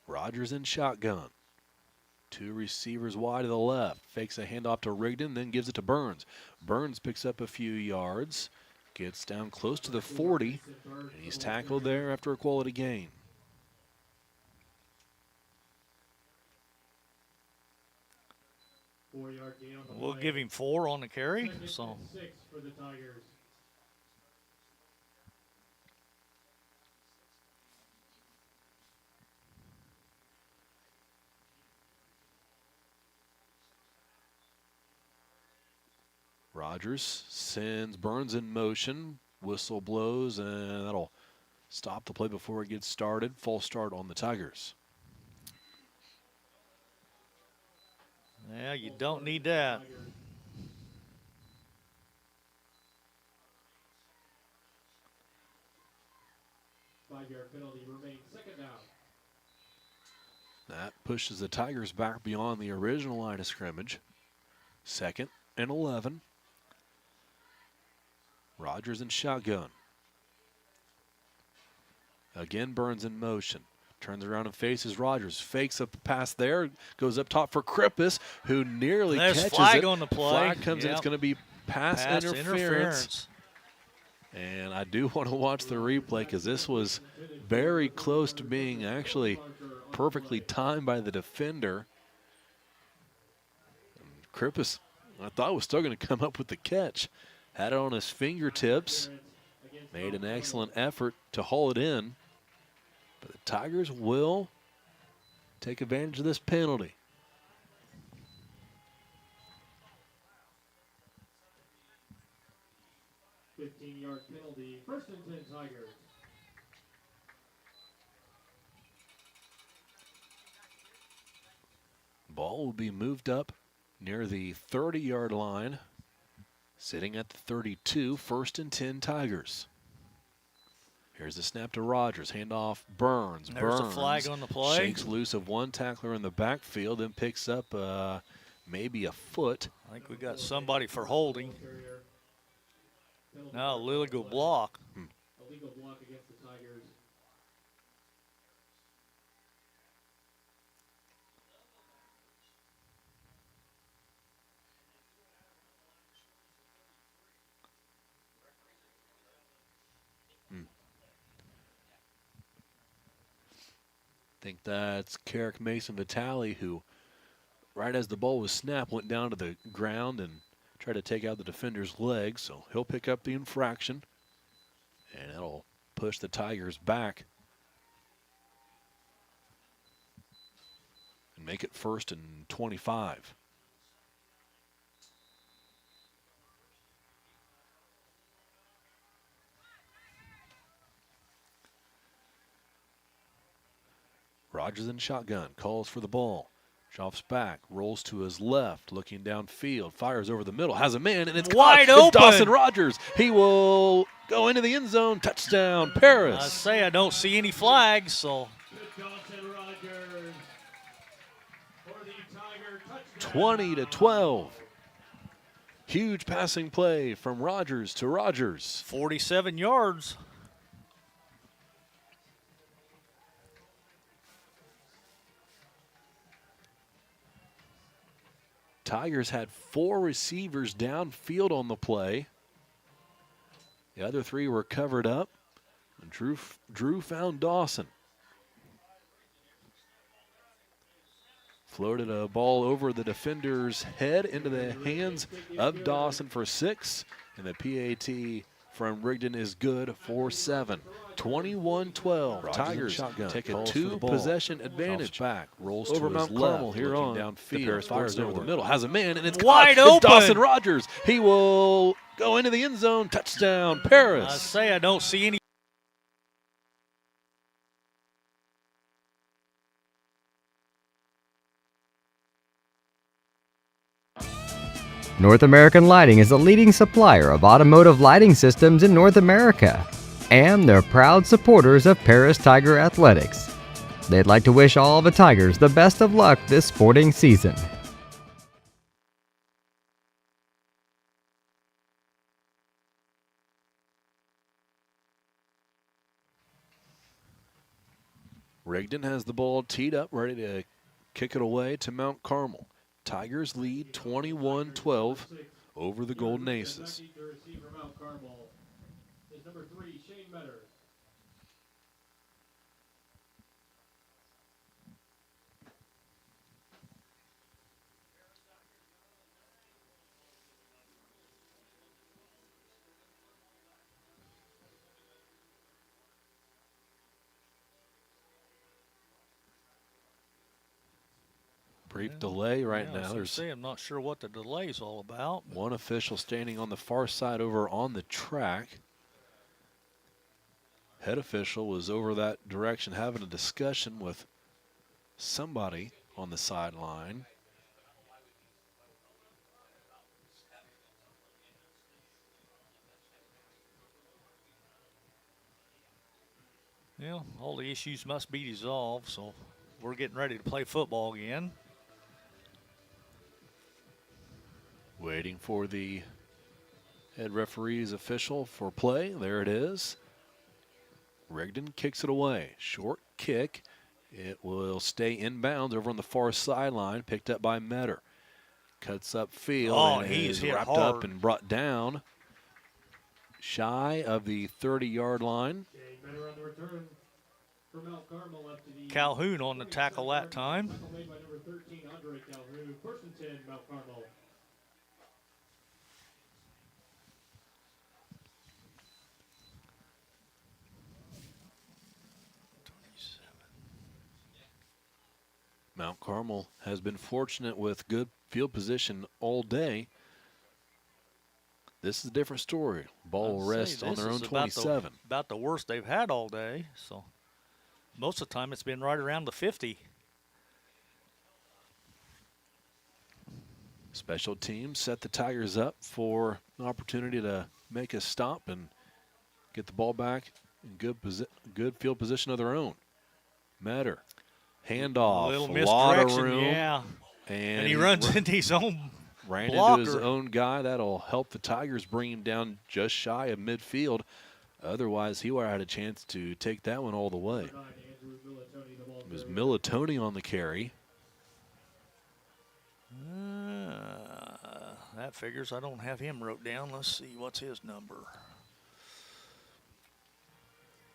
Rogers in shotgun. 2 receivers wide to the left. Fakes a handoff to Rigdon, then gives it to Burns. Burns picks up a few yards, gets down close to the 40, and he's tackled there after a quality gain. We'll give him 4 on the carry. So 6 for the Tigers. Rogers sends Burns in motion. Whistle blows, and that'll stop the play before it gets started. False start on the Tigers. yeah, you don't need that. Five-yard penalty remains. Second down. That pushes the Tigers back beyond the original line of scrimmage. 2nd and 11. Rogers in shotgun. Again, Burns in motion. Turns around and faces Rogers. Fakes a pass there. Goes up top for Krippus, who nearly There's catches flag it. on the play. Flag comes in. Yep. It's going to be pass interference. And I do want to watch the replay because this was very close to being actually perfectly timed by the defender. And Krippus, I thought, was still going to come up with the catch. Had it on his fingertips. Made an excellent effort to haul it in. But the Tigers will take advantage of this penalty. 15-yard penalty. 1st and 10 Tigers. Ball will be moved up near the 30-yard line. Sitting at the 32, 1st and 10 Tigers. Here's the snap to Rogers. Handoff Burns. There's Burns a flag on the play. Shakes loose of one tackler in the backfield, then picks up maybe a foot. I think we got somebody for holding. Now illegal block. Illegal block against the Tigers. I think that's Carrick Mason Vitale, who, right as the ball was snapped, went down to the ground and tried to take out the defender's leg. So he'll pick up the infraction, and that'll push the Tigers back and make it 1st and 25. Rogers in shotgun, calls for the ball. Drops back, rolls to his left, looking downfield, fires over the middle, has a man, and it's wide caught. open. It's Dawson Rogers. He will go into the end zone. Touchdown, Paris. I say I don't see any flags, so. Dawson Rogers for the Tiger touchdown. 20 to 12. Huge passing play from Rogers to Rogers. 47 yards. Tigers had 4 receivers downfield on the play. The other 3 were covered up. And Drew found Dawson. Floated a ball over the defender's head into the hands of Dawson for 6. And the PAT from Rigdon is good for 7. 21-12. Tigers take a 2-possession advantage. Back, rolls over to his Mount Carmel here on downfield. Fires over the middle, has a man, and it's wide caught. open. It's Dawson Rogers. He will go into the end zone. Touchdown, Paris. I say I don't see any. North American Lighting is a leading supplier of automotive lighting systems in North America, and they're proud supporters of Paris Tiger Athletics. They'd like to wish all the Tigers the best of luck this sporting season. Rigdon has the ball teed up, ready to kick it away to Mount Carmel. Tigers lead 21-12 over the Golden Aces. To receive from Mount Carmel is number 3, Shane Metter. Brief delay right now. I'm not sure what the delay is all about. One official standing on the far side over on the track. Head official was over that direction having a discussion with somebody on the sideline. Yeah, all the issues must be resolved, so we're getting ready to play football again. Waiting for the head referee's official for play. There it is. Rigdon kicks it away. Short kick. It will stay inbounds over on the far sideline, picked up by Metter. Cuts up field and he's is hit wrapped hard. up and brought down shy of the 30-yard line. Shane Metter on the return for Mount Carmel up to the Calhoun on the tackle that time. tackle made by number 13, Andre Calhoun. 1st and 10, Mount Carmel. Mount Carmel has been fortunate with good field position all day. This is a different story. Ball will rest on their own 27. About the worst they've had all day. So most of the time it's been right around the 50. Special teams set the Tigers up for an opportunity to make a stop and get the ball back in good field position of their own. Metter, handoff, A little lot of misdirection, room. yeah. And he runs into his own ran blocker. into his own guy. That'll help the Tigers bring him down just shy of midfield. Otherwise, he would have had a chance to take that one all the way. It was Militoni on the carry. That figures. I don't have him wrote down. Let's see. What's his number?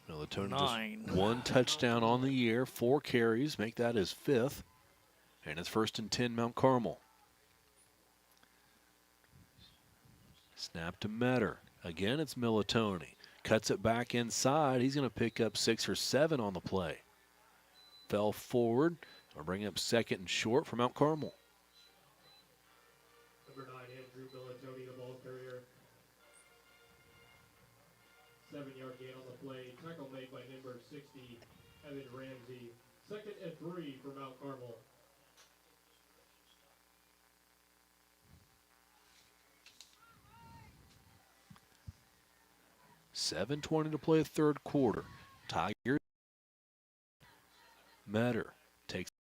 Militoni 9. just 1 touchdown on the year, 4 carries, make that his 5th. And it's 1st and 10, Mount Carmel. Snap to Metter. Again, it's Militoni. Cuts it back inside. He's going to pick up 6 or 7 on the play. Fell forward. Or bring up 2nd and short for Mount Carmel. Number 9, Andrew Militoni, the ball carrier. 7-yard gain on the play. Tackle made by number 60, Evan Ramsey. 2nd and 3 for Mount Carmel. $7:20 to play, 3rd quarter. Tigers. Metter takes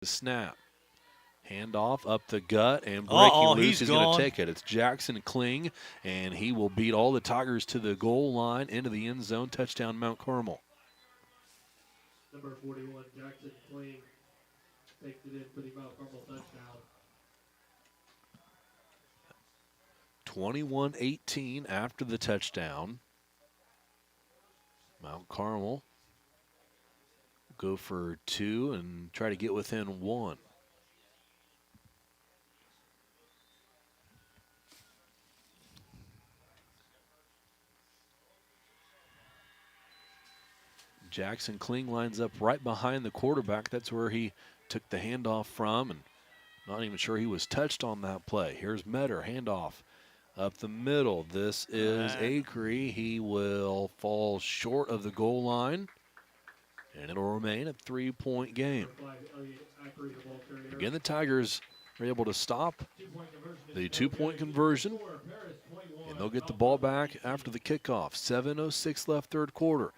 the snap. Handoff up the gut and breaking loose. He's going to take it. It's Jackson Kling, and he will beat all the Tigers to the goal line into the end zone. Touchdown, Mount Carmel. Number 41, Jackson Kling, takes it in for the Mount Carmel touchdown. 21-18 after the touchdown. Mount Carmel go for 2 and try to get within 1. Jackson Kling lines up right behind the quarterback. That's where he took the handoff from, and not even sure he was touched on that play. Here's Metter, handoff up the middle. This is Acree. He will fall short of the goal line, and it'll remain a 3-point game. Again, the Tigers are able to stop the 2-point conversion, and they'll get the ball back after the kickoff. 7:06 left, 3rd quarter.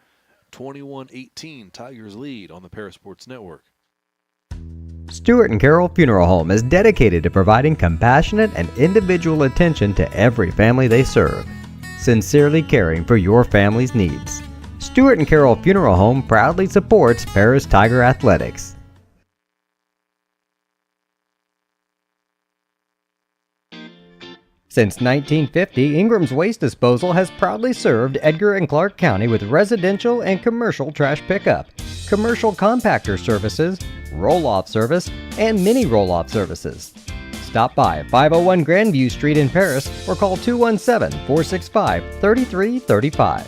21-18, Tigers lead on the Paris Sports Network. Stewart and Carroll Funeral Home is dedicated to providing compassionate and individual attention to every family they serve, sincerely caring for your family's needs. Stewart and Carroll Funeral Home proudly supports Paris Tiger Athletics. Since 1950, Ingram's Waste Disposal has proudly served Edgar and Clark County with residential and commercial trash pickup, commercial compactor services, roll-off service, and mini roll-off services. Stop by 501 Grandview Street in Paris or call 217-465-3335.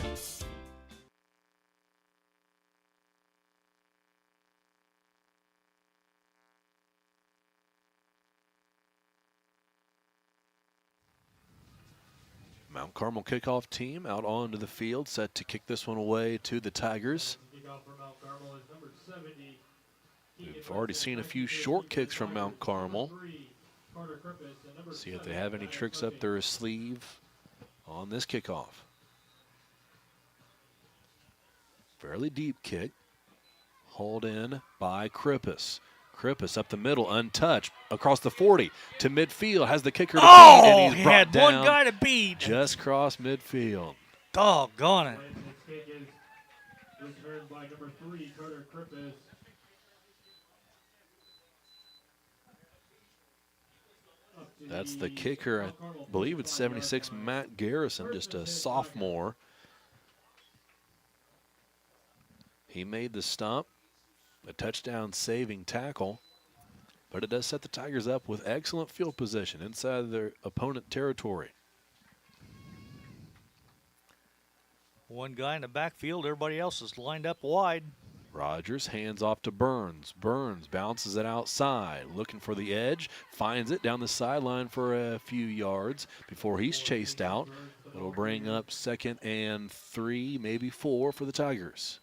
Mount Carmel kickoff team out onto the field, set to kick this one away to the Tigers. We've already seen a few short kicks from Mount Carmel. See if they have any tricks up their sleeve on this kickoff. Fairly deep kick, hauled in by Krippus. Krippus up the middle, untouched, across the 40 to midfield, has the kicker to beat, and he's brought down. One guy to beat. Just crossed midfield. Doggone it. Next kick is returned by number 3, Carter Krippus. That's the kicker. I believe it's 76, Matt Garrison, just a sophomore. He made the stop. A touchdown saving tackle, but it does set the Tigers up with excellent field position inside their opponent territory. One guy in the backfield, everybody else is lined up wide. Rogers hands off to Burns. Burns bounces it outside, looking for the edge, finds it down the sideline for a few yards before he's chased out. It'll bring up 2nd and 3, maybe 4 for the Tigers.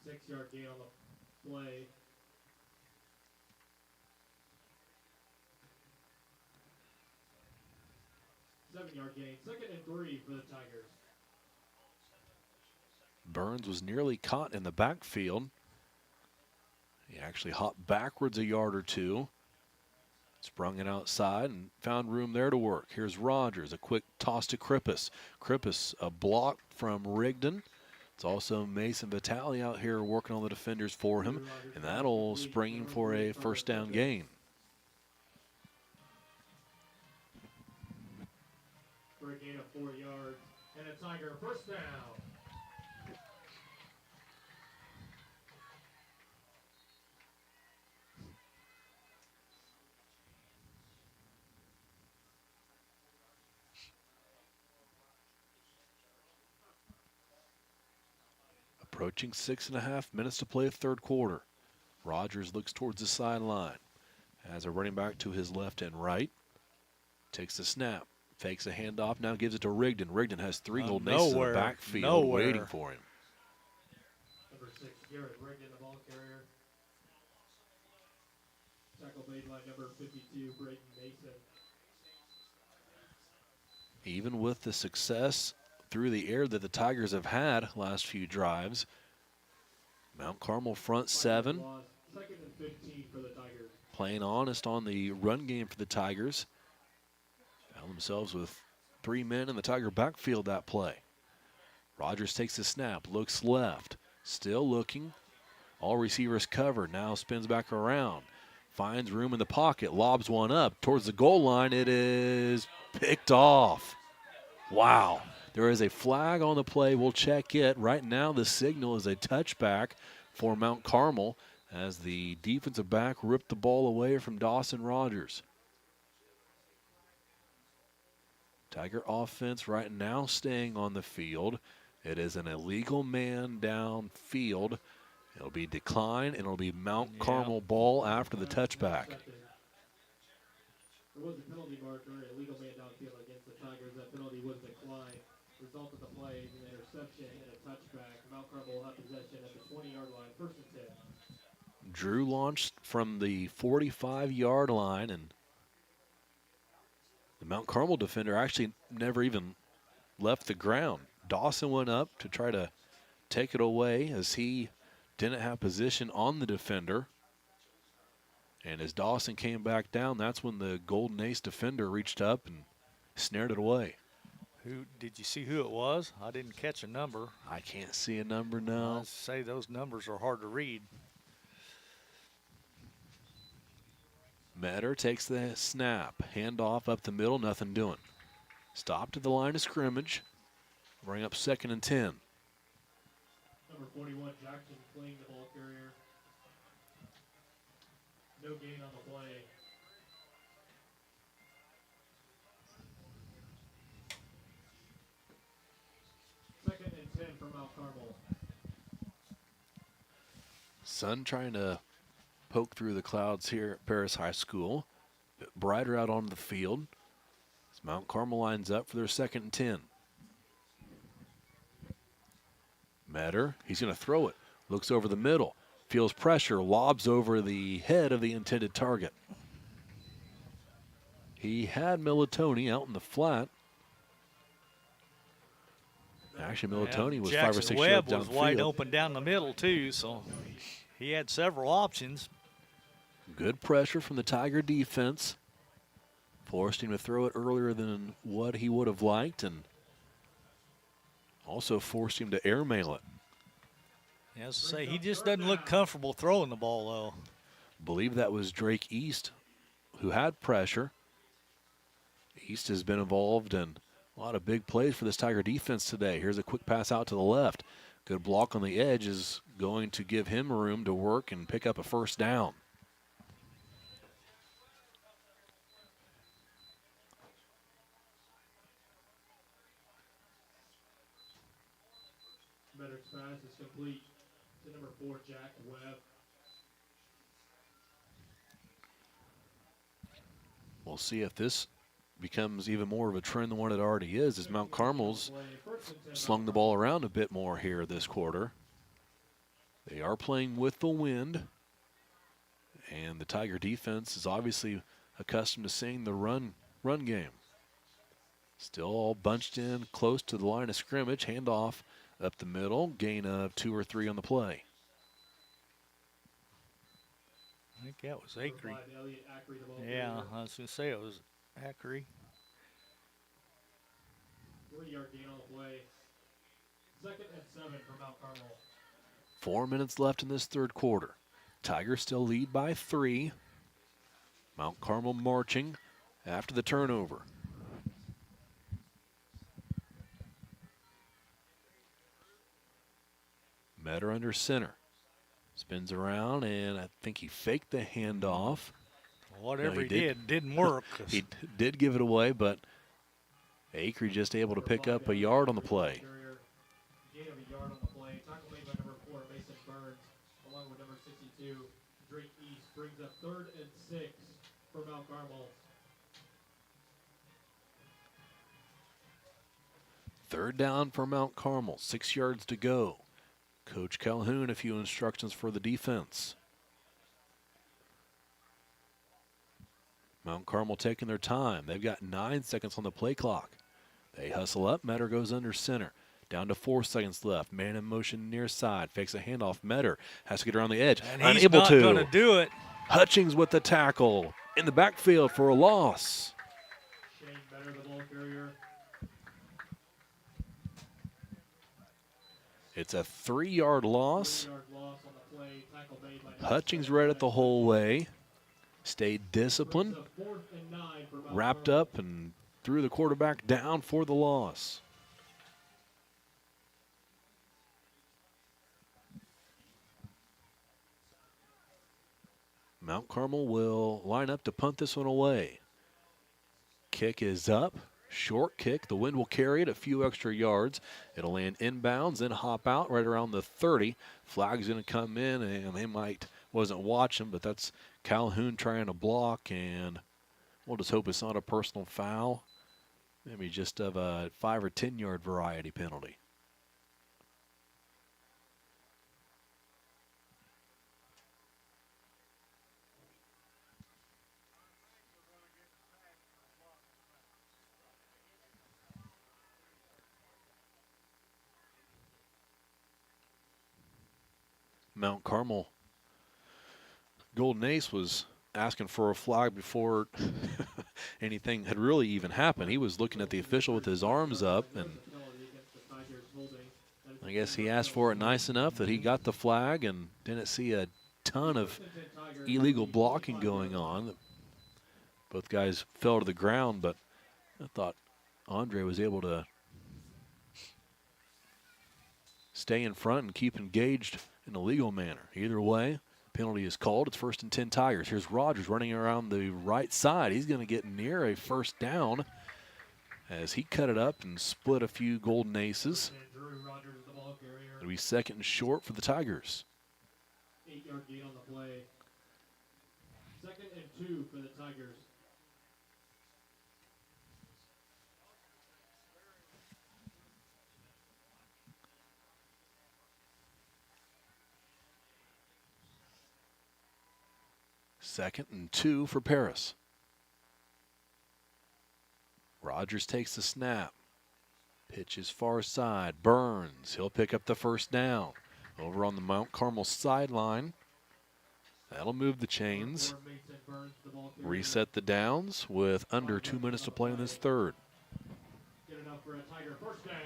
6-yard gain on the play. Seven-yard gain. 2nd and 3 for the Tigers. Burns was nearly caught in the backfield. He actually hopped backwards a yard or two, sprung it outside, and found room there to work. Here's Rogers, a quick toss to Krippus. Krippus, a block from Rigdon. It's also Mason Vitale out here working on the defenders for him, and that'll spring him for a first down gain. For a gain of 4 yards, and a Tiger first down. Approaching 6.5 minutes to play, 3rd quarter. Rogers looks towards the sideline. Has a running back to his left and right. Takes the snap. Fakes a handoff. Now gives it to Rigdon. Rigdon has 3 Golden Aces in the backfield waiting for him. Number 6, Garrett Rigdon, the ball carrier. Tackle made by number 52, Braden Mason. Even with the success through the air that the Tigers have had last few drives, Mount Carmel front 7. 2nd and 15 for the Tigers. Playing honest on the run game for the Tigers. Found themselves with 3 men in the Tiger backfield that play. Rogers takes the snap, looks left, still looking. All receivers covered, now spins back around. Finds room in the pocket, lobs one up towards the goal line. It is picked off. Wow. There is a flag on the play. We'll check it. Right now the signal is a touchback for Mount Carmel as the defensive back ripped the ball away from Dawson Rogers. Tiger offense right now staying on the field. It is an illegal man downfield. It'll be decline, and it'll be Mount Carmel ball after the touchback. There was a penalty marker, illegal man downfield against the Tigers. That penalty was declined. Result of the play is an interception and a touchback. Mount Carmel will have possession at the 20-yard line, 1st and 10. Drew launched from the 45-yard line, and the Mount Carmel defender actually never even left the ground. Dawson went up to try to take it away as he didn't have position on the defender. And as Dawson came back down, that's when the Golden Ace defender reached up and snared it away. Who did you see who it was? I didn't catch a number. I can't see a number now. I say those numbers are hard to read. Metter takes the snap. Handoff up the middle, nothing doing. Stop to the line of scrimmage. Bring up 2nd and 10. Number 41, Jackson fleeing the ball carrier. No gain on the play. Second and 10 for Mount Carmel. Sun trying to poke through the clouds here at Paris High School. A bit brighter out on the field. As Mount Carmel lines up for their 2nd and 10. Metter, he's going to throw it. Looks over the middle. Feels pressure. Lobs over the head of the intended target. He had Militoni out in the flat. Actually, Militoni was 5 or 6 yards down the field. Jackson Webb was wide open down the middle, too, so he had several options. Good pressure from the Tiger defense. Forced him to throw it earlier than what he would have liked, and also forced him to airmail it. Yeah, as I say, he just doesn't look comfortable throwing the ball, though. Believe that was Drake East who had pressure. East has been involved in a lot of big plays for this Tiger defense today. Here's a quick pass out to the left. Good block on the edge is going to give him room to work and pick up a 1st down. Metter's pass is complete to number 4, Jack Webb. We'll see if this becomes even more of a trend than what it already is, as Mount Carmel's slung the ball around a bit more here this quarter. They are playing with the wind, and the Tiger defense is obviously accustomed to seeing the run game. Still all bunched in close to the line of scrimmage. Handoff up the middle, gain of 2 or 3 on the play. I think that was Acree. Yeah, I was going to say it was Acree. 3-yard gain on the play. 2nd and 7 for Mount Carmel. 4 minutes left in this 3rd quarter. Tigers still lead by 3. Mount Carmel marching after the turnover. Metter under center. Spins around, and I think he faked the handoff. Whatever he did didn't work. He did give it away, but Acree just able to pick up a yard on the play. Gain of a yard on the play. Tackle made by number 4, Mason Burns, along with number 62, Drake East, brings up 3rd and 6 for Mount Carmel. 3rd down for Mount Carmel. 6 yards to go. Coach Calhoun, a few instructions for the defense. Mount Carmel taking their time. They've got 9 seconds on the play clock. They hustle up. Metter goes under center. Down to 4 seconds left. Man in motion near side. Fakes a handoff. Metter has to get around the edge. And unable he's to. not going to do it. Hutchings with the tackle in the backfield for a loss. Shane Metter, the ball carrier. It's a 3-yard loss. 3-yard loss on the play. Tackle made by Hutchings read it the whole way. Stayed disciplined. 4th and 9 for Mount Wrapped Carmel. up and threw the quarterback down for the loss. Mount Carmel will line up to punt this one away. Kick is up. Short kick. The wind will carry it a few extra yards. It'll land inbounds, then hop out right around the 30. Flag's going to come in, and they wasn't watching, but that's Calhoun trying to block, and we'll just hope it's not a personal foul. Maybe just of a 5 or 10 yard variety penalty. Mount Carmel Golden Ace was asking for a flag before anything had really even happened. He was looking at the official with his arms up, and I guess he asked for it nice enough that he got the flag and didn't see a ton of illegal blocking going on. Both guys fell to the ground, but I thought Andre was able to stay in front and keep engaged in a legal manner. Either way, penalty is called. It's 1st and 10 Tigers. Here's Rogers running around the right side. He's going to get near a first down as he cut it up and split a few Golden Aces. It'll be 2nd and short for the Tigers. 8-yard gain on the play. 2nd and 2 for the Tigers. Second and 2 for Paris. Rogers takes the snap. Pitch is far side. Burns. He'll pick up the first down. Over on the Mount Carmel sideline. That'll move the chains. Reset the downs with under 2 minutes to play in this third. Good enough for a Tiger first down.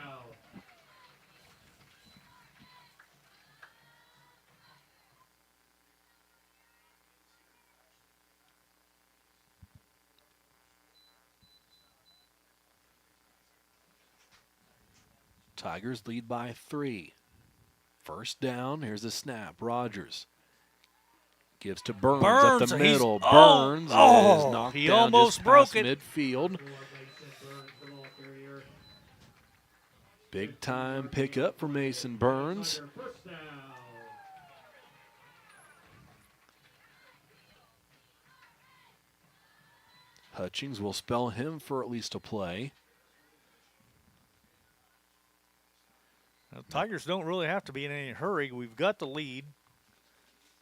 Tigers lead by 3. First down. Here's a snap. Rogers gives to Burns up the middle. Burns is knocked he down almost just broke past it. midfield. Big time pickup for Mason Burns. Hutchings will spell him for at least a play. Now, Tigers don't really have to be in any hurry. We've got the lead.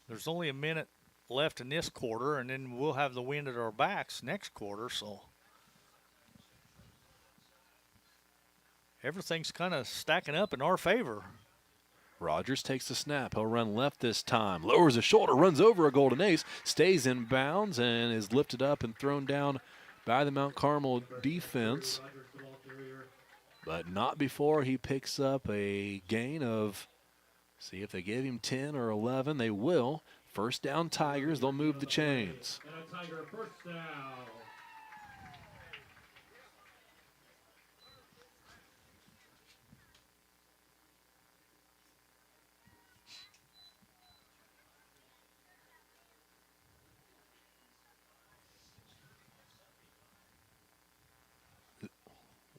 There's only a minute left in this quarter, and then we'll have the wind at our backs next quarter, so everything's kind of stacking up in our favor. Rogers takes the snap. He'll run left this time. Lowers his shoulder, runs over a Golden Ace, stays in bounds, and is lifted up and thrown down by the Mount Carmel defense. But not before he picks up a gain of, see if they gave him 10 or 11. They will. First down Tigers. They'll move the chains. And a Tiger first down.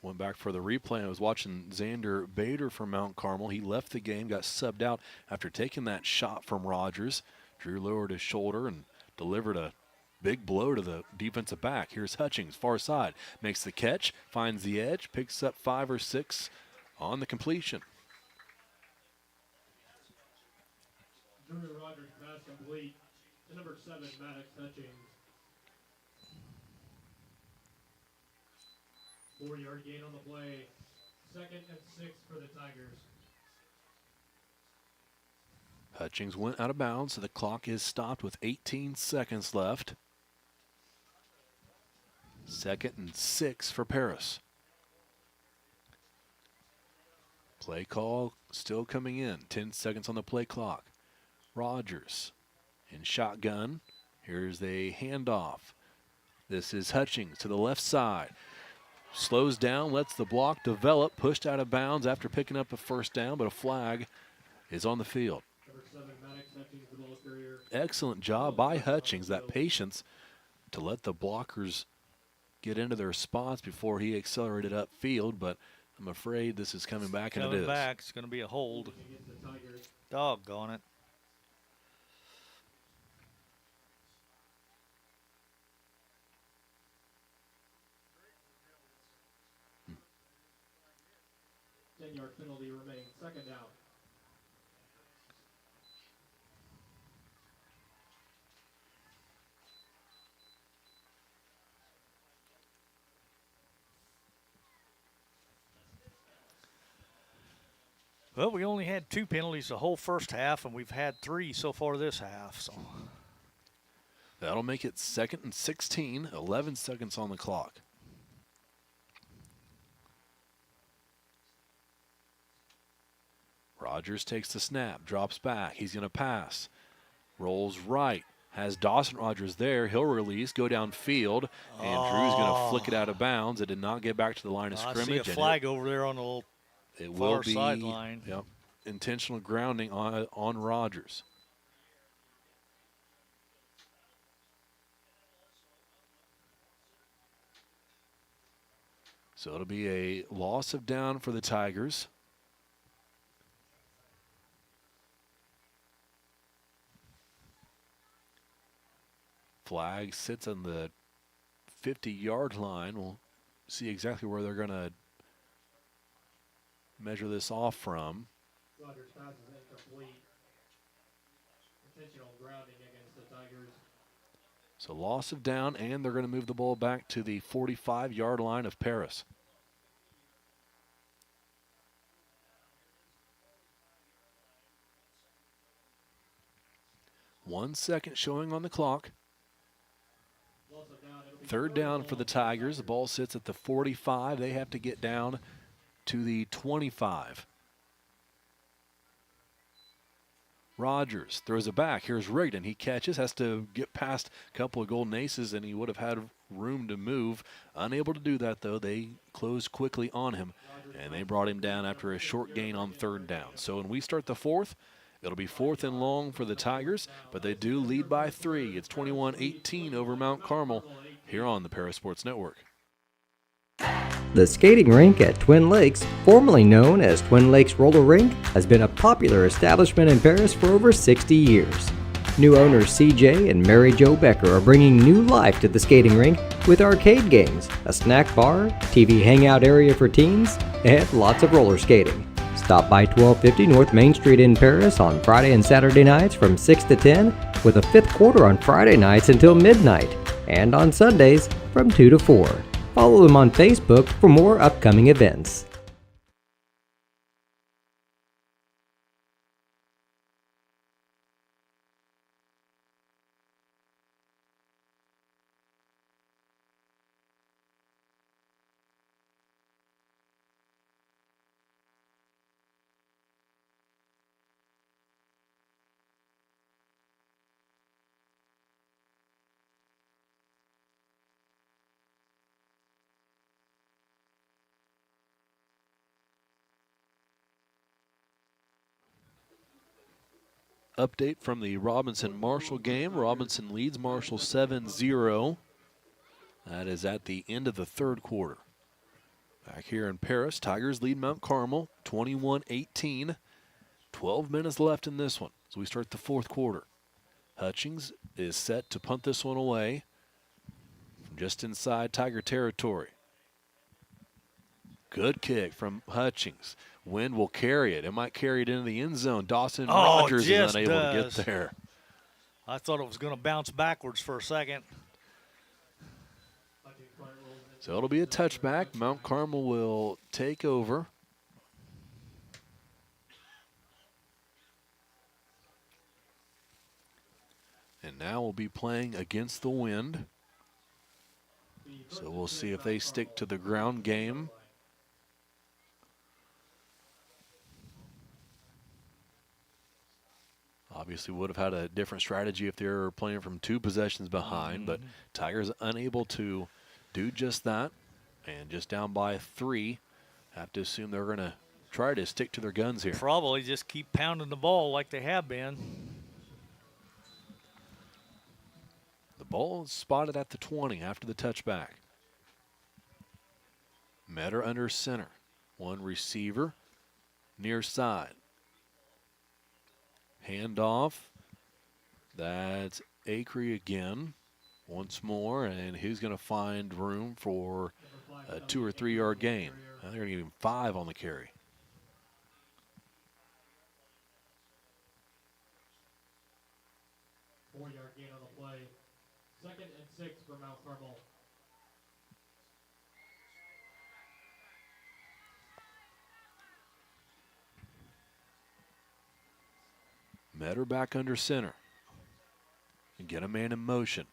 Went back for the replay. I was watching Xander Bader from Mount Carmel. He left the game, got subbed out after taking that shot from Rogers. Drew lowered his shoulder and delivered a big blow to the defensive back. Here's Hutchings, far side. Makes the catch, finds the edge, picks up 5 or 6 on the completion. Drew Rogers pass complete to number 7, Maddox Hutchings. 4-yard gain on the play. 2nd and 6 for the Tigers. Hutchings went out of bounds, so the clock is stopped with 18 seconds left. 2nd and 6 for Paris. Play call still coming in. 10 seconds on the play clock. Rogers in shotgun. Here's the handoff. This is Hutchings to the left side. Slows down, lets the block develop, pushed out of bounds after picking up a first down, but a flag is on the field. Number 7, Maddox Hutchings, the ball carrier. Excellent job by Hutchings, that patience to let the blockers get into their spots before he accelerated upfield, but I'm afraid this is coming back, and it is. Coming back, it's going to be a hold. Doggone it. Yard penalty remains. 2nd down. Well, we only had 2 penalties the whole first half, and we've had 3 so far this half. So That'll make it 2nd and 16, 11 seconds on the clock. Rogers takes the snap, drops back. He's going to pass. Rolls right. Has Dawson Rogers there. He'll release, go downfield, and Drew's going to flick it out of bounds. It did not get back to the line of scrimmage. I see a flag over there on the little far sideline. Yep, intentional grounding on Rogers. So it'll be a loss of down for the Tigers. Flag sits on the 50-yard line. We'll see exactly where they're going to measure this off from. Rogers pass is incomplete. Intentional grounding against the Tigers. So loss of down, and they're going to move the ball back to the 45-yard line of Paris. One second showing on the clock. Third down for the Tigers. The ball sits at the 45. They have to get down to the 25. Rogers throws it back. Here's Rigdon. He catches, has to get past a couple of Golden Aces, and he would have had room to move. Unable to do that, though. They closed quickly on him, and they brought him down after a short gain on third down. So when we start the fourth, it'll be 4th and long for the Tigers, but they do lead by 3. It's 21-18 over Mount Carmel here on the Paris Sports Network. The skating rink at Twin Lakes, formerly known as Twin Lakes Roller Rink, has been a popular establishment in Paris for over 60 years. New owners CJ and Mary Jo Becker are bringing new life to the skating rink with arcade games, a snack bar, TV hangout area for teens, and lots of roller skating. Stop by 1250 North Main Street in Paris on Friday and Saturday nights from 6 to 10, with a 5th quarter on Friday nights until midnight, and on Sundays from 2 to 4. Follow them on Facebook for more upcoming events. Update from the Robinson-Marshall game. Robinson leads Marshall 7-0. That is at the end of the third quarter. Back here in Paris, Tigers lead Mount Carmel 21-18. 12 minutes left in this one as we start the fourth quarter. Hutchings is set to punt this one away from just inside Tiger territory. Good kick from Hutchings. Wind will carry it. It might carry it into the end zone. Dawson Rogers is unable to get there. I thought it was going to bounce backwards for a second. So it'll be a touchback. Mount Carmel will take over. And now we'll be playing against the wind. So we'll see if they stick to the ground game. Obviously would have had a different strategy if they were playing from 2 possessions behind, but Tigers unable to do just that, and just down by 3. Have to assume they're going to try to stick to their guns here. Probably just keep pounding the ball like they have been. The ball is spotted at the 20 after the touchback. Metter under center. One receiver near side. Handoff. That's Acree again. Once more, and he's going to find room for a 2 or 3 yard gain. They're going to give him 5 on the carry. Four-yard gain on the play. 2nd and 6 for Mount Carmel. Metter back under center. And get a man in motion.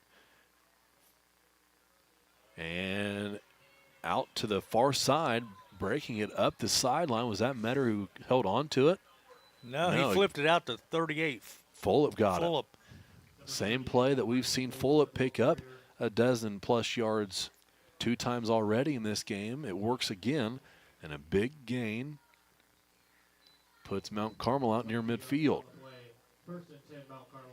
And out to the far side, breaking it up the sideline. Was that Metter who held on to it? No, he flipped it out to 38. Fulop got it. Same play that we've seen Fulop pick up a dozen-plus yards 2 times already in this game. It works again, and a big gain puts Mount Carmel out near midfield. First and 10, Mount Carmel.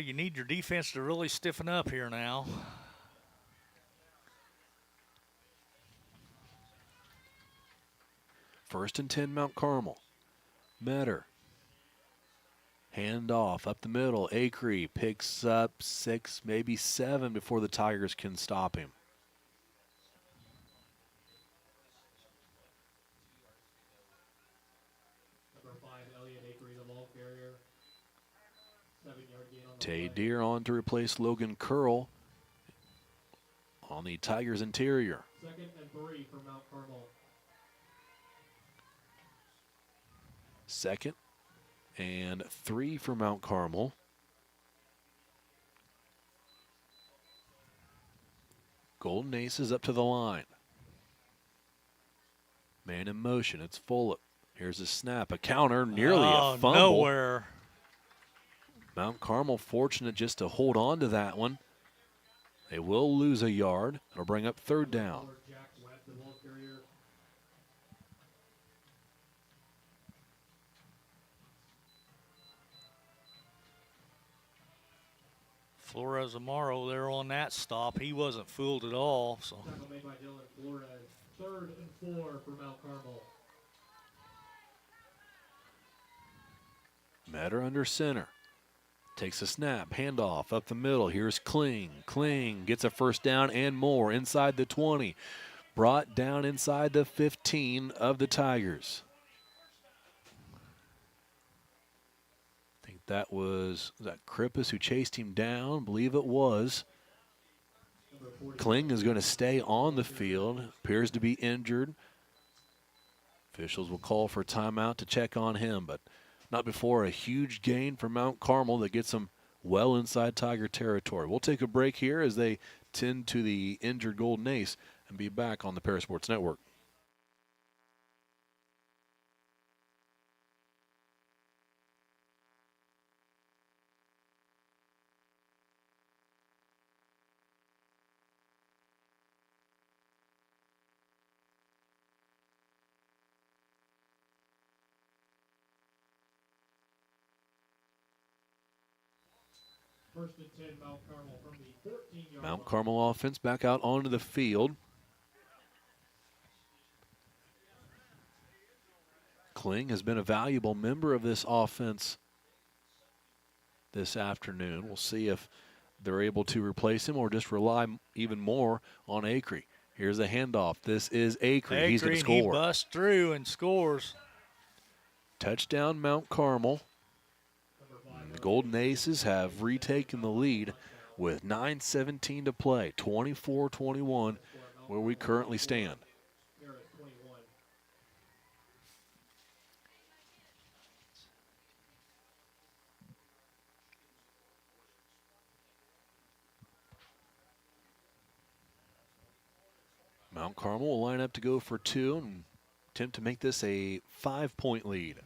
You need your defense to really stiffen up here now. First and 10, Mount Carmel. Metter. Hand off up the middle. Acree picks up 6, maybe 7 before the Tigers can stop him. Number 5, Elliott Acree, the ball carrier. 7-yard gain on the Tay play. Deer on to replace Logan Curl on the Tigers interior. 2nd and 3 for Mount Carmel. 2nd and 3 for Mount Carmel. Golden Aces up to the line. Man in motion. It's Fulop. Here's a snap. A counter. Nearly a fumble. Nowhere. Mount Carmel fortunate just to hold on to that one. They will lose a yard. It'll bring up 3rd down. Jack Webb, the ball carrier. Flores Amaro there on that stop. He wasn't fooled at all. So Tackle made by Dylan Flores. 3rd and 4 for Mount Carmel. Metter under center. Takes a snap, handoff up the middle. Here's Kling. Kling gets a first down and more inside the 20. Brought down inside the 15 of the Tigers. I think that was that Krippus who chased him down. I believe it was. Kling is going to stay on the field. Appears to be injured. Officials will call for timeout to check on him, but not before a huge gain for Mount Carmel that gets them well inside Tiger territory. We'll take a break here as they tend to the injured Golden Ace and be back on the Parasports Network. First and 10, Mount Carmel from the 14-yard Mount line. Carmel offense back out onto the field. Kling has been a valuable member of this offense this afternoon. We'll see if they're able to replace him or just rely even more on Acree. Here's a handoff. This is Acree. He's going to score. He busts through and scores. Touchdown, Mount Carmel. The Golden Aces have retaken the lead with 9:17 to play, 24-21, where we currently stand. Mount Carmel will line up to go for 2 and attempt to make this a 5-point lead.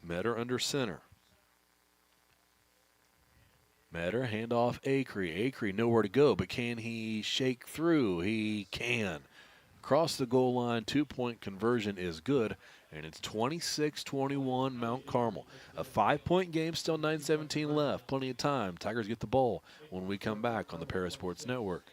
Metter under center. Metter, handoff Acree. Acree nowhere to go, but can he shake through? He can. Across the goal line, 2-point conversion is good, and it's 26-21 Mount Carmel. A 5-point game, still 9:17 left. Plenty of time. Tigers get the ball when we come back on the Parasports Network.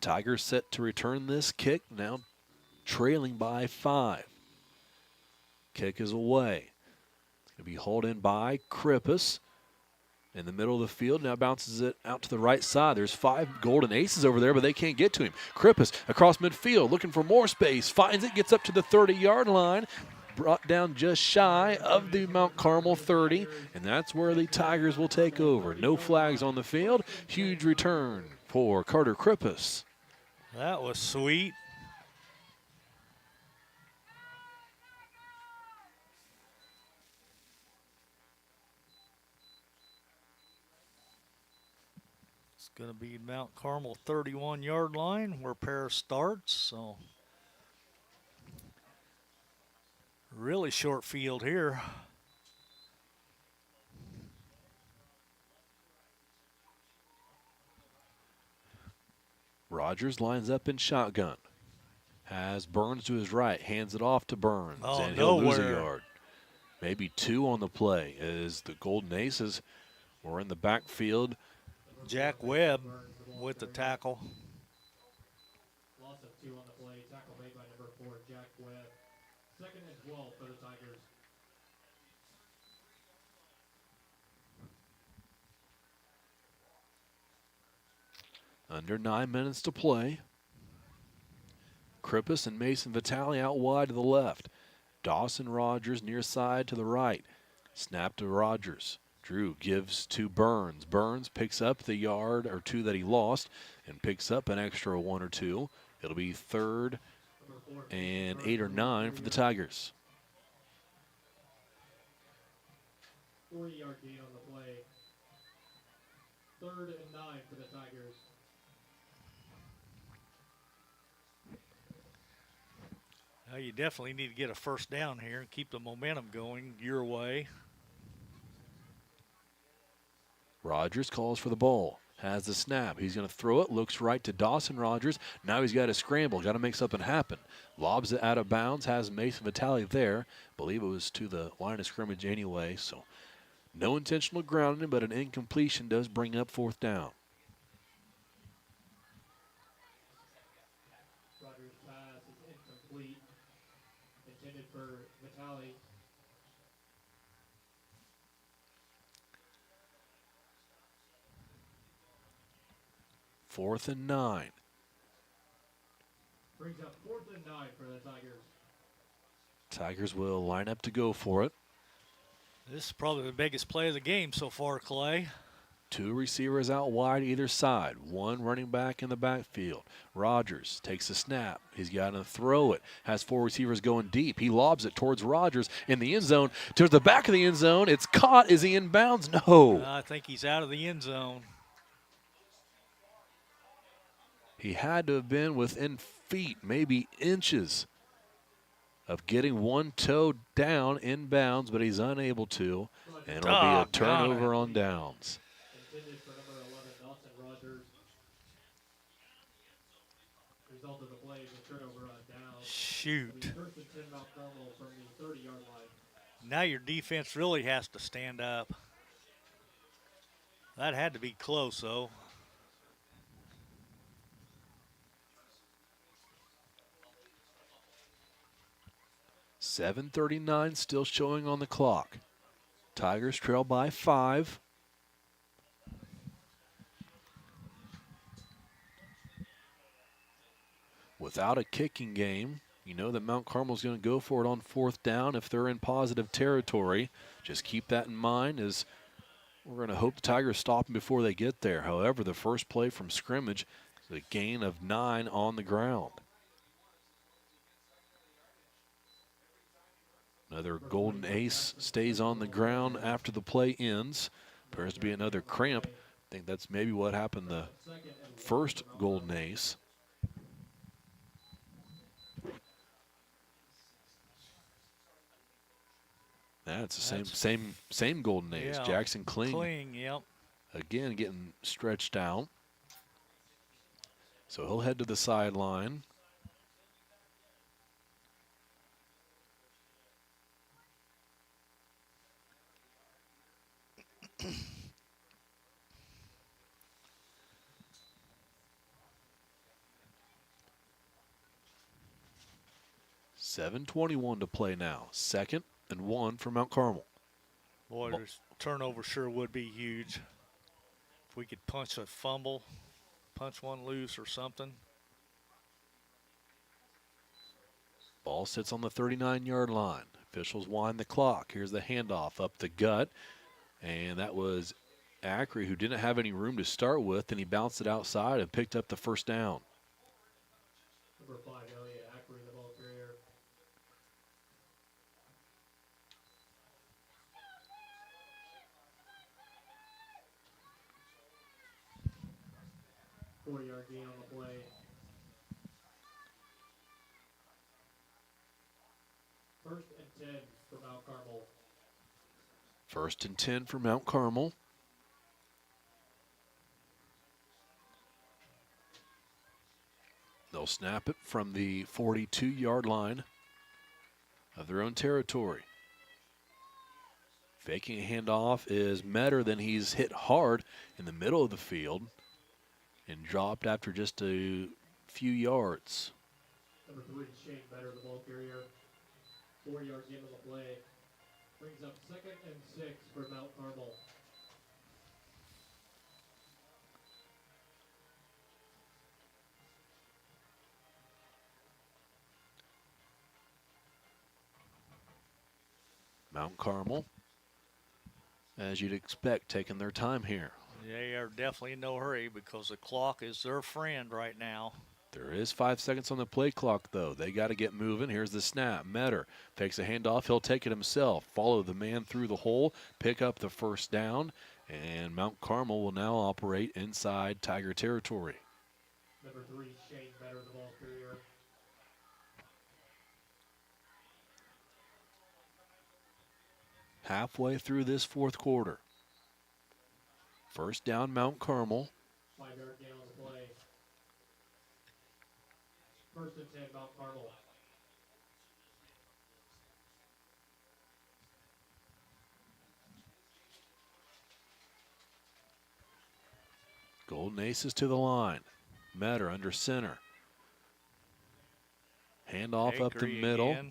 Tigers set to return this kick, now trailing by 5. Kick is away. It's going to be hauled in by Krippus. In the middle of the field, now bounces it out to the right side. There's 5 Golden Aces over there, but they can't get to him. Krippus across midfield, looking for more space. Finds it, gets up to the 30-yard line. Brought down just shy of the Mount Carmel 30, and that's where the Tigers will take over. No flags on the field. Huge return for Carter Krippus. That was sweet. It's going to be Mount Carmel 31-yard line where Paris starts. So really short field here. Rogers lines up in shotgun. Has Burns to his right, hands it off to Burns, and he'll lose a yard. Maybe 2 on the play as the Golden Aces were in the backfield. Jack Webb with the tackle. Loss of 2 on the play. Tackle made by number 4, Jack Webb. 2nd and 12 for the Tigers. Under 9 minutes to play. Krippus and Mason Vitale out wide to the left. Dawson Rogers near side to the right. Snap to Rogers. Drew gives to Burns. Burns picks up the yard or 2 that he lost and picks up an extra 1 or 2. It'll be 3rd and 8 or 9 for the Tigers. 40-yard gain on the play. 3rd and 9 for the Tigers. Now you definitely need to get a first down here and keep the momentum going your way. Rogers calls for the ball. Has the snap. He's going to throw it. Looks right to Dawson Rogers. Now he's got to scramble. Got to make something happen. Lobs it out of bounds. Has Mason Vitale there. Believe it was to the line of scrimmage anyway. So no intentional grounding, but an incompletion does bring up 4th down. Rogers' pass is incomplete. Intended for Vitale. Fourth and 9. Brings up 4th and 9 for the Tigers. Tigers will line up to go for it. This is probably the biggest play of the game so far, Clay. 2 receivers out wide either side. 1 running back in the backfield. Rogers takes a snap. He's got to throw it. Has 4 receivers going deep. He lobs it towards Rogers in the end zone. Towards the back of the end zone. It's caught. Is he in bounds? No. I think he's out of the end zone. He had to have been within feet, maybe inches, of getting 1 toe down in bounds, but he's unable to. And it'll be a turnover on downs. Intended for number 11, Dawson Rogers. Result of the play is a turnover on downs. Shoot. 1st and 10 Mount Carmel from the 30-yard line. Now your defense really has to stand up. That had to be close, though. .7:39 still showing on the clock. Tigers trail by 5. Without a kicking game, you know that Mount Carmel's going to go for it on 4th down if they're in positive territory. Just keep that in mind as we're going to hope the Tigers stop them before they get there. However, the first play from scrimmage is a gain of 9 on the ground. Another Golden Ace stays on the ground after the play ends. Appears to be another cramp. I think that's maybe what happened the first Golden Ace. That's the same Golden Ace. Yeah, Jackson Kling. Kling, yep. Again, getting stretched out. So he'll head to the sideline. 7:21 to play now. 2nd and 1 for Mount Carmel. Boy, this turnover sure would be huge. If we could punch a fumble, punch one loose or something. Ball sits on the 39-yard line. Officials wind the clock. Here's the handoff up the gut. And that was Ackery, who didn't have any room to start with, and he bounced it outside and picked up the first down. Number 5, Elliott Ackery, the ball carrier. Yard gain on the play. First and 10 for Mount Carmel. 1st and 10 for Mount Carmel. They'll snap it from the 42-yard line of their own territory. Faking a handoff is Metter, then he's hit hard in the middle of the field and dropped after just a few yards. Number 3, Shane Metter, the ball carrier. 4-yard gain on the play. Brings up 2nd and 6 for Mount Carmel. Mount Carmel, as you'd expect, taking their time here. They are definitely in no hurry because the clock is their friend right now. There is 5 seconds on the play clock, though. They got to get moving. Here's the snap. Metter takes a handoff. He'll take it himself. Follow the man through the hole. Pick up the first down. And Mount Carmel will now operate inside Tiger territory. Number 3, Shane Metter, the ball carrier. Halfway through this 4th quarter. First down, Mount Carmel. 5-yard gain on the play. 1st and 10, Mount Carmel. Golden Aces to the line. Metter under center. Handoff up the middle. Again.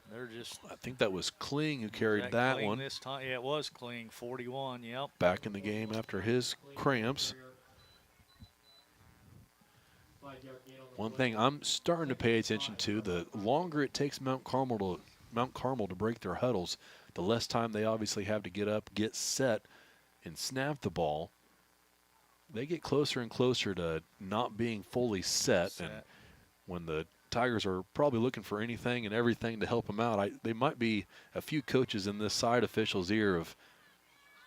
They're just. I think that was Kling who carried that one. This time, yeah, it was Kling, 41. Yep. Back in the game after his cramps. One thing I'm starting to pay attention to: the longer it takes Mount Carmel to break their huddles, the less time they obviously have to get up, get set, and snap the ball. They get closer and closer to not being fully set. And when the Tigers are probably looking for anything and everything to help them out, they might be a few coaches in this side official's ear of,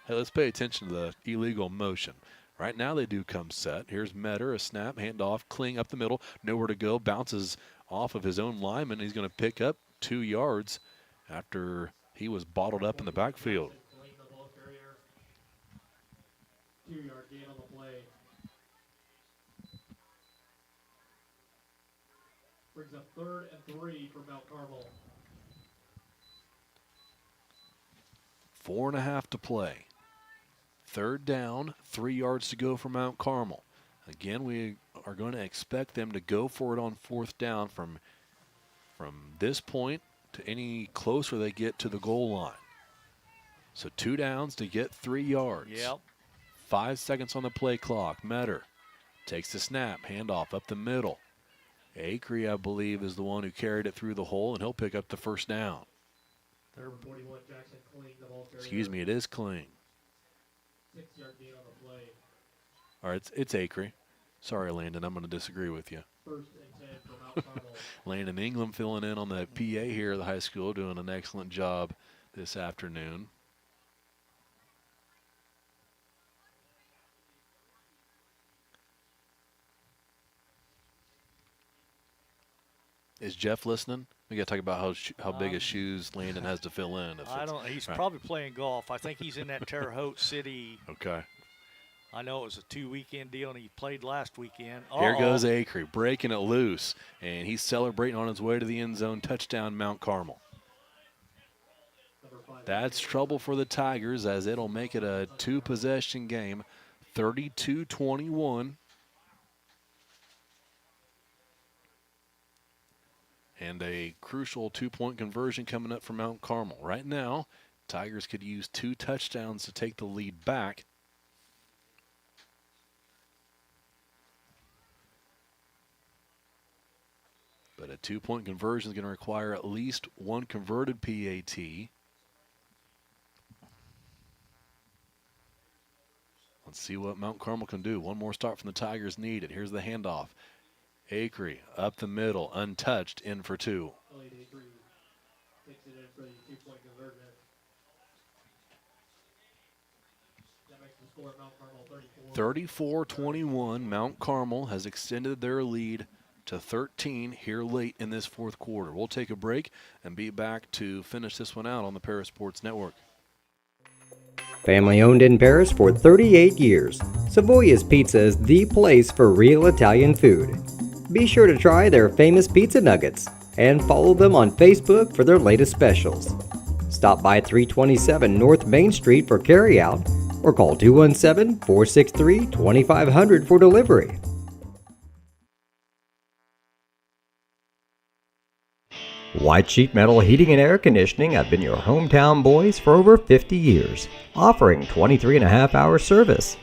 hey, let's pay attention to the illegal motion. Right now they do come set. Here's Metter, a snap, handoff, Kling up the middle, nowhere to go, bounces off of his own lineman. He's going to pick up 2 yards after he was bottled up in the backfield. 2-yard gain on the play. Brings up 3rd and 3 for Mount Carmel. 4.5 to play. 3rd down, 3 yards to go for Mount Carmel. Again, we are going to expect them to go for it on 4th down from this point to any closer they get to the goal line. So 2 downs to get 3 yards. Yep. 5 seconds on the play clock. Metter takes the snap, handoff up the middle. Acree, I believe, is the one who carried it through the hole, and he'll pick up the first down. 41, Jackson Kling, the ball carrier. Excuse me, it is Kling. 6-yard gain on the play. All right, it's Acree. Sorry, Landon, I'm going to disagree with you. 1st and 10 for Mount Carmel. Landon Ingram filling in on the PA here at the high school, doing an excellent job this afternoon. Is Jeff listening? We got to talk about how big his shoes Landon has to fill in. I don't. He's probably playing golf. I think he's in that Terre Haute City. Okay. I know it was a 2-weekend deal, and he played last weekend. Here goes Acree, breaking it loose, and he's celebrating on his way to the end zone. Touchdown, Mount Carmel. That's trouble for the Tigers, as it'll make it a 2-possession game, 32-21. And a crucial two-point conversion coming up from Mount Carmel. Right now, Tigers could use 2 touchdowns to take the lead back. But a 2-point conversion is going to require at least 1 converted PAT. Let's see what Mount Carmel can do. One more start from the Tigers needed. Here's the handoff. Acree up the middle, untouched, in for 2. Elliot Acree takes it in for the 2-point conversion. That makes the score Mount Carmel 34-21. Mount Carmel has extended their lead to 13 here late in this fourth quarter. We'll take a break and be back to finish this one out on the Paris Sports Network. Family owned in Paris for 38 years, Savoya's Pizza is the place for real Italian food. Be sure to try their famous pizza nuggets and follow them on Facebook for their latest specials. Stop by 327 North Main Street for carryout or call 217-463-2500 for delivery. White Sheet Metal Heating and Air Conditioning have been your hometown boys for over 50 years, offering 23.5-hour service.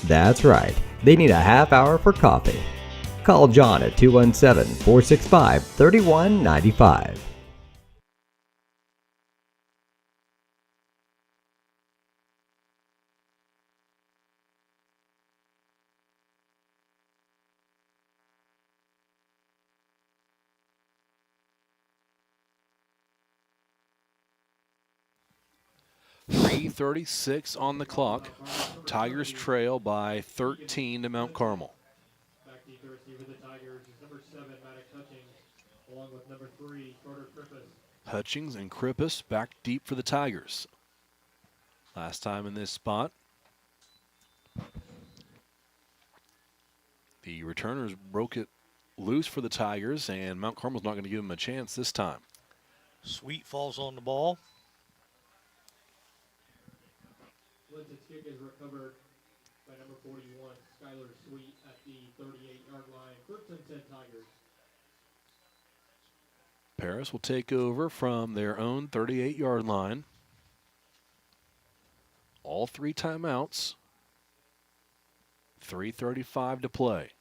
That's right, they need a half hour for coffee. Call John at 217-465-3195. .36 on the clock. Tigers trail by 13 to Mount Carmel. Back deep to receiver the Tigers is number 7, Maddox Hutchings, along with number 3, Carter Krippus. Hutchings and Krippus back deep for the Tigers. Last time in this spot, the returners broke it loose for the Tigers, and Mount Carmel's not going to give them a chance this time. Sweet falls on the ball. Linton's kick is recovered by number 41, Skylar Sweet, at the 38-yard line. First and 10 Tigers. Paris will take over from their own 38-yard line. All 3 timeouts. 3:35 to play.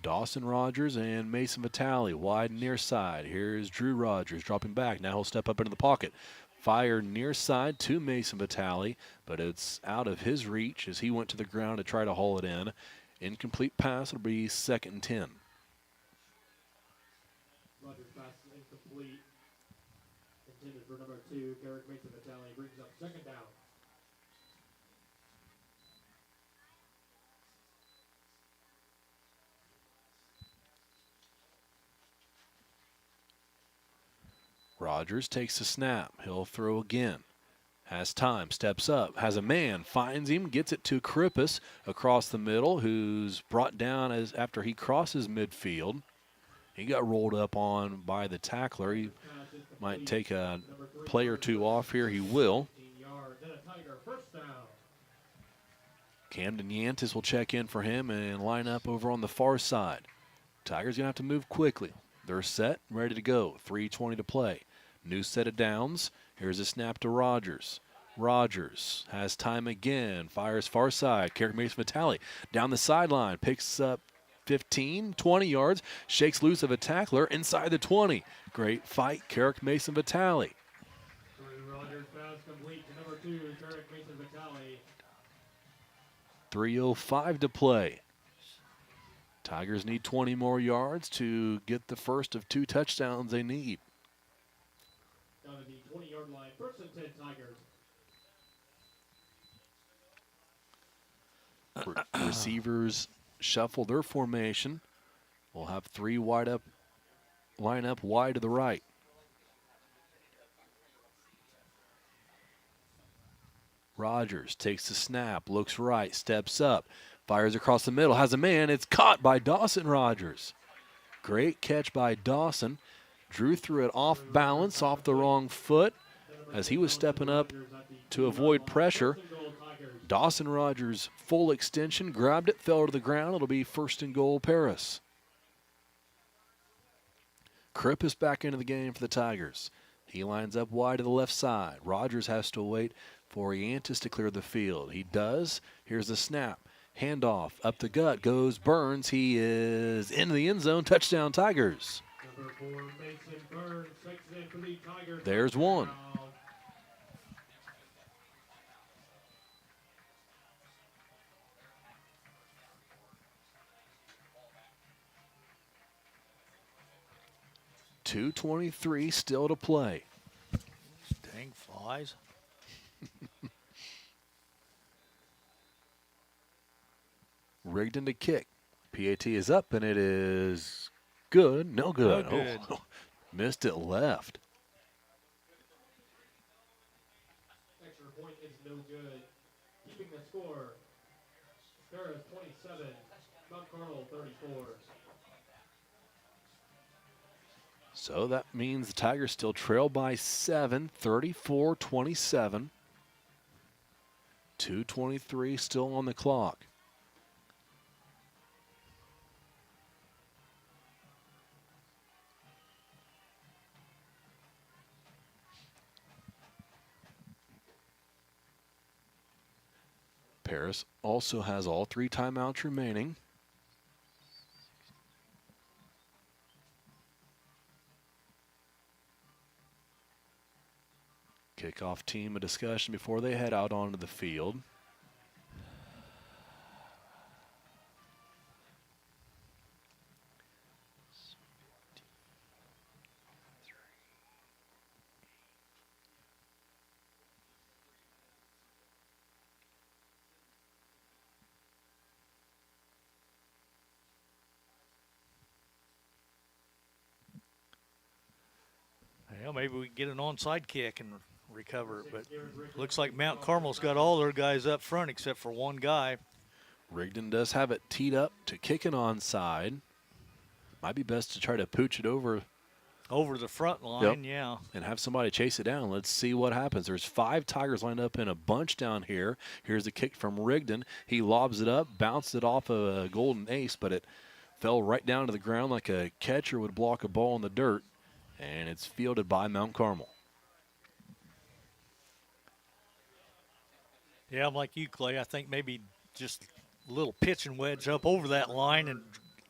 Dawson Rogers and Mason Vitale wide near side. Here's Drew Rogers dropping back. Now he'll step up into the pocket. Fire near side to Mason Vitale, but it's out of his reach as he went to the ground to try to haul it in. Incomplete pass. It'll be 2nd and 10. Rogers pass is incomplete. Intended for number 2, Garrett Mason Vitale, brings up 2nd down. Rogers takes the snap. He'll throw again. Has time, steps up, has a man, finds him, gets it to Krippus across the middle, who's brought down as after he crosses midfield. He got rolled up on by the tackler. He might take a play or 2 off here. He will. Camden Yantis will check in for him and line up over on the far side. Tigers going to have to move quickly. They're set, ready to go. 3:20 to play. New set of downs. Here's a snap to Rogers. Rogers has time again. Fires far side. Carrick Mason Vitale down the sideline. Picks up 15, 20 yards. Shakes loose of a tackler inside the 20. Great fight, Carrick Mason Vitale. Rogers pass complete to number 2, Carrick Mason Vitale. 3:05 to play. Tigers need 20 more yards to get the first of 2 touchdowns they need. Down to the 20-yard line, 1st and 10 Tigers. Receivers shuffle their formation. We'll have 3 wide up, line up wide to the right. Rogers takes the snap, looks right, steps up, fires across the middle, has a man. It's caught by Dawson Rogers. Great catch by Dawson. Drew threw it off balance, off the wrong foot, as he was stepping up to avoid pressure. Dawson Rogers, full extension, grabbed it, fell to the ground. It'll be 1st and goal, Paris. Kripp is back into the game for the Tigers. He lines up wide to the left side. Rogers has to wait for Iantis to clear the field. He does. Here's the snap. Handoff. Up the gut goes Burns. He is into the end zone. Touchdown, Tigers. Number 4, Mason Burns, checks in for the Tigers. There's one. .223 still to play. Dang flies. Rigdon to kick. PAT is up, and it is good. No good. No good. Oh, missed it left. Extra point is no good. Keeping the score. Paris 27, Mount Carmel 34. So that means the Tigers still trail by 7, 34-27. 2:23 still on the clock. Paris also has all 3 timeouts remaining. Kickoff team a discussion before they head out onto the field. Well, maybe we can get an onside kick and recover it, but looks like Mount Carmel's got all their guys up front except for one guy. Rigdon does have it teed up to kick an onside. Might be best to try to pooch it over the front line, yeah. And have somebody chase it down. Let's see what happens. There's 5 Tigers lined up in a bunch down here. Here's the kick from Rigdon. He lobs it up, bounced it off a golden ace, but it fell right down to the ground like a catcher would block a ball in the dirt. And it's fielded by Mount Carmel. Yeah, I'm like you, Clay. I think maybe just a little pitching wedge up over that line and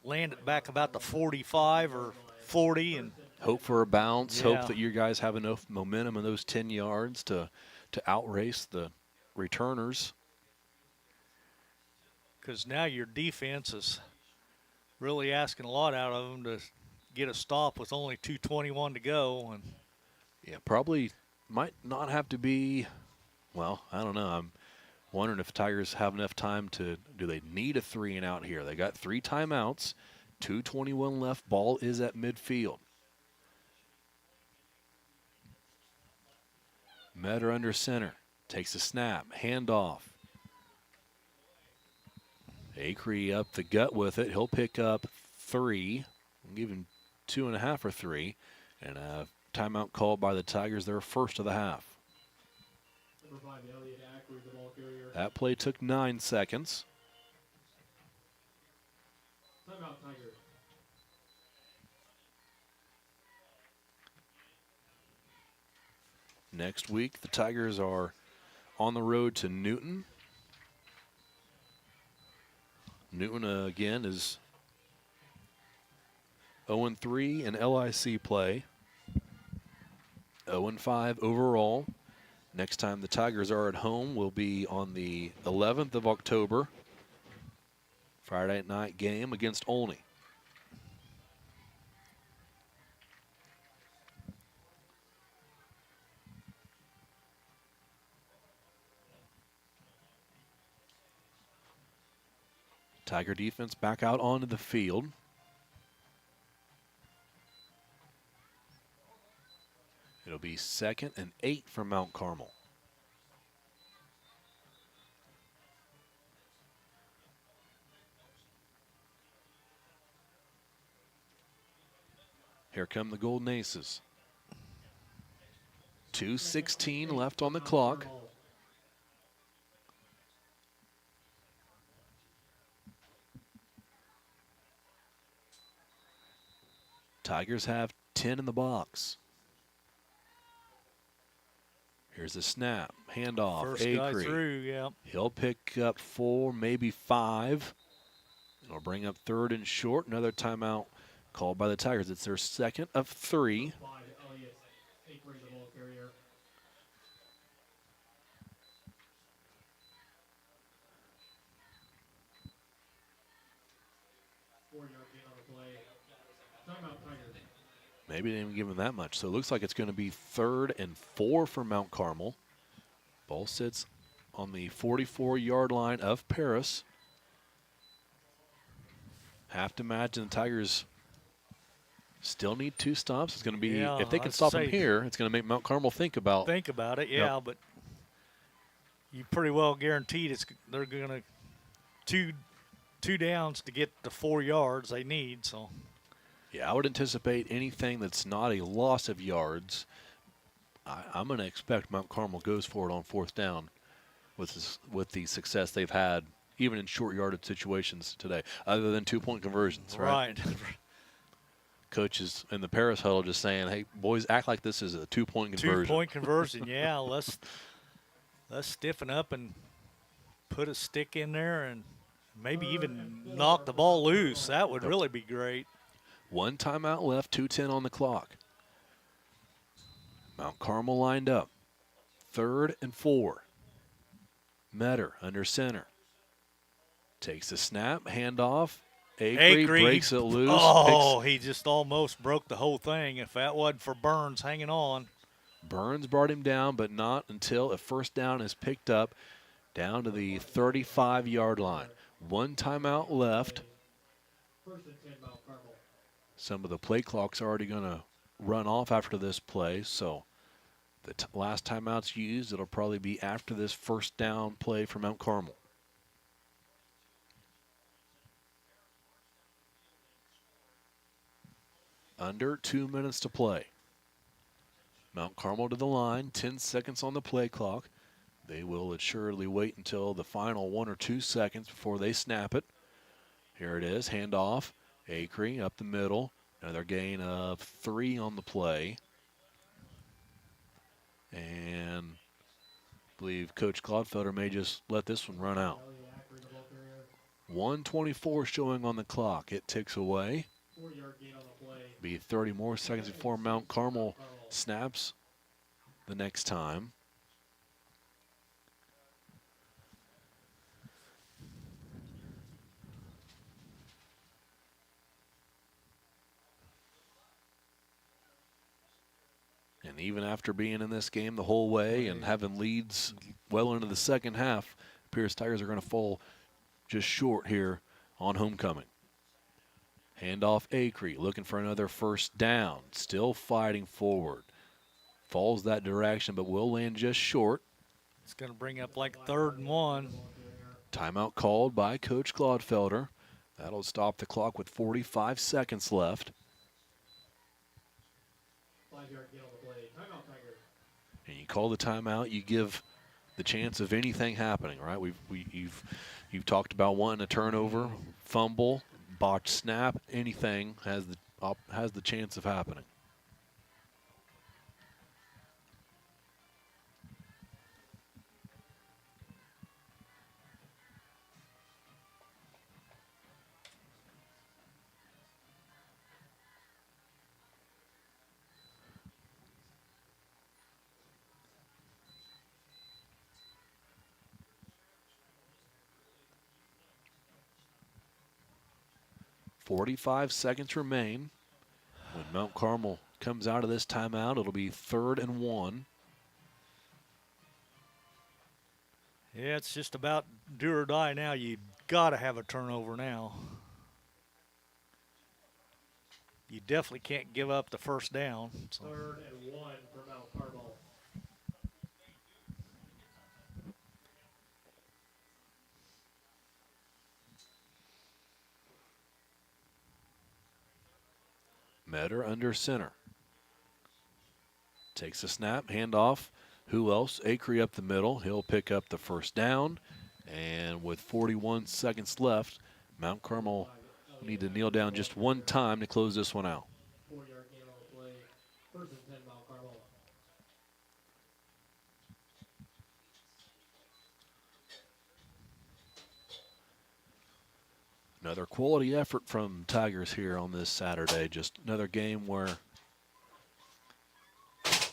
land it back about the 45 or 40 and hope for a bounce. Yeah. Hope that you guys have enough momentum in those 10 yards to outrace the returners. Because now your defense is really asking a lot out of them to get a stop with only 2:21 to go. And yeah, probably might not have to be, well, I don't know. I'm wondering if Tigers have enough time to, do they need a 3 and out here? They got 3 timeouts, 2:21 left, ball is at midfield. Metter under center, takes a snap, handoff. Acree up the gut with it. He'll pick up 3. I'll give him 2.5 or 3. And a timeout called by the Tigers, their first of the half. Number 5, Elliot Ackery, the ball carrier. That play took 9 seconds. Timeout, Tigers. Next week, the Tigers are on the road to Newton. Newton, again, is 0-3 in LIC play. 0-5 overall. Next time the Tigers are at home will be on the 11th of October. Friday night game against Olney. Tiger defense back out onto the field. It'll be 2nd and 8 from Mount Carmel. Here come the Golden Aces. 2:16 left on the clock. Tigers have 10 in the box. Here's a snap, handoff, First guy Acree. through, yeah. He'll pick up 4, maybe 5. It'll bring up 3rd and short. Another timeout called by the Tigers. It's their second of 3. Maybe they didn't even give him that much. So it looks like it's going to be 3rd and 4 for Mount Carmel. Ball sits on the 44-yard line of Paris. Have to imagine the Tigers still need 2 stops. It's going to be, if they can stop them here, it's going to make Mount Carmel think about it, yeah, but you pretty well guaranteed they're going to two downs to get the 4 yards they need, so. Yeah, I would anticipate anything that's not a loss of yards. I'm going to expect Mount Carmel goes for it on 4th down with the success they've had, even in short yardage situations today, other than 2-point conversions, right? Coaches in the Paris huddle just saying, hey, boys, act like this is a 2-point conversion. 2-point conversion, yeah. Let's stiffen up and put a stick in there and maybe even knock the ball loose. That would really be great. 1 timeout left, 2:10 on the clock. Mount Carmel lined up. 3rd and 4. Metter under center. Takes the snap, handoff. Acree breaks it loose. Oh, he just almost broke the whole thing. If that wasn't for Burns hanging on. Burns brought him down, but not until a 1st down is picked up down to the 35-yard line. 1 timeout left. Some of the play clock's already going to run off after this play, so the last timeout's used, it'll probably be after this 1st down play for Mount Carmel. Under 2 minutes to play. Mount Carmel to the line, 10 seconds on the play clock. They will assuredly wait until the final 1 or 2 seconds before they snap it. Here it is, handoff. Acree up the middle. Another gain of 3 on the play. And I believe Coach Clodfelder may just let this one run out. 1:24 showing on the clock. It ticks away. Be 30 more seconds before Mount Carmel snaps the next time. And even after being in this game the whole way and having leads well into the second half, Pierce Tigers are going to fall just short here on homecoming. Handoff Acree, looking for another 1st down. Still fighting forward. Falls that direction, but will land just short. It's going to bring up like 3rd and 1. Timeout called by Coach Clodfelder. That'll stop the clock with 45 seconds left. 5-yard gain on the play. Timeout, Tiger. And you call the timeout, you give the chance of anything happening, right? You've talked about wanting a turnover, fumble, botched snap, anything has the chance of happening. .45 seconds remain. When Mount Carmel comes out of this timeout, it'll be 3rd and 1. Yeah, it's just about do or die now. You got to have a turnover now. You definitely can't give up the 1st down. So. 3rd and 1 for Mount Carmel. Metter under center. Takes a snap, handoff. Who else? Acree up the middle. He'll pick up the 1st down. And with 41 seconds left, Mount Carmel will need to kneel down just 1 time to close this one out. 4-yard Mount Carmel. Another quality effort from Tigers here on this Saturday. Just another game where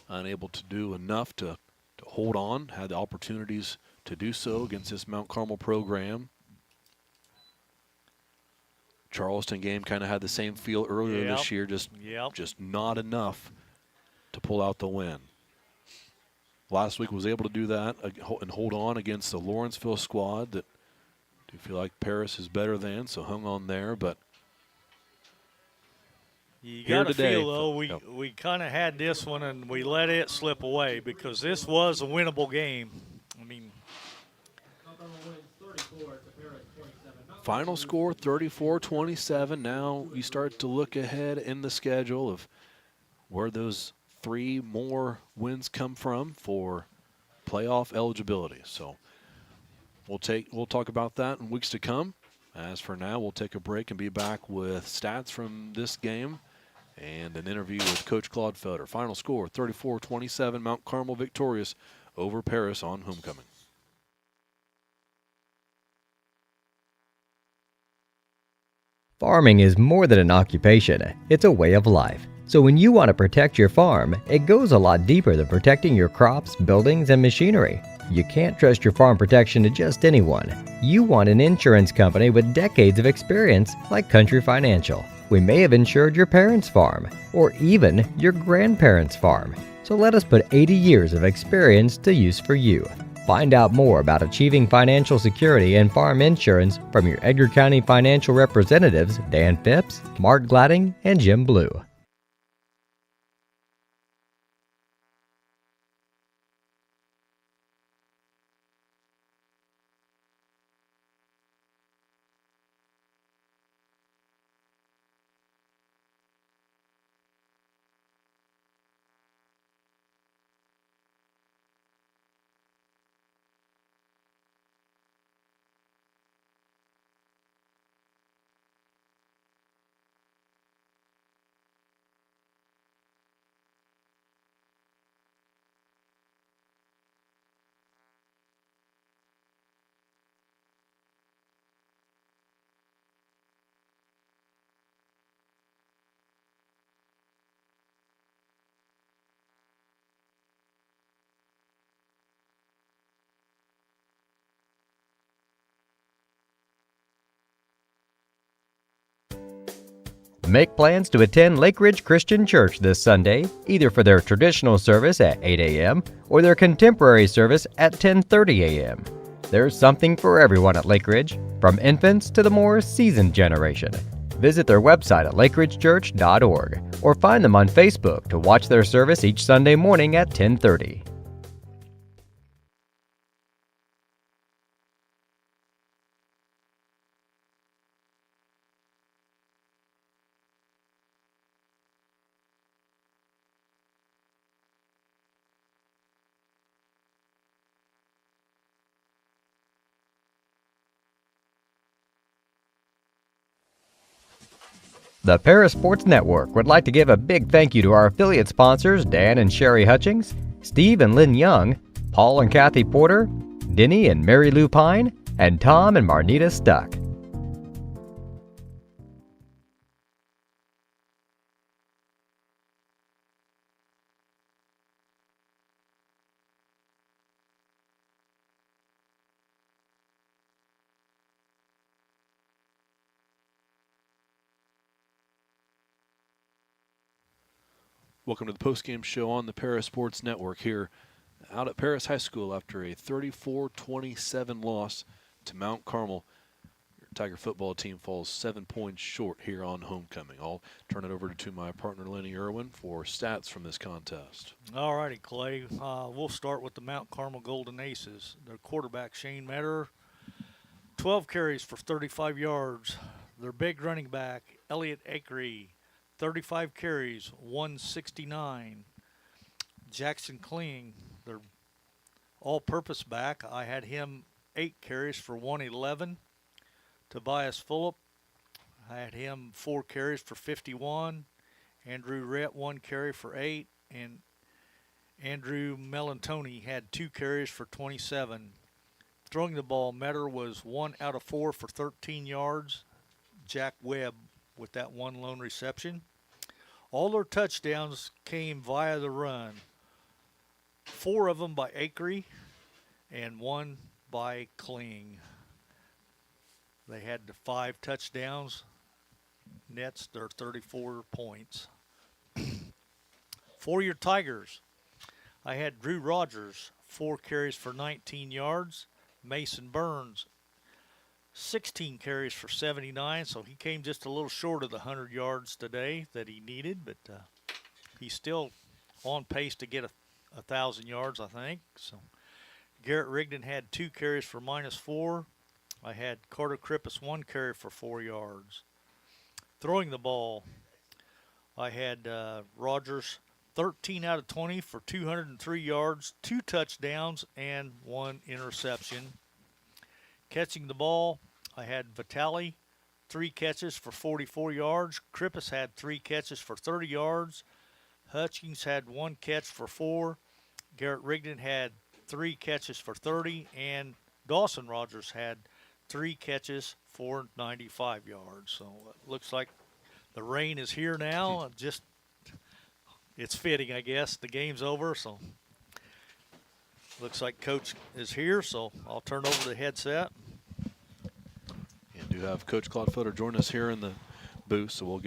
unable to do enough to hold on, had the opportunities to do so against this Mount Carmel program. Charleston game kind of had the same feel earlier this year, just not enough to pull out the win. Last week was able to do that and hold on against the Lawrenceville squad that do feel like Paris is better than, so hung on there. But you got to feel, though, we kind of had this one and we let it slip away because this was a winnable game. I mean, final score 34-27. Now you start to look ahead in the schedule of where those 3 more wins come from for playoff eligibility. So we'll talk about that in weeks to come. As for now, we'll take a break and be back with stats from this game and an interview with Coach Claude Felder. Final score 34-27, Mount Carmel victorious over Paris on homecoming. Farming is more than an occupation, it's a way of life. So when you want to protect your farm, it goes a lot deeper than protecting your crops, buildings, and machinery. You can't trust your farm protection to just anyone. You want an insurance company with decades of experience like Country Financial. We may have insured your parents' farm, or even your grandparents' farm. So let us put 80 years of experience to use for you. Find out more about achieving financial security and farm insurance from your Edgar County financial representatives Dan Phipps, Mark Gladding, and Jim Blue. Make plans to attend Lake Ridge Christian Church this Sunday, either for their traditional service at 8 a.m. or their contemporary service at 10:30 a.m. There's something for everyone at Lake Ridge, from infants to the more seasoned generation. Visit their website at lakeridgechurch.org or find them on Facebook to watch their service each Sunday morning at 10:30. The Paris Sports Network would like to give a big thank you to our affiliate sponsors Dan and Sherry Hutchings, Steve and Lynn Young, Paul and Kathy Porter, Denny and Mary Lou Pine, and Tom and Marnita Stuck. Welcome to the postgame show on the Paris Sports Network here out at Paris High School after a 34-27 loss to Mount Carmel. Your Tiger football team falls 7 points short here on homecoming. I'll turn it over to my partner Lenny Irwin for stats from this contest. All righty, Clay. We'll start with the Mount Carmel Golden Aces. Their quarterback, Shane Metter, 12 carries for 35 yards. Their big running back, Elliot Akery, 35 carries, 169. Jackson Kling, their all-purpose back, I had him 8 carries for 111. Tobias Fulop, I had him 4 carries for 51. Andrew Rett, 1 carry for 8. And Andrew Melantoni had 2 carries for 27. Throwing the ball, Metter was 1 out of 4 for 13 yards. Jack Webb with that 1 lone reception. All their touchdowns came via the run. 4 of them by Acree and 1 by Kling. They had the 5 touchdowns. Nets their 34 points. For your Tigers, I had Drew Rogers, 4 carries for 19 yards. Mason Burns, 16 carries for 79, so he came just a little short of the 100 yards today that he needed, but he's still on pace to get 1,000 yards, I think. So Garrett Rigdon had 2 carries for -4. I had Carter Krippus 1 carry for 4 yards. Throwing the ball, I had Rogers 13 out of 20 for 203 yards, 2 touchdowns, and 1 interception. Catching the ball, I had Vitale, 3 catches for 44 yards. Krippus had 3 catches for 30 yards. Hutchings had 1 catch for 4. Garrett Rigdon had 3 catches for 30. And Dawson Rogers had 3 catches for 95 yards. So it looks like the rain is here now. It's fitting, I guess. The game's over, so looks like Coach is here, so I'll turn over the headset. And do have Coach Claude Footer join us here in the booth, so we'll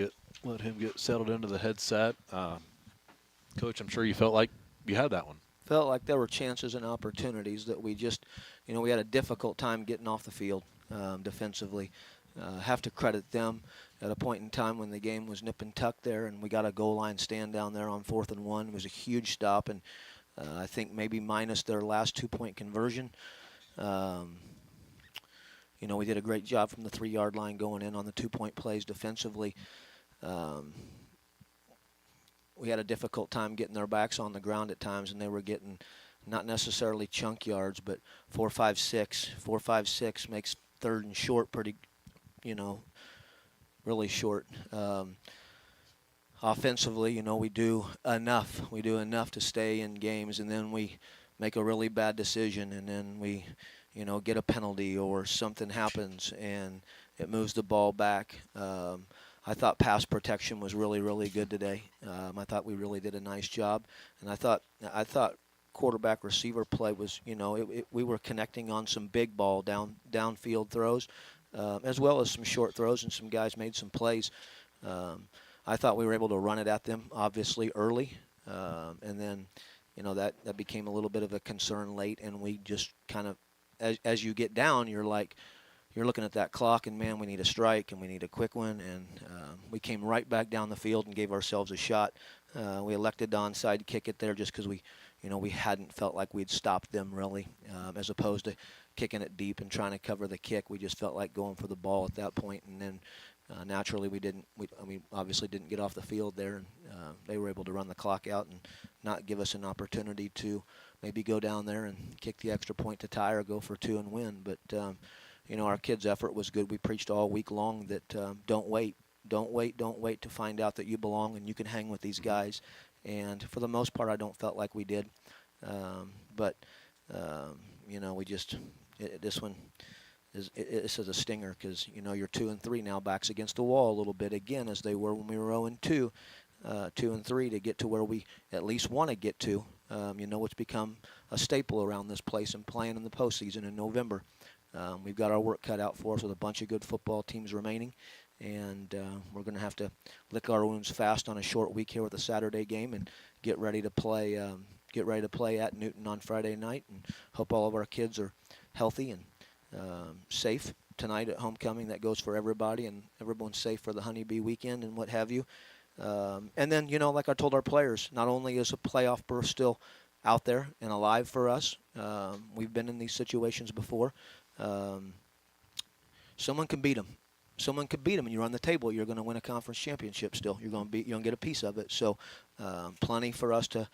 let him get settled into the headset. Coach, I'm sure you felt like you had that one. Felt like there were chances and opportunities that we just, we had a difficult time getting off the field defensively. Have to credit them at a point in time when the game was nip and tuck there, and we got a goal line stand down there on 4th and 1. It was a huge stop, and I think maybe minus their last 2-point conversion. We did a great job from the 3-yard line going in on the 2-point plays defensively. We had a difficult time getting their backs on the ground at times, and they were getting not necessarily chunk yards, but 4-5-6. 4-5-6 makes 3rd and short pretty, really short. Offensively, we do enough. We do enough to stay in games, and then we make a really bad decision, and then we, get a penalty or something happens, and it moves the ball back. I thought pass protection was really, really good today. I thought we really did a nice job, and I thought quarterback receiver play was, we were connecting on some big ball downfield throws, as well as some short throws, and some guys made some plays. I thought we were able to run it at them, obviously, early, and then, that became a little bit of a concern late, and we just kind of, as you get down, you're looking at that clock, and, man, we need a strike, and we need a quick one, and we came right back down the field and gave ourselves a shot. We elected to onside kick it there just because we hadn't felt like we'd stopped them really, as opposed to kicking it deep and trying to cover the kick. We just felt like going for the ball at that point, and then naturally we obviously didn't get off the field there, and they were able to run the clock out and not give us an opportunity to maybe go down there and kick the extra point to tie or go for 2 and win. But our kids' effort was good. We preached all week long that don't wait to find out that you belong and you can hang with these guys. And for the most part, I don't felt like we did. But we just this one this is a stinger because you're 2 and 3 now, backs against the wall a little bit again, as they were when we were 0-2, 2 and 3 to get to where we at least want to get to. It's become a staple around this place and playing in the postseason in November. We've got our work cut out for us with a bunch of good football teams remaining, and we're going to have to lick our wounds fast on a short week here with a Saturday game and get ready to play at Newton on Friday night, and hope all of our kids are healthy and safe tonight at homecoming. That goes for everybody, and everyone's safe for the Honeybee weekend and what have you. And then, like I told our players, not only is a playoff berth still out there and alive for us, we've been in these situations before. Someone can beat them. Someone could beat them, and you're on the table. You're going to win a conference championship still. You're going to get a piece of it. So plenty for us to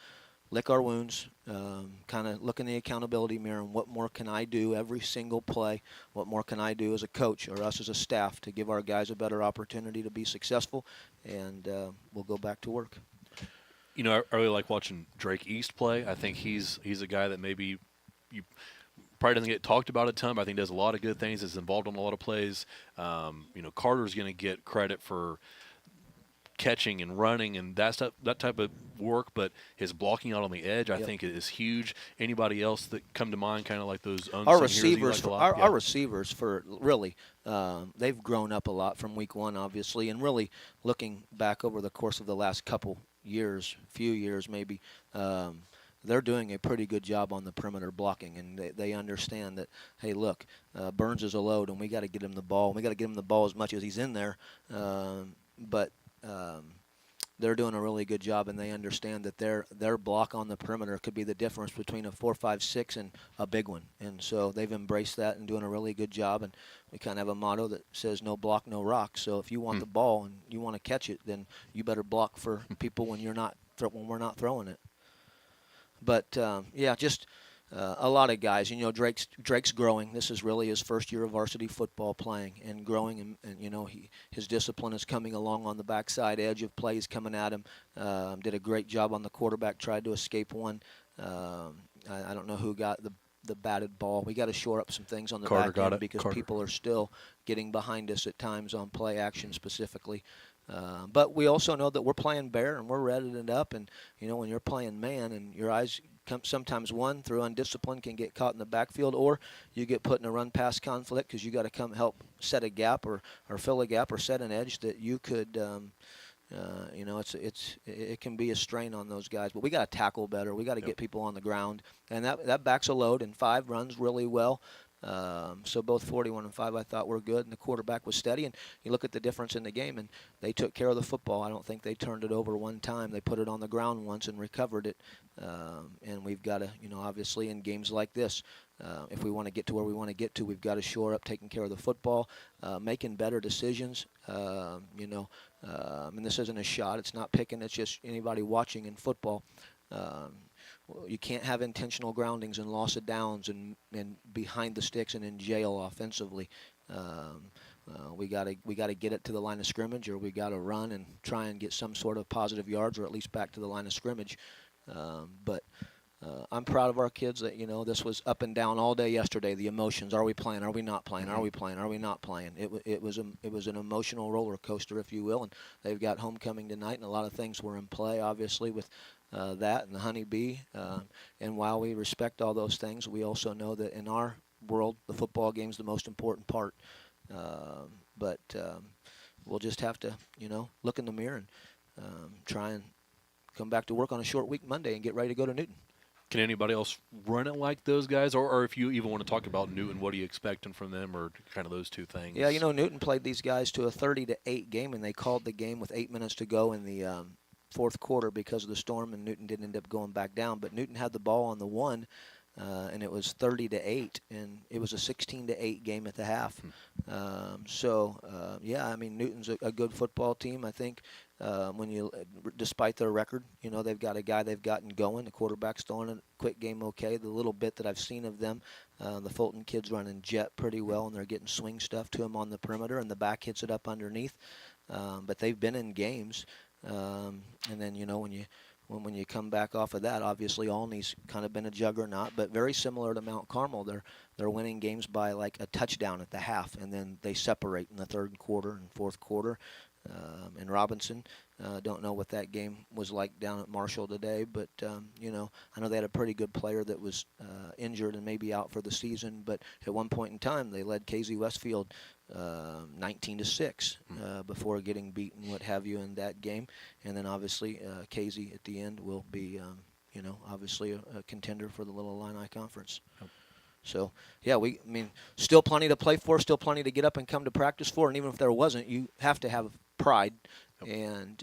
lick our wounds, kind of look in the accountability mirror, and what more can I do every single play? What more can I do as a coach or us as a staff to give our guys a better opportunity to be successful? And we'll go back to work. You know, I really like watching Drake East play. I think he's a guy that maybe you probably doesn't get talked about a ton, but I think does a lot of good things, is involved in a lot of plays. You know, Carter's going to get credit for catching and running and that type of work, but his blocking out on the edge, I think, is huge. Anybody else that come to mind, kind of like those unsung Our heroes you receivers, like a lot? our receivers, for really, they've grown up a lot from week one, obviously, and really looking back over the course of the last few years maybe. They're doing a pretty good job on the perimeter blocking, and they understand that, hey, look, Burns is a load, and we got to get him the ball. We got to get him the ball as much as he's in there, but they're doing a really good job, and they understand that their block on the perimeter could be the difference between a 4-5-6 and a big one. And so they've embraced that and doing a really good job. And we kind of have a motto that says no block, no rock. So if you want the ball and you want to catch it, then you better block for people when we're not throwing it. But just a lot of guys. You know, Drake's growing. This is really his first year of varsity football playing and growing, and you know, his discipline is coming along on the backside edge of plays coming at him. Did a great job on the quarterback, tried to escape one. I don't know who got the batted ball. We got to shore up some things on the Carter back end got it. because Carter. people are still getting behind us at times on play action specifically. But we also know that we're playing bear and we're redding it up. And, you know, when you're playing man and your eyes sometimes one, through undiscipline, can get caught in the backfield, or you get put in a run-pass conflict because you got to come help set a gap or fill a gap or set an edge that you could, you know, it can be a strain on those guys. But we got to tackle better. We got to get people on the ground. And that backs a load, and 5 runs really well. So both 41 and 5 I thought were good, and the quarterback was steady. And you look at the difference in the game, and they took care of the football. I don't think they turned it over one time. They put it on the ground once and recovered it. And we've got to, you know, obviously in games like this, if we want to get to where we want to get to, we've got to shore up taking care of the football, making better decisions. You know, and this isn't a shot. It's not picking. It's just anybody watching in football. You can't have intentional groundings and loss of downs and behind the sticks and in jail offensively. We gotta get it to the line of scrimmage, or we gotta run and try and get some sort of positive yards, or at least back to the line of scrimmage. But I'm proud of our kids that, you know, this was up and down all day yesterday. The emotions: are we playing? Are we not playing? Are we playing? Are we not playing? It was an emotional roller coaster, if you will. And they've got homecoming tonight, and a lot of things were in play, obviously, with that and the honeybee. And while we respect all those things, we also know that in our world, the football game is the most important part. But we'll just have to, you know, look in the mirror and try and come back to work on a short week Monday and get ready to go to Newton. Can anybody else run it like those guys? Or if you even want to talk about Newton, what are you expecting from them, or kind of those two things? Yeah, you know, Newton played these guys to a 30-8 game, and they called the game with 8 minutes to go in the fourth quarter because of the storm, and Newton didn't end up going back down. But Newton had the ball on the 1, and it was 30-8, and it was a 16-8 game at the half. Yeah, I mean, Newton's a good football team. I think despite their record, you know, they've got a guy they've gotten going. The quarterback's throwing a quick game okay. The little bit that I've seen of them, the Fulton kids running jet pretty well, and they're getting swing stuff to him on the perimeter, and the back hits it up underneath. But they've been in games. And then, you know, when you come back off of that, obviously Olney's kind of been a juggernaut, but very similar to Mount Carmel. They're winning games by like a touchdown at the half, and then they separate in the third quarter and fourth quarter. And Robinson, don't know what that game was like down at Marshall today, but you know, I know they had a pretty good player that was injured and maybe out for the season, but at one point in time they led KZ Westfield 19-6 before getting beaten, what have you, in that game. And then obviously KZ at the end will be, you know, obviously a contender for the Little Illini Conference. Yep. So, yeah, I mean, still plenty to play for, still plenty to get up and come to practice for, and even if there wasn't, you have to have pride. Yep. And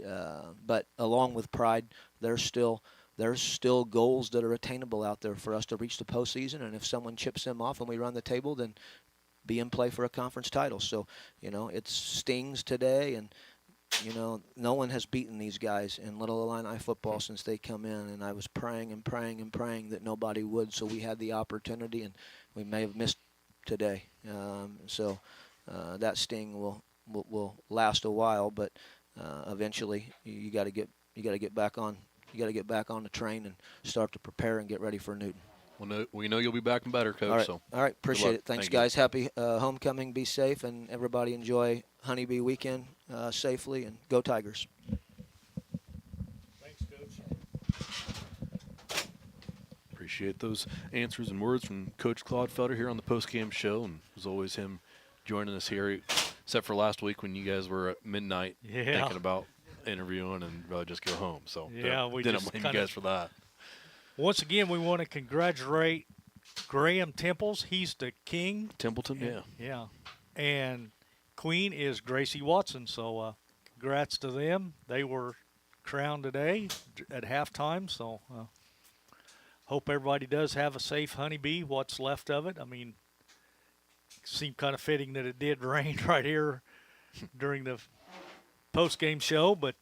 but along with pride, there's still goals that are attainable out there for us to reach the postseason, and if someone chips them off and we run the table, then be in play for a conference title. So, you know, it stings today, and, you know, no one has beaten these guys in Little Illini football since they come in, and I was praying and praying and praying that nobody would, so we had the opportunity, and we may have missed today. So that sting will last a while, but eventually you got to get back on you got to get back on the train and start to prepare and get ready for Newton. Well, we know you'll be back and better, Coach. All right, appreciate it. Thanks, guys. Happy homecoming. Be safe, and everybody enjoy Honeybee weekend safely, and go Tigers. Thanks, Coach. Appreciate those answers and words from Coach Claude Felder here on the postgame show, and it was always him joining us here, except for last week when you guys were at midnight thinking about interviewing and rather just go home. So we didn't blame you guys for that. Once again, we want to congratulate Graham Temples. He's the king. Templeton, Yeah. And queen is Gracie Watson. So congrats to them. They were crowned today at halftime. So hope everybody does have a safe honeybee, what's left of it. I mean, it seemed kind of fitting that it did rain right here during the post-game show, but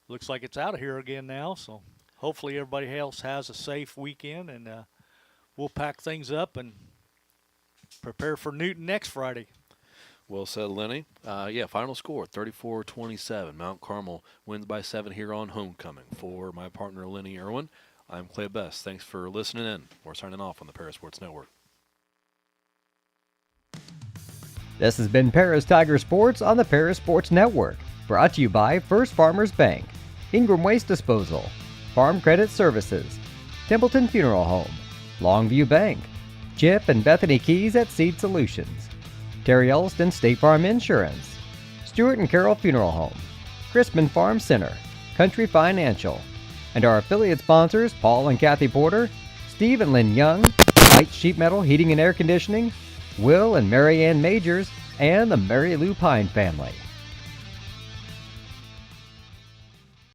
looks like it's out of here again now. So hopefully everybody else has a safe weekend, and we'll pack things up and prepare for Newton next Friday. Well said, Lenny. Final score, 34-27. Mount Carmel wins by 7 here on homecoming. For my partner, Lenny Irwin, I'm Clay Best. Thanks for listening in. We're signing off on the Paris Sports Network. This has been Paris Tiger Sports on the Paris Sports Network. Brought to you by First Farmers Bank, Ingram Waste Disposal, Farm Credit Services, Templeton Funeral Home, Longview Bank, Chip and Bethany Keys at Seed Solutions, Terry Elliston State Farm Insurance, Stewart and Carroll Funeral Home, Crispin Farm Center, Country Financial, and our affiliate sponsors Paul and Kathy Porter, Steve and Lynn Young, White Sheet Metal Heating and Air Conditioning, Will and Mary Ann Majors, and the Mary Lou Pine family.